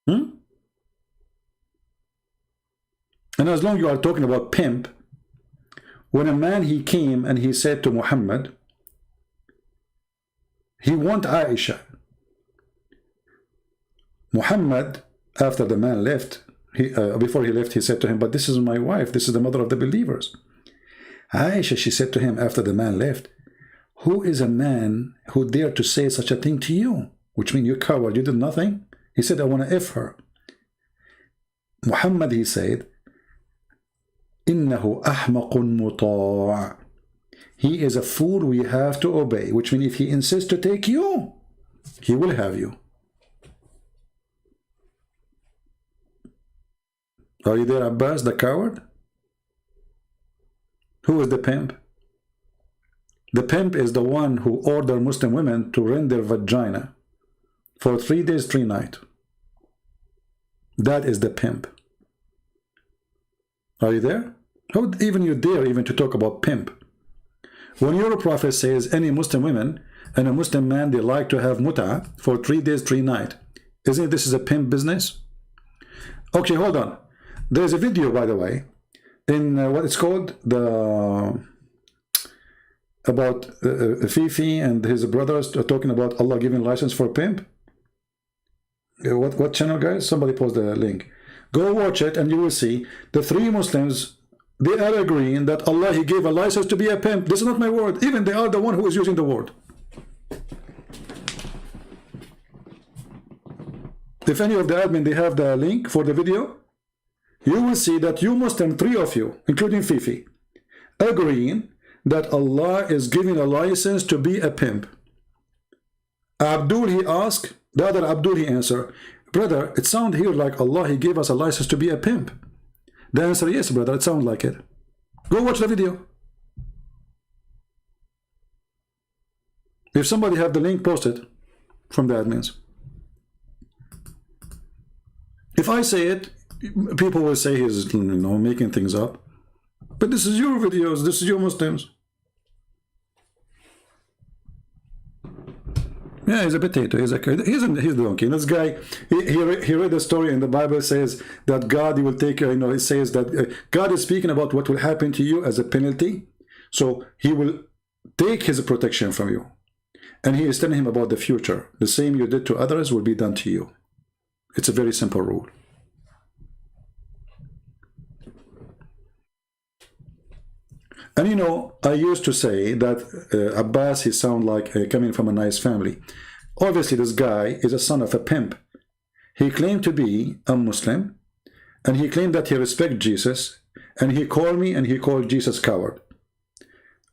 And as long as you are talking about pimp, when a man he came and he said to Muhammad, he want Aisha. Muhammad, after the man left, before he left, he said to him, but this is my wife, this is the mother of the believers. Aisha, she said to him after the man left, who is a man who dared to say such a thing to you? Which means you coward, you did nothing. He said, I want to F her. Muhammad, he said, إِنَّهُ أَحْمَقٌ مُطَاعٌ. He is a fool we have to obey, which means if he insists to take you, he will have you. Are you there, Abbas, the coward? Who is the pimp? The pimp is the one who ordered Muslim women to rend their vagina for 3 days, 3 nights. That is the pimp. Are you there? How even you dare even to talk about pimp? When your prophet says any Muslim women and a Muslim man, they like to have muta for 3 days, 3 nights. Isn't this is a pimp business? Okay, hold on. There's a video, by the way, in what it's called, about Fifi and his brothers talking about Allah giving license for pimp. What channel, guys? Somebody post the link. Go watch it and you will see the 3 Muslims, they are agreeing that Allah, he gave a license to be a pimp. This is not my word. Even they are the one who is using the word. If any of the admin, they have the link for the video, you will see that you Muslim, 3 of you, including Fifi, agreeing that Allah is giving a license to be a pimp. Abdul, he asked, the other Abdul, he answered, brother, it sounds here like Allah, he gave us a license to be a pimp. The answer, yes, brother, it sounds like it. Go watch the video. If somebody have the link, post it from the admins. If I say it, people will say he's, making things up. But this is your videos, this is your Muslims. Yeah, he's a potato. He's a donkey. This guy, he read a story in the Bible, says that God, he will take, it says that God is speaking about what will happen to you as a penalty. So he will take his protection from you. And he is telling him about the future. The same you did to others will be done to you. It's a very simple rule. And you know, I used to say that Abbas, he sound like coming from a nice family. Obviously, this guy is a son of a pimp. He claimed to be a Muslim, and he claimed that he respects Jesus, and he called me and he called Jesus coward.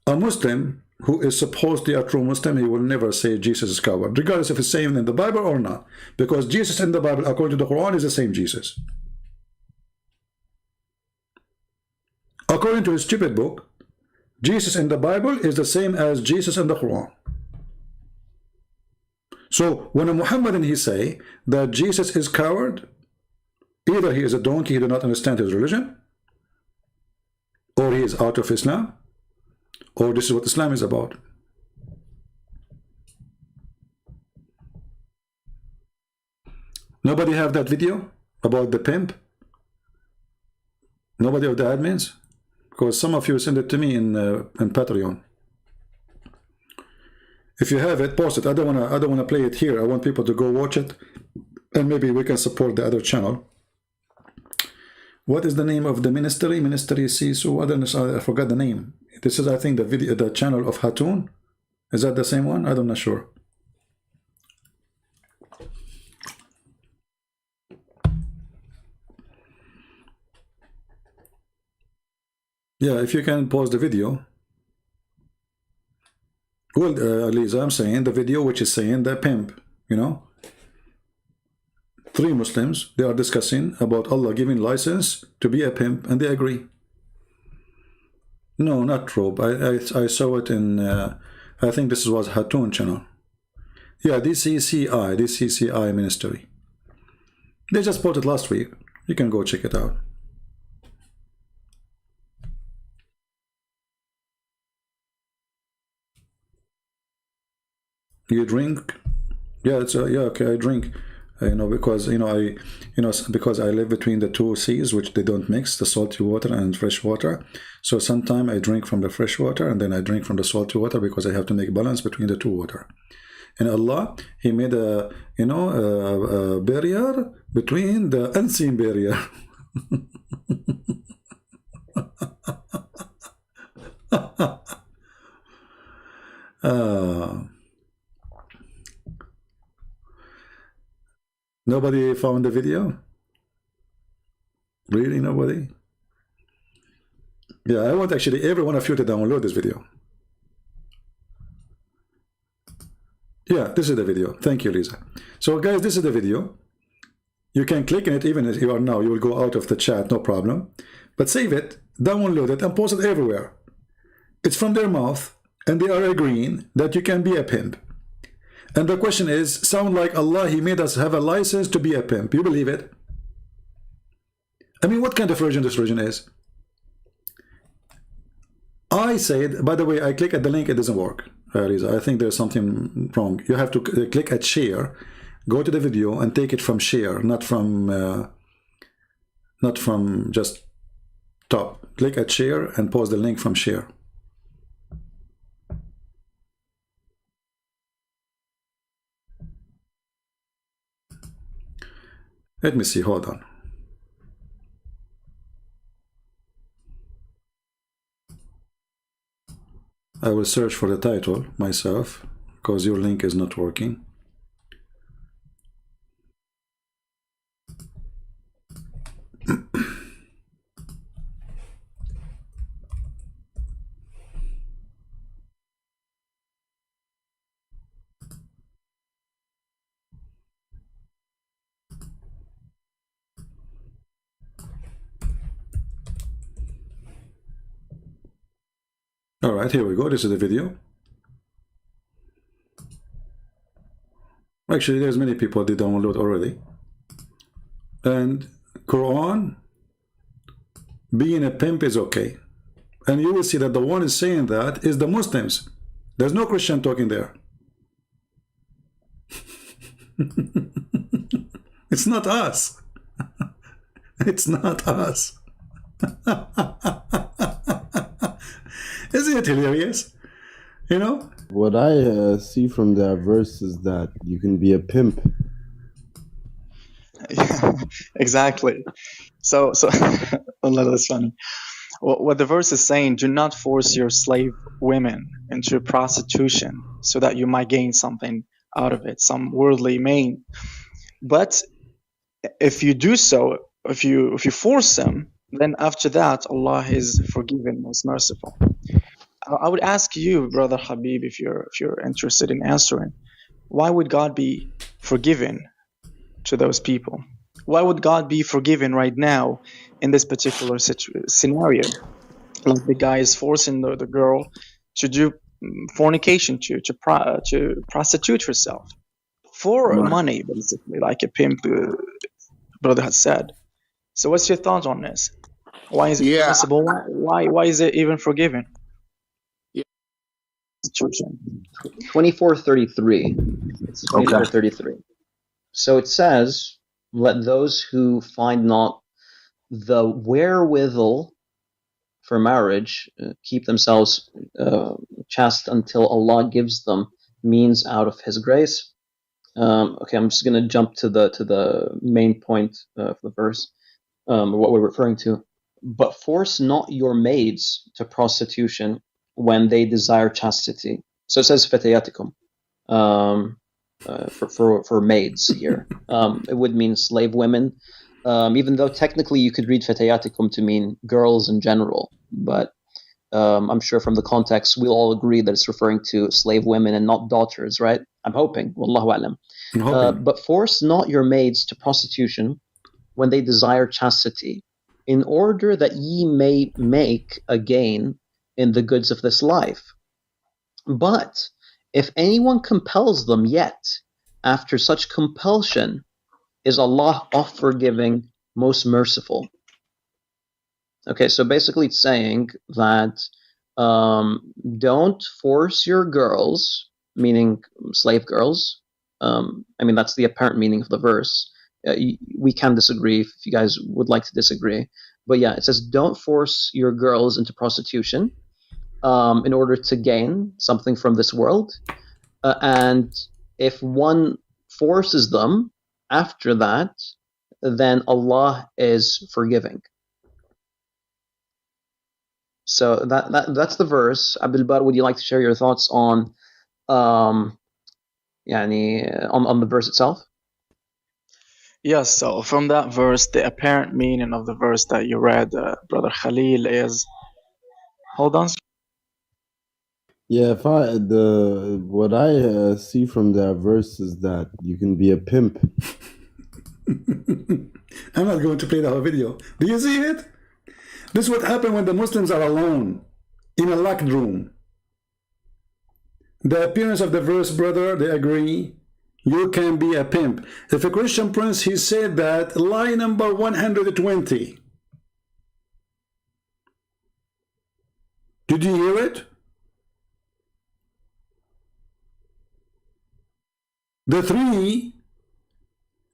A Muslim who is supposedly a true Muslim, he will never say Jesus is coward, regardless if it's saying in the Bible or not, because Jesus in the Bible, according to the Quran, is the same Jesus. According to his stupid book, Jesus in the Bible is the same as Jesus in the Quran. So when a Muhammadan he say that Jesus is coward, either he is a donkey, he does not understand his religion, or he is out of Islam, or this is what Islam is about. Nobody have that video about the pimp? Nobody of the admins? Because some of you send it to me in Patreon. If you have it, post it. I don't wanna play it here. I want people to go watch it, and maybe we can support the other channel. What is the name of the ministry? Ministry Sisu. I forgot the name. This is, I think, the channel of Hatun. Is that the same one? I'm not sure. Yeah, if you can pause the video. Well, Lisa, I'm saying the video which is saying the pimp, you know. 3 Muslims, they are discussing about Allah giving license to be a pimp, and they agree. No, not Rob. I saw it in, I think this was Hatun channel. Yeah, DCCI ministry. They just posted last week. You can go check it out. You drink? Yeah, it's yeah, okay, I drink. You know, because because I live between the 2 seas, which they don't mix, the salty water and fresh water. So sometimes I drink from the fresh water, and then I drink from the salty water, because I have to make balance between the 2 water. And Allah, He made a a barrier between the unseen barrier. Nobody found the video? Really, nobody? Yeah, I want actually every one of you to download this video. Yeah, this is the video. Thank you, Lisa. So guys, this is the video. You can click on it even if you are now. You will go out of the chat, no problem. But save it, download it, and post it everywhere. It's from their mouth, and they are agreeing that you can be a pimp. And the question is, sound like Allah, He made us have a license to be a pimp. You believe it? I mean, what kind of religion this religion is? I said, by the way, I click at the link, it doesn't work. I think there's something wrong. You have to click at share, go to the video, and take it from share, not from just top. Click at share and post the link from share. Let me see, hold on. I will search for the title myself, because your link is not working. All right, here we go. This is the video. Actually, there's many people that download already. And Quran, being a pimp is okay. And you will see that the one is saying that is the Muslims. There's no Christian talking there. It's not us. It's not us. Isn't it hilarious? You know? What I see from that verse is that you can be a pimp. Yeah, exactly. So Allah, that's funny. what the verse is saying, do not force your slave women into prostitution so that you might gain something out of it, some worldly gain. But if you do so, if you force them, then after that Allah is forgiving, most merciful. I would ask you, brother Habib, if you're interested in answering, why would God be forgiving to those people? Why would God be forgiving right now in this particular scenario? Like the guy is forcing the girl to do fornication, to prostitute herself for money, basically, like a pimp, brother has said. So what's your thoughts on this? Why is it permissible? Why is it even forgiven? 2433. It's 2433. So it says, let those who find not the wherewithal for marriage keep themselves chaste until Allah gives them means out of His grace. Okay, I'm just going to jump to the main point of the verse, what we're referring to. But force not your maids to prostitution when they desire chastity. So it says fatayatikum for maids here. It would mean slave women, even though technically you could read fatayatikum to mean girls in general. But I'm sure from the context we'll all agree that it's referring to slave women and not daughters, right? I'm hoping. Wallahu alam. But force not your maids to prostitution when they desire chastity, in order that ye may make a gain in the goods of this life. But if anyone compels them, yet after such compulsion is Allah oft forgiving, most merciful. Okay, so basically it's saying that don't force your girls, meaning slave girls. I mean, that's the apparent meaning of the verse. We can disagree if you guys would like to disagree. But yeah, it says don't force your girls into prostitution in order to gain something from this world. And if one forces them after that, then Allah is forgiving. So that's the verse. Abdul Bar, would you like to share your thoughts on on the verse itself? Yes, so from that verse, the apparent meaning of the verse that you read, Brother Khalil, is... Hold on. Yeah, what I see from that verse is that you can be a pimp. I'm not going to play the whole video. Do you see it? This is what happened when the Muslims are alone in a locked room. The appearance of the verse, brother, they agree. You can be a pimp. If a Christian prince, he said that, lie number 120. Did you hear it? The three,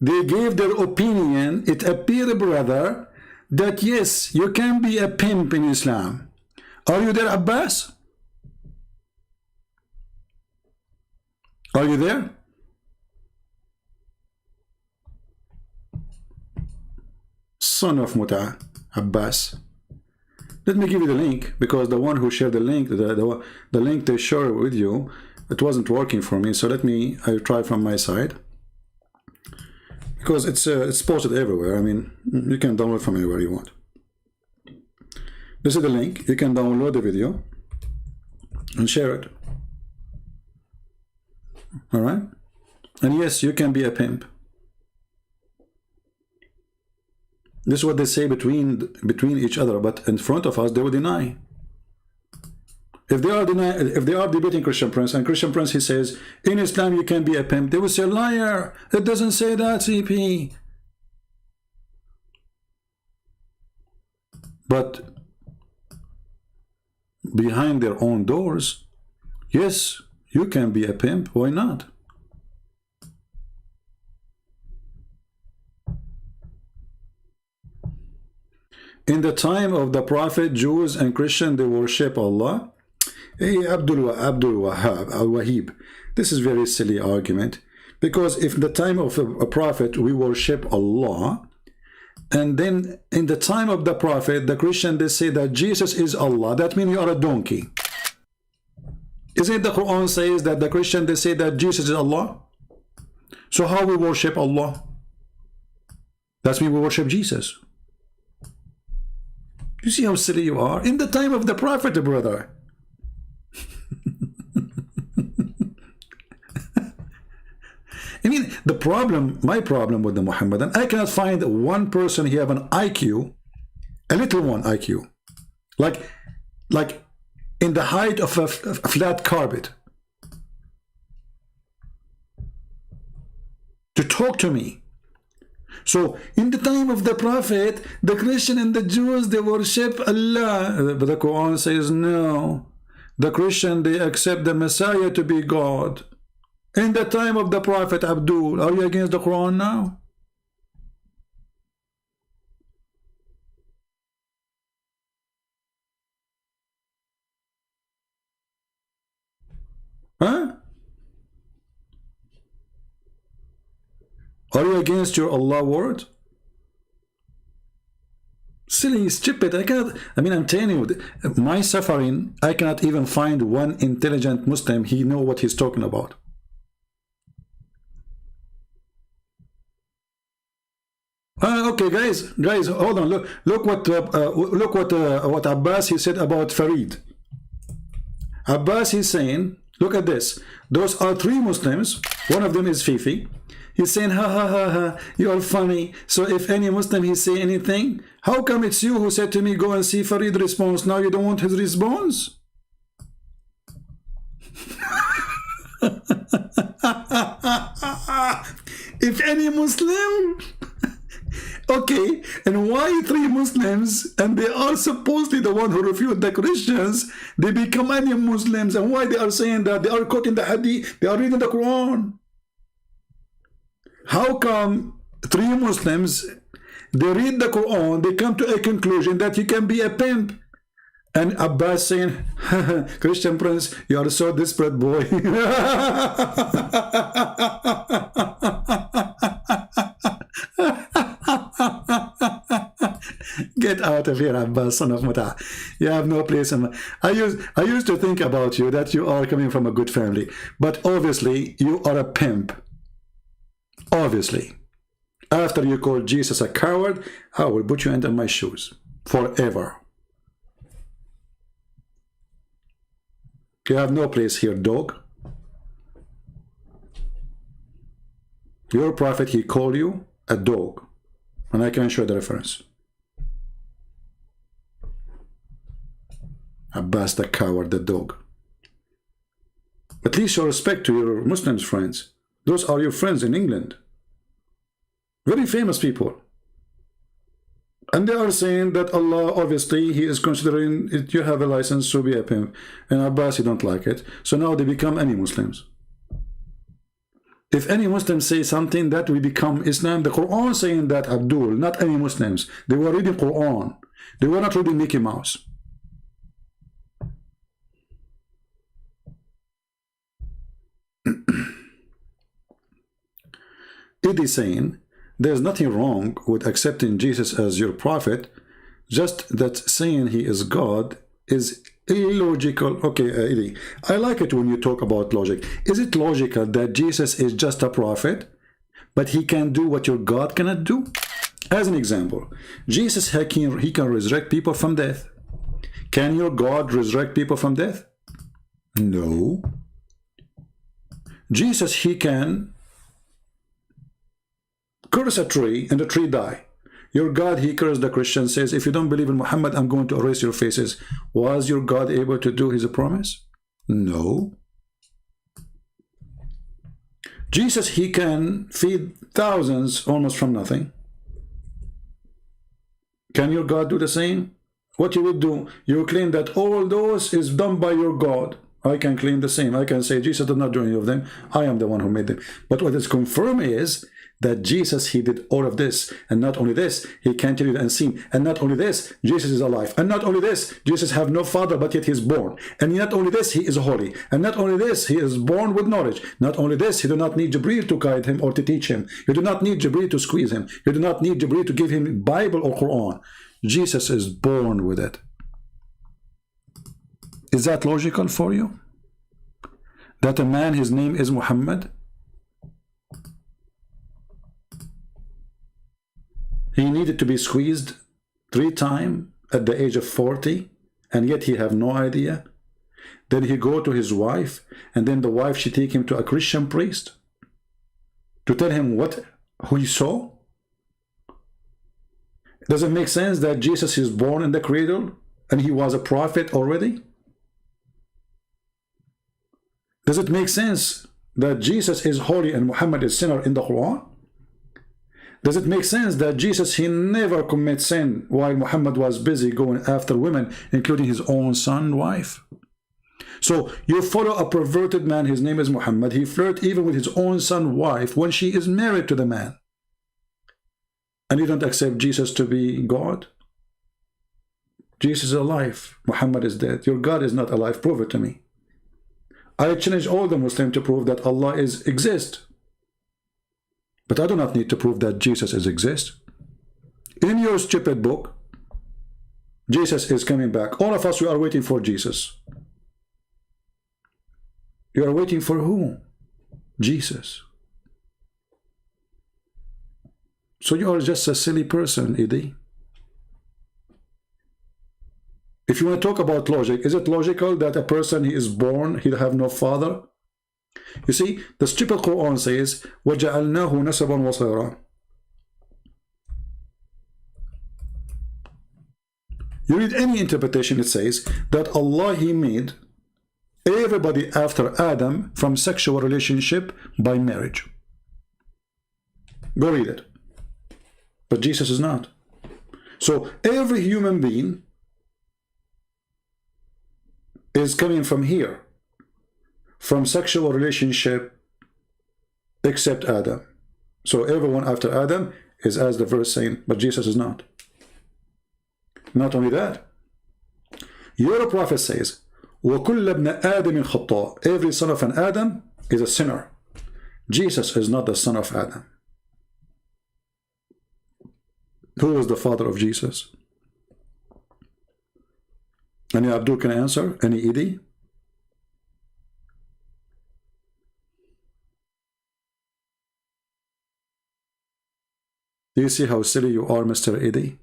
they gave their opinion. It appeared, brother, that yes, you can be a pimp in Islam. Are you there, Abbas? Are you there? Son of Muta, Abbas. Let me give you the link, because the one who shared the link, the link they share with you, it wasn't working for me. So I try from my side, because it's posted everywhere. I mean, you can download from anywhere you want. This is the link. You can download the video and share it. All right. And yes, you can be a pimp. This is what they say between each other, but in front of us they will deny. If they are debating Christian Prince, and Christian Prince, he says in Islam you can be a pimp, they will say, liar, it doesn't say that, CP. But behind their own doors, yes, you can be a pimp. Why not? In the time of the Prophet, Jews and Christians, they worship Allah. Hey, Abdul Wahab, Al-Wahib, this is very silly argument, because if the time of a Prophet we worship Allah, And then in the time of the Prophet, the Christian, they say that Jesus is Allah. That means you are a donkey. Isn't the Quran says that the Christian, they say that Jesus is Allah? So how we worship Allah? That's mean we worship Jesus. You see how silly you are? In the time of the Prophet, brother. I mean, the problem, my problem with the Muhammadan, I cannot find one person who have an IQ, a little one IQ, like in the height of a flat carpet, to talk to me. So in the time of the Prophet, the Christian and the Jews, they worship Allah, but the Quran says no. The Christian, they accept the Messiah to be God. In the time of the Prophet Abdul, are you against the Quran now? Huh? Are you against your Allah word? Silly, stupid. I'm telling you, my suffering, I cannot even find one intelligent Muslim, he know what he's talking about. Okay, guys, hold on. Look what Abbas he said about Farid. Abbas he's saying, look at this. Those are three Muslims. One of them is Fifi. He's saying, ha ha ha ha, you are funny. So if any Muslim he say anything, how come it's you who said to me, go and see Farid response? Now you don't want his response? If any Muslim. Okay, and why three Muslims, and they are supposedly the one who refute the Christians, they become any Muslims, and why they are saying that? They are quoting the Hadith, they are reading the Quran. How come three Muslims, they read the Quran, they come to a conclusion that you can be a pimp? And Abbas saying, Christian Prince, you are so desperate, boy. Get out of here, Abbas, son of Muta. You have no place in my... I used to think about you that you are coming from a good family, but obviously you are a pimp. Obviously. After you call Jesus a coward, I will put you under my shoes forever. You have no place here, dog. Your prophet, he called you a dog. And I can show the reference. Abbas the coward, the dog. At least show respect to your Muslims friends. Those are your friends in England. Very famous people. And they are saying that Allah, obviously, he is considering it, you have a license to be a pimp. And Abbas, he don't like it. So now they become any Muslims. If any Muslims say something, that we become Islam. The Quran saying that, Abdul, not any Muslims. They were reading Quran. They were not reading Mickey Mouse. It is saying there's nothing wrong with accepting Jesus as your prophet, just that saying he is God is illogical. Okay, Eddie, I like it when you talk about logic. Is it logical that Jesus is just a prophet, but he can do what your God cannot do? As an example, Jesus, he can resurrect people from death. Can your God resurrect people from death? No. Jesus, he can curse a tree and the tree die. Your God, he cursed the Christian, says, if you don't believe in Muhammad, I'm going to erase your faces. Was your God able to do his promise? No. Jesus, he can feed thousands almost from nothing. Can your God do the same? What you would do, you will claim that all those is done by your God. I can claim the same. I can say Jesus did not do any of them. I am the one who made them. But what is confirmed is that Jesus, he did all of this, and not only this, he can tell you the unseen, and not only this, Jesus is alive, and not only this, Jesus have no father, but yet he is born, and not only this, he is holy, and not only this, he is born with knowledge, not only this, he do not need Jibreel to guide him or to teach him, you do not need Jibreel to squeeze him, you do not need Jibreel to give him Bible or Quran. Jesus is born with it. Is that logical for you? That a man, his name is Muhammad? He needed to be squeezed 3 times at the age of 40, and yet he have no idea. Then he go to his wife, and then the wife, she take him to a Christian priest to tell him who he saw. Does it make sense that Jesus is born in the cradle and he was a prophet already? Does it make sense that Jesus is holy and Muhammad is sinner in the Quran? Does it make sense that Jesus, he never commit sin while Muhammad was busy going after women, including his own son, wife? So you follow a perverted man, his name is Muhammad, he flirt even with his own son, wife, when she is married to the man. And you don't accept Jesus to be God? Jesus is alive, Muhammad is dead. Your God is not alive, prove it to me. I challenge all the Muslims to prove that Allah exists. But I do not need to prove that Jesus exists. In your stupid book, Jesus is coming back. All of us, we are waiting for Jesus. You are waiting for who? Jesus. So you are just a silly person, Idi. If you want to talk about logic, is it logical that a person, he is born, he'll have no father? You see, the stupid Quran says, وَجَعَلْنَاهُ نَسَبًا وَصَيْرًا. You read any interpretation, it says that Allah, he made everybody after Adam from sexual relationship by marriage. Go read it. But Jesus is not. So every human being is coming from here, from sexual relationship, except Adam. So everyone after Adam is, as the verse saying, but Jesus is not. Not only that, your prophet says, وَكُلَّ ابْنَ آدَمٍ خَطَّاء. Every son of an Adam is a sinner. Jesus is not the son of Adam. Who was the father of Jesus? Any Abdul can answer? Any Idi? Do you see how silly you are, Mr. Idi?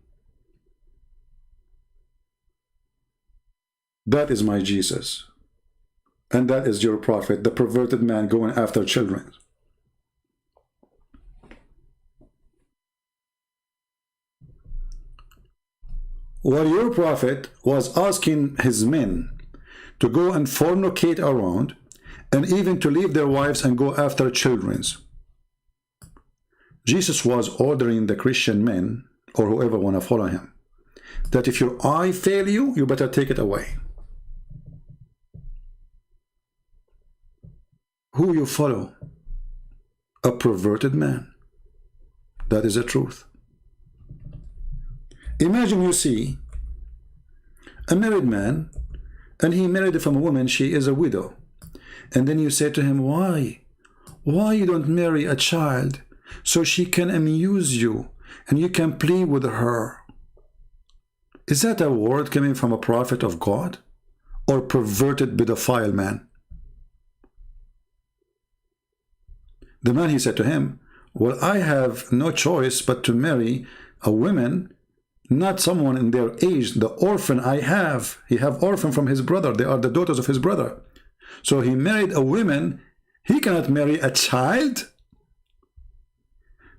That is my Jesus. And that is your prophet, the perverted man going after children. While your prophet was asking his men to go and fornicate around, and even to leave their wives and go after children, Jesus was ordering the Christian men, or whoever want to follow him, that if your eye fail you, you better take it away. Who you follow? A perverted man. That is the truth. Imagine you see a married man, and he married from a woman, she is a widow. And then you say to him, why? Why you don't marry a child so she can amuse you and you can play with her? Is that a word coming from a prophet of God or perverted pedophile man? The man, he said to him, well, I have no choice but to marry a woman, not someone in their age. The orphan I have, he have orphan from his brother. They are the daughters of his brother. So he married a woman. He cannot marry a child.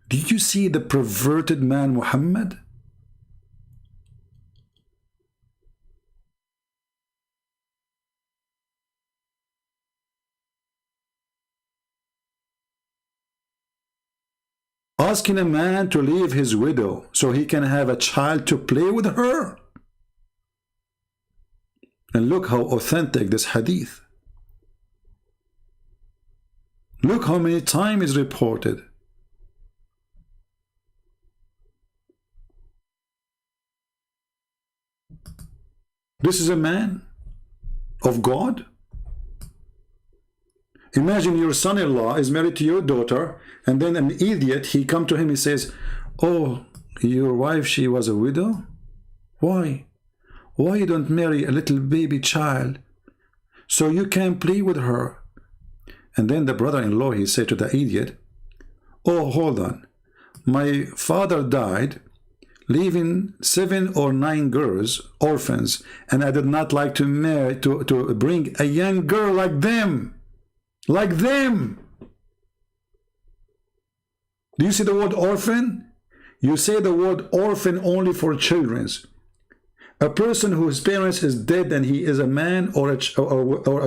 Did you see the perverted man Muhammad? Asking a man to leave his widow so he can have a child to play with her. And look how authentic this hadith. Look how many times is reported. This is a man of God. Imagine your son-in-law is married to your daughter, and then an idiot, he come to him, he says, oh, your wife, she was a widow? Why? Why you don't marry a little baby child so you can play with her? And then the brother-in-law, he said to the idiot, oh, hold on. My father died, leaving 7 or 9 girls, orphans, and I did not like to marry, to bring a young girl like them. Like them. Do you see the word orphan? You say the word orphan only for children. A person whose parents is dead and he is a man or a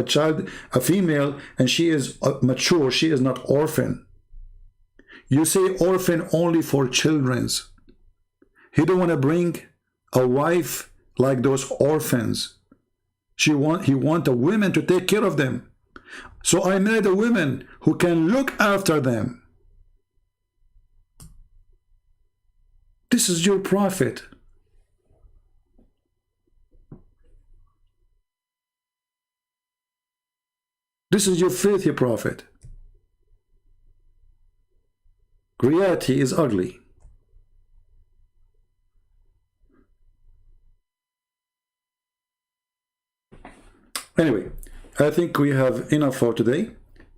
child, a female, and she is mature, she is not orphan. You say orphan only for children. He don't want to bring a wife like those orphans. He want a woman to take care of them. So I married a woman who can look after them. This is your prophet. This is your faith, your prophet. Reality is ugly. Anyway, I think we have enough for today.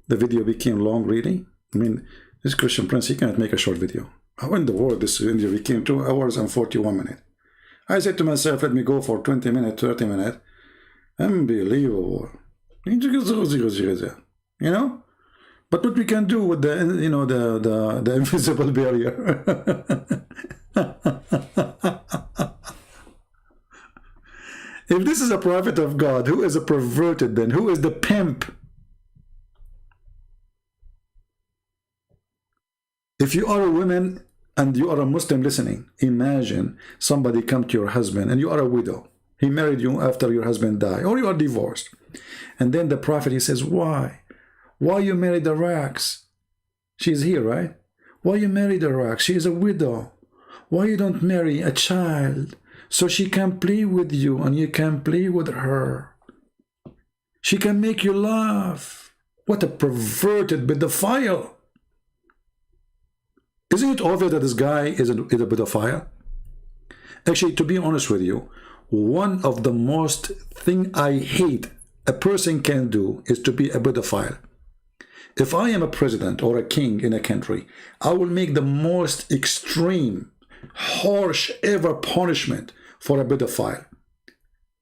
The video became long, really. I mean, this Christian Prince, he cannot make a short video. How in the world this video became 2 hours and 41 minutes? I said to myself, let me go for 20 minutes, 30 minutes. Unbelievable. You know? But what we can do with the, you know, the invisible barrier. If this is a prophet of God, who is a perverted then? Who is the pimp? If you are a woman and you are a Muslim listening, imagine somebody come to your husband and you are a widow. He married you after your husband died, or you are divorced. And then the prophet, he says, why? Why you married the rags? She's here, right? Why you married the rags? She is a widow. Why you don't marry a child so she can play with you and you can play with her? She can make you laugh. What a perverted pedophile. Isn't it obvious that this guy is a pedophile? Actually, to be honest with you, one of the most thing I hate a person can do is to be a pedophile. If I am a president or a king in a country, I will make the most extreme, harsh ever punishment for a pedophile.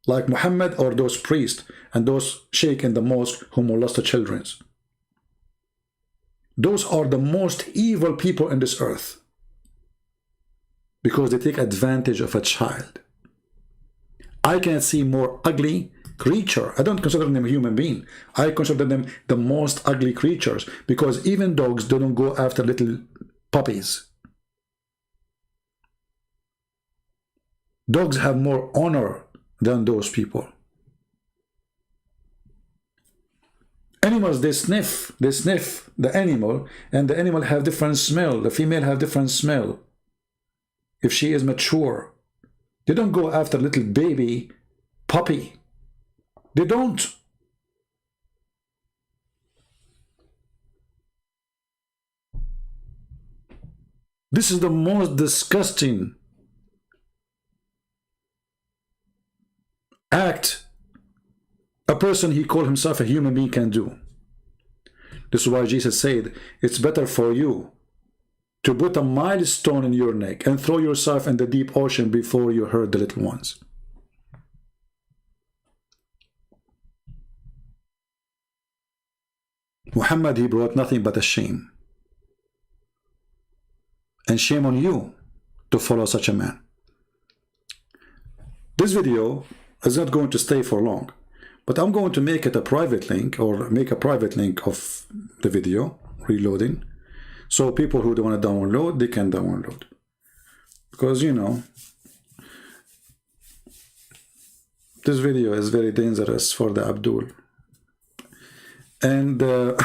Like Muhammad or those priests and those sheikh in the mosque who molested children. Those are the most evil people in this earth. Because they take advantage of a child. I can't see more ugly creature. I don't consider them a human being. I consider them the most ugly creatures, because even dogs, they don't go after little puppies. Dogs have more honor than those people. Animals, they sniff the animal, and the animal have different smell. The female have different smell. If she is mature, they don't go after little baby puppy. They don't. This is the most disgusting act a person he called himself a human being can do. This is why Jesus said, it's better for you to put a milestone in your neck and throw yourself in the deep ocean before you hurt the little ones. Muhammad, he brought nothing but a shame. And shame on you to follow such a man. This video is not going to stay for long, but I'm going to make it a private link, or make a private link of the video, reloading, so people who don't want to download, they can download. Because, you know, this video is very dangerous for the Abdul. And the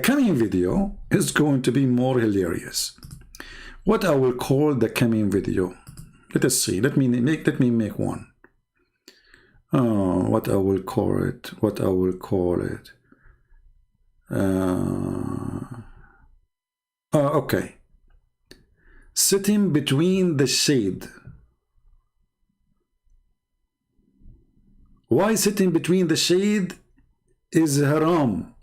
coming video is going to be more hilarious. What I will call the coming video. Let us see. Let me make one. Oh, what I will call it? What I will call it? Okay. Sitting between the shade. Why sitting between the shade is haram?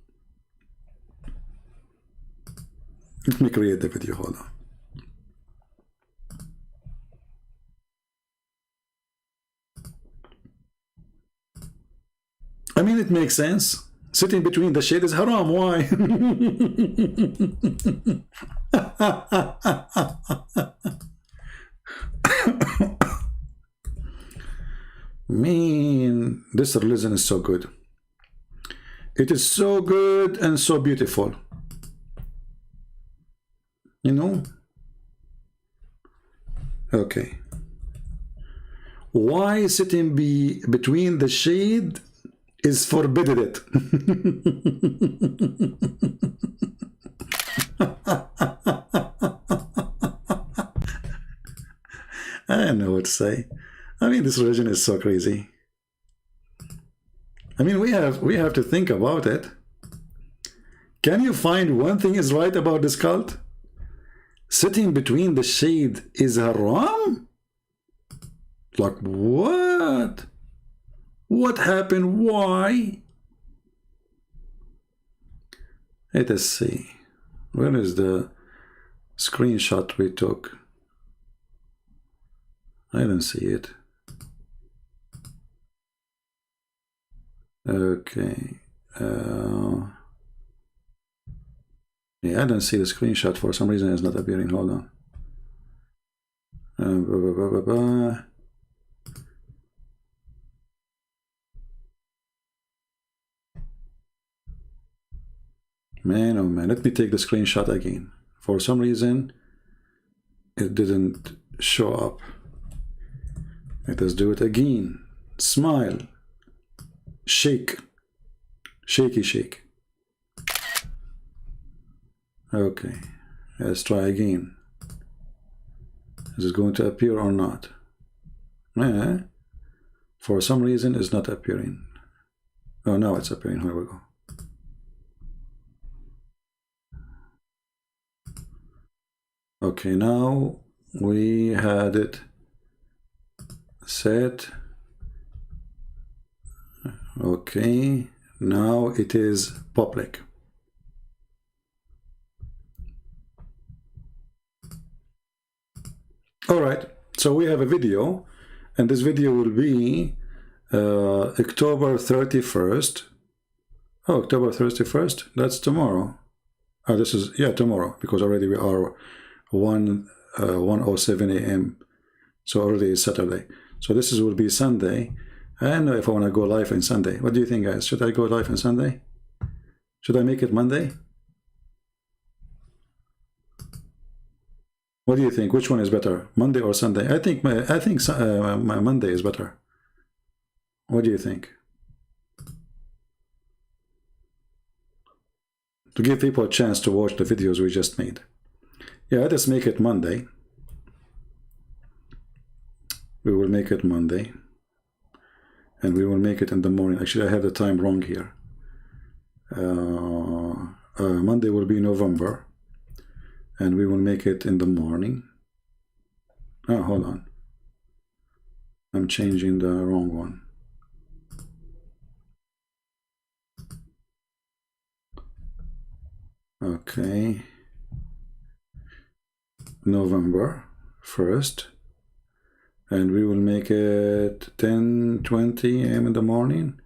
Let me create the video. Hold on. I mean, it makes sense. Sitting between the shade is haram. Why? Man, this religion is so good. It is so good and so beautiful. You know? Okay. Why sitting between the shade is forbidden it. I don't know what to say. I mean, this religion is so crazy. I mean, we have to think about it. Can you find one thing is right about this cult? Sitting between the shade is haram? Like what? What happened? Why? Let us see. Where is the screenshot we took? I don't see it. Okay. Yeah, I don't see the screenshot. For some reason it's not appearing. Hold on. Man, oh man, let me take the screenshot again. For some reason, it didn't show up. Let us do it again. Smile. Shake. Shaky shake. Okay, let's try again. Is it going to appear or not? For some reason, it's not appearing. Oh, now it's appearing. Here we go. Okay, now we had it set. Okay, now it is public. All right, so we have a video, and this video will be October 31st. Oh, October 31st, that's tomorrow. Oh, this is, yeah, tomorrow, because already we are 1:07 a.m. So already it's Saturday. So this will be Sunday. I don't know if I want to go live on Sunday. What do you think, guys? Should I go live on Sunday? Should I make it Monday? What do you think? Which one is better, Monday or Sunday? I think my Monday is better. What do you think? To give people a chance to watch the videos we just made. Yeah, let us make it Monday. We will make it Monday. And we will make it in the morning. Actually, I have the time wrong here. Monday will be November. And we will make it in the morning. Oh, hold on. I'm changing the wrong one. Okay. November 1st. And we will make it 10:20 a.m. in the morning.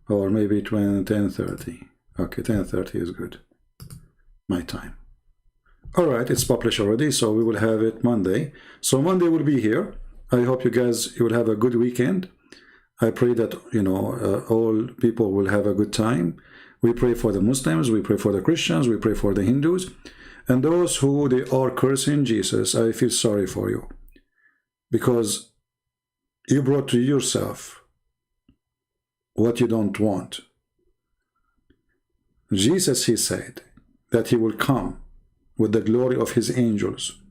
Or maybe 10:30. Okay, 10:30 is good. My time. All right, it's published already, so we will have it Monday. So Monday will be here. I hope you guys, you will have a good weekend. I pray that, all people will have a good time. We pray for the Muslims, we pray for the Christians, we pray for the Hindus. And those who they are cursing Jesus, I feel sorry for you. Because you brought to yourself what you don't want. Jesus, he said that he will come with the glory of his angels.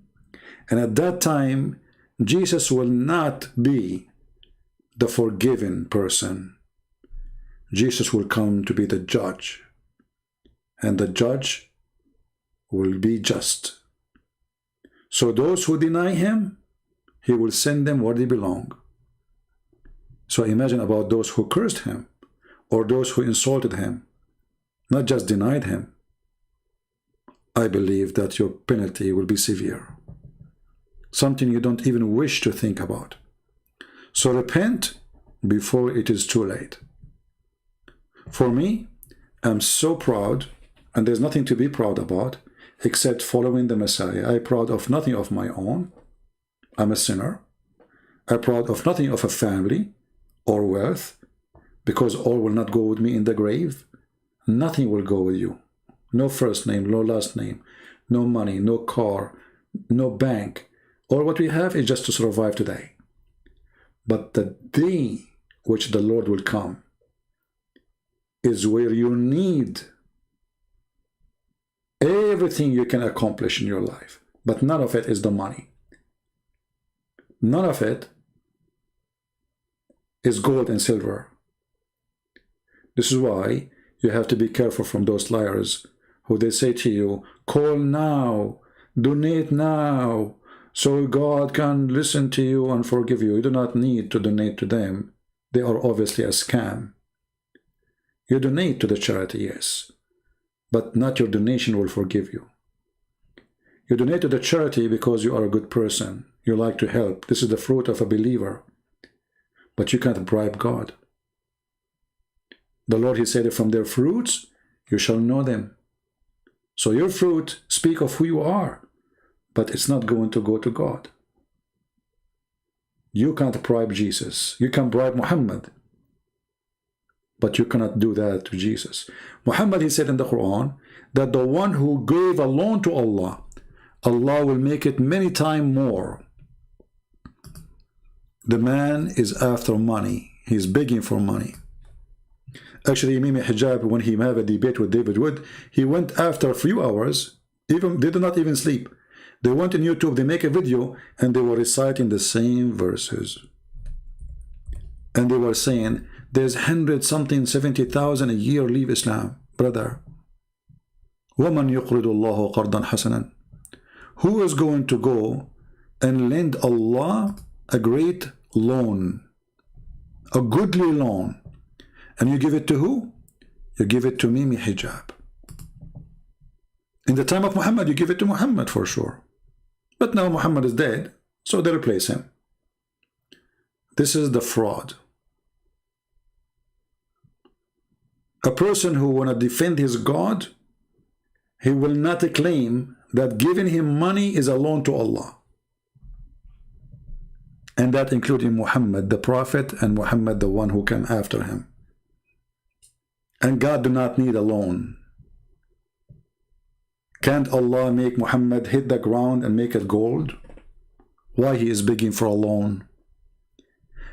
And at that time, Jesus will not be the forgiven person. Jesus will come to be the judge, and the judge will be just. So those who deny him, he will send them where they belong. So imagine about those who cursed him, or those who insulted him, not just denied him. I believe that your penalty will be severe, something you don't even wish to think about. So repent before it is too late. For me, I'm so proud, and there's nothing to be proud about except following the Messiah. I'm proud of nothing of my own. I'm a sinner. I'm proud of nothing of a family or wealth, because all will not go with me in the grave. Nothing will go with you. No first name, no last name, no money, no car, no bank. All what we have is just to survive today. But the day which the Lord will come is where you need everything you can accomplish in your life. But none of it is the money. None of it is gold and silver. This is why you have to be careful from those liars who they say to you, call now, donate now, so God can listen to you and forgive you. You do not need to donate to them. They are obviously a scam. You donate to the charity, yes, but not your donation will forgive you. You donate to the charity because you are a good person. You like to help. This is the fruit of a believer. But you can't bribe God. The Lord, he said, from their fruits you shall know them. So your fruit speak of who you are, but it's not going to go to God. You can't bribe Jesus. You can bribe Muhammad, but you cannot do that to Jesus. Muhammad, he said in the Quran, that the one who gave a loan to Allah, Allah will make it many times more. The man is after money. He's begging for money. Actually, Imam Hijab, when he had a debate with David Wood, he went after a few hours, even they did not even sleep. They went on YouTube, they make a video, and they were reciting the same verses. And they were saying, there's 100-something, 70,000 a year leave Islam. Brother, وَمَنْ يُقْرِضُ اللَّهُ قَرْضًا حَسَنًا. Who is going to go and lend Allah a great loan, a goodly loan, and you give it to who? You give it to Mimi Hijab. In the time of Muhammad, you give it to Muhammad for sure. But now Muhammad is dead, so they replace him. This is the fraud. A person who want to defend his God, he will not claim that giving him money is a loan to Allah. And that including Muhammad, the Prophet, and Muhammad, the one who came after him. And God do not need a loan. Can't Allah make Muhammad hit the ground and make it gold? Why he is begging for a loan?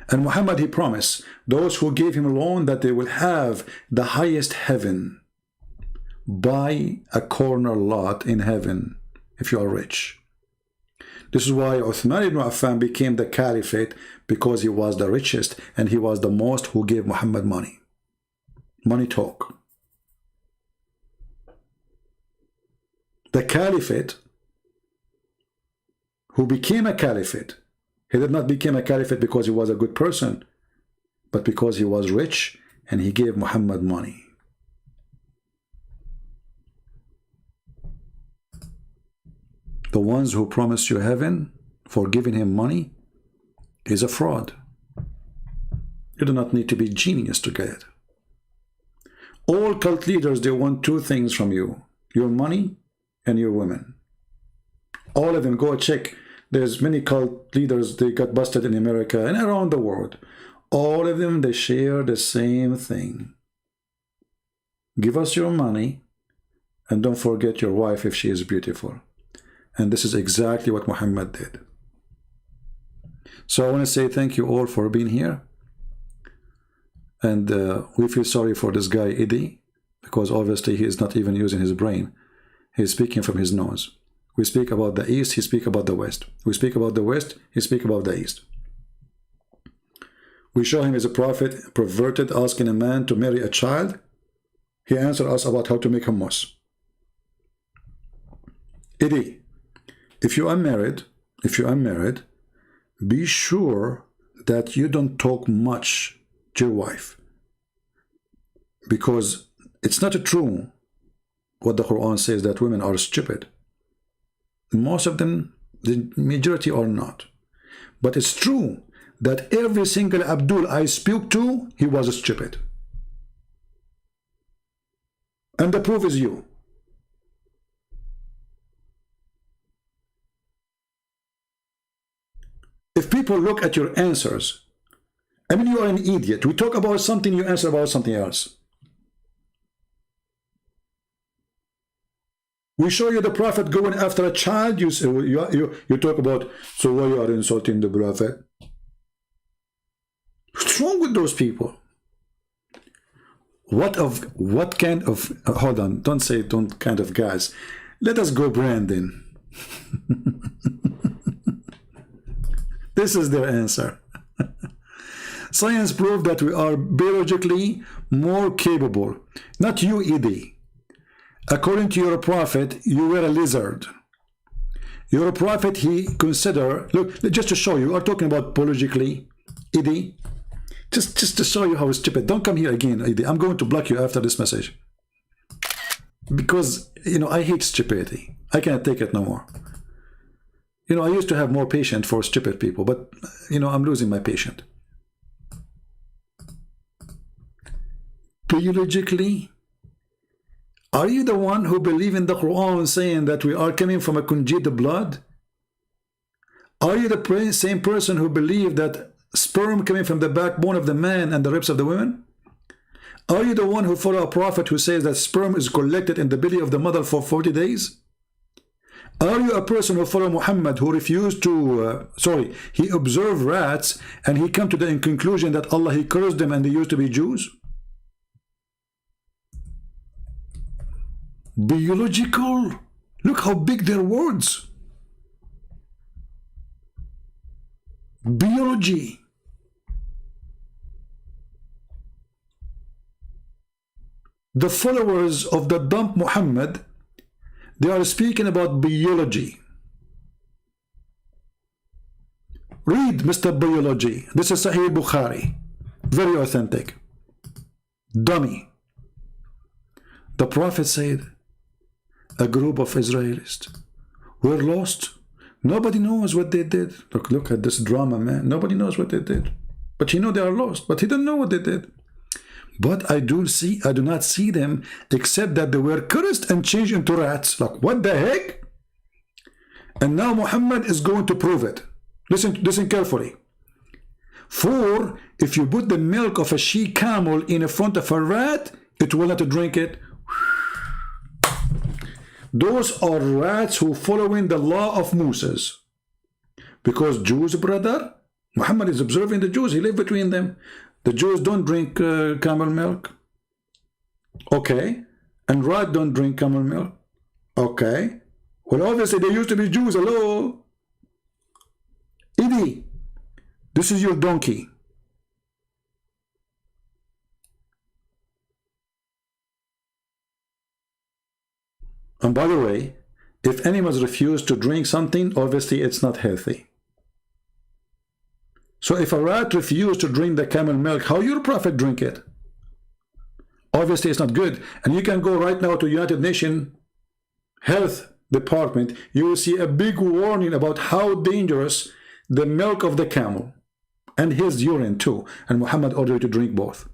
And Muhammad, he promised those who gave him a loan that they will have the highest heaven. Buy a corner lot in heaven if you are rich. This is why Uthman ibn Affan became the caliphate, because he was the richest and he was the most who gave Muhammad money. Money talk. The caliphate who became a caliphate, he did not become a caliphate because he was a good person, but because he was rich and he gave Muhammad money. The ones who promise you heaven for giving him money is a fraud. You do not need to be genius to get it. All cult leaders, they want two things from you: your money and your women. All of them, go check. There's many cult leaders, they got busted in America and around the world. All of them, they share the same thing. Give us your money and don't forget your wife if she is beautiful. And this is exactly what Muhammad did. So I want to say thank you all for being here. And we feel sorry for this guy, Eddie, because obviously he is not even using his brain. He's speaking from his nose. We speak about the East, he speak about the West. We speak about the West, he speak about the East. We show him as a prophet, perverted, asking a man to marry a child. He answered us about how to make hummus. Eddie, if you are married, be sure that you don't talk much to your wife. Because it's not true what the Quran says that women are stupid. Most of them, the majority are not. But it's true that every single Abdul I spoke to, he was stupid. And the proof is you. If people look at your answers, I mean, you are an idiot. We talk about something, you answer about something else. We show you the Prophet going after a child, you say, you talk about, so why you are insulting the Prophet? What's wrong with those people? What kind of, hold on, don't say don't kind of guys. Let us go Brandon. This is their answer. Science proved that we are biologically more capable. Not you, Edie. According to your prophet, you were a lizard. Your prophet, he consider, look, just to show you, we are talking about biologically, Edie. Just to show you how stupid. Don't come here again, Edie. I'm going to block you after this message. Because, you know, I hate stupidity. I can't take it no more. You know, I used to have more patience for stupid people, but, you know, I'm losing my patience. Biologically, are you the one who believe in the Quran saying that we are coming from a congealed blood? Are you the same person who believe that sperm coming from the backbone of the man and the ribs of the women? Are you the one who follow a prophet who says that sperm is collected in the belly of the mother for 40 days? Are you a person who follow Muhammad who refused to, he observed rats and he come to the conclusion that Allah, he cursed them and they used to be Jews? Biological. Look how big their words. Biology. The followers of the dumb Muhammad, they are speaking about biology. Read Mr. Biology. This is Sahih Bukhari. Very authentic. Dummy. The Prophet said, a group of Israelis were lost. Nobody knows what they did. Look at this drama, man. Nobody knows what they did. But you know they are lost. But he don't know what they did. But I do not see them except that they were cursed and changed into rats. Like, what the heck? And now Muhammad is going to prove it. Listen carefully. For if you put the milk of a she-camel in front of a rat, it will not drink it. Those are rats who following the law of Moses. Because Jews, brother, Muhammad is observing the Jews. He lived between them. The Jews don't drink camel milk. Okay. And rat don't drink camel milk. Okay. Well, obviously they used to be Jews. Hello. Edie, this is your donkey. And by the way, if animals refuse to drink something, obviously it's not healthy. So if a rat refuses to drink the camel milk, how your prophet drink it? Obviously it's not good. And you can go right now to United Nations Health Department, you will see a big warning about how dangerous the milk of the camel and his urine too. And Muhammad ordered you to drink both.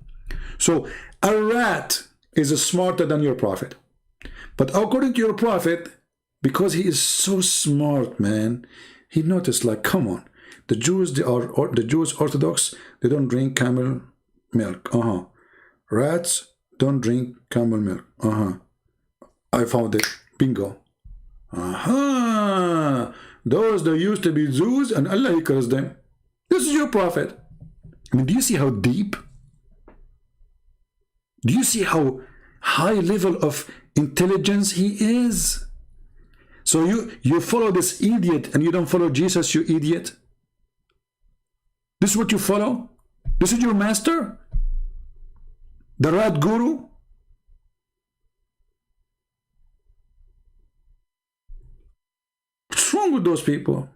So a rat is smarter than your prophet. But according to your prophet, because he is so smart, man, he noticed, like, come on, the Jews, the Jews Orthodox, they don't drink camel milk. Rats don't drink camel milk. I found it. Bingo. Those that used to be Jews, and Allah, he cursed them. This is your prophet. I mean, do you see how deep? Do you see how high level of intelligence he is? So you follow this idiot and you don't follow Jesus, you idiot? This is what you follow? This is your master? The rat guru? What's wrong with those people?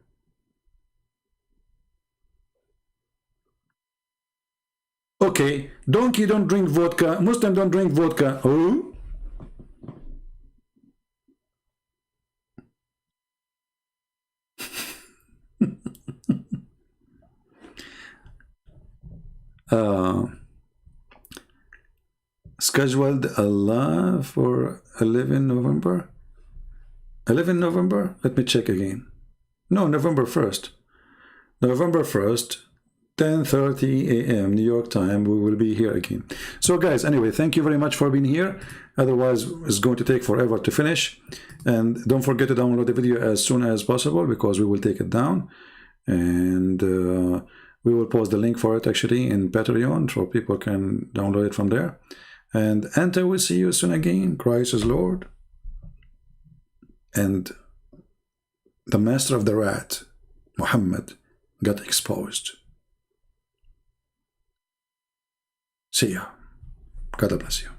Okay, donkey don't drink vodka, Muslim don't drink vodka. Oh? Scheduled Allah for 11 November? 11 November? Let me check again. No, November 1st. November 1st, 10:30 a.m. New York time, we will be here again. So guys, anyway, thank you very much for being here. Otherwise, it's going to take forever to finish. And don't forget to download the video as soon as possible, because we will take it down. And we will post the link for it actually in Patreon, so people can download it from there. And until we see you soon again, Christ is Lord. And the master of the rat, Muhammad, got exposed. See ya. God bless you.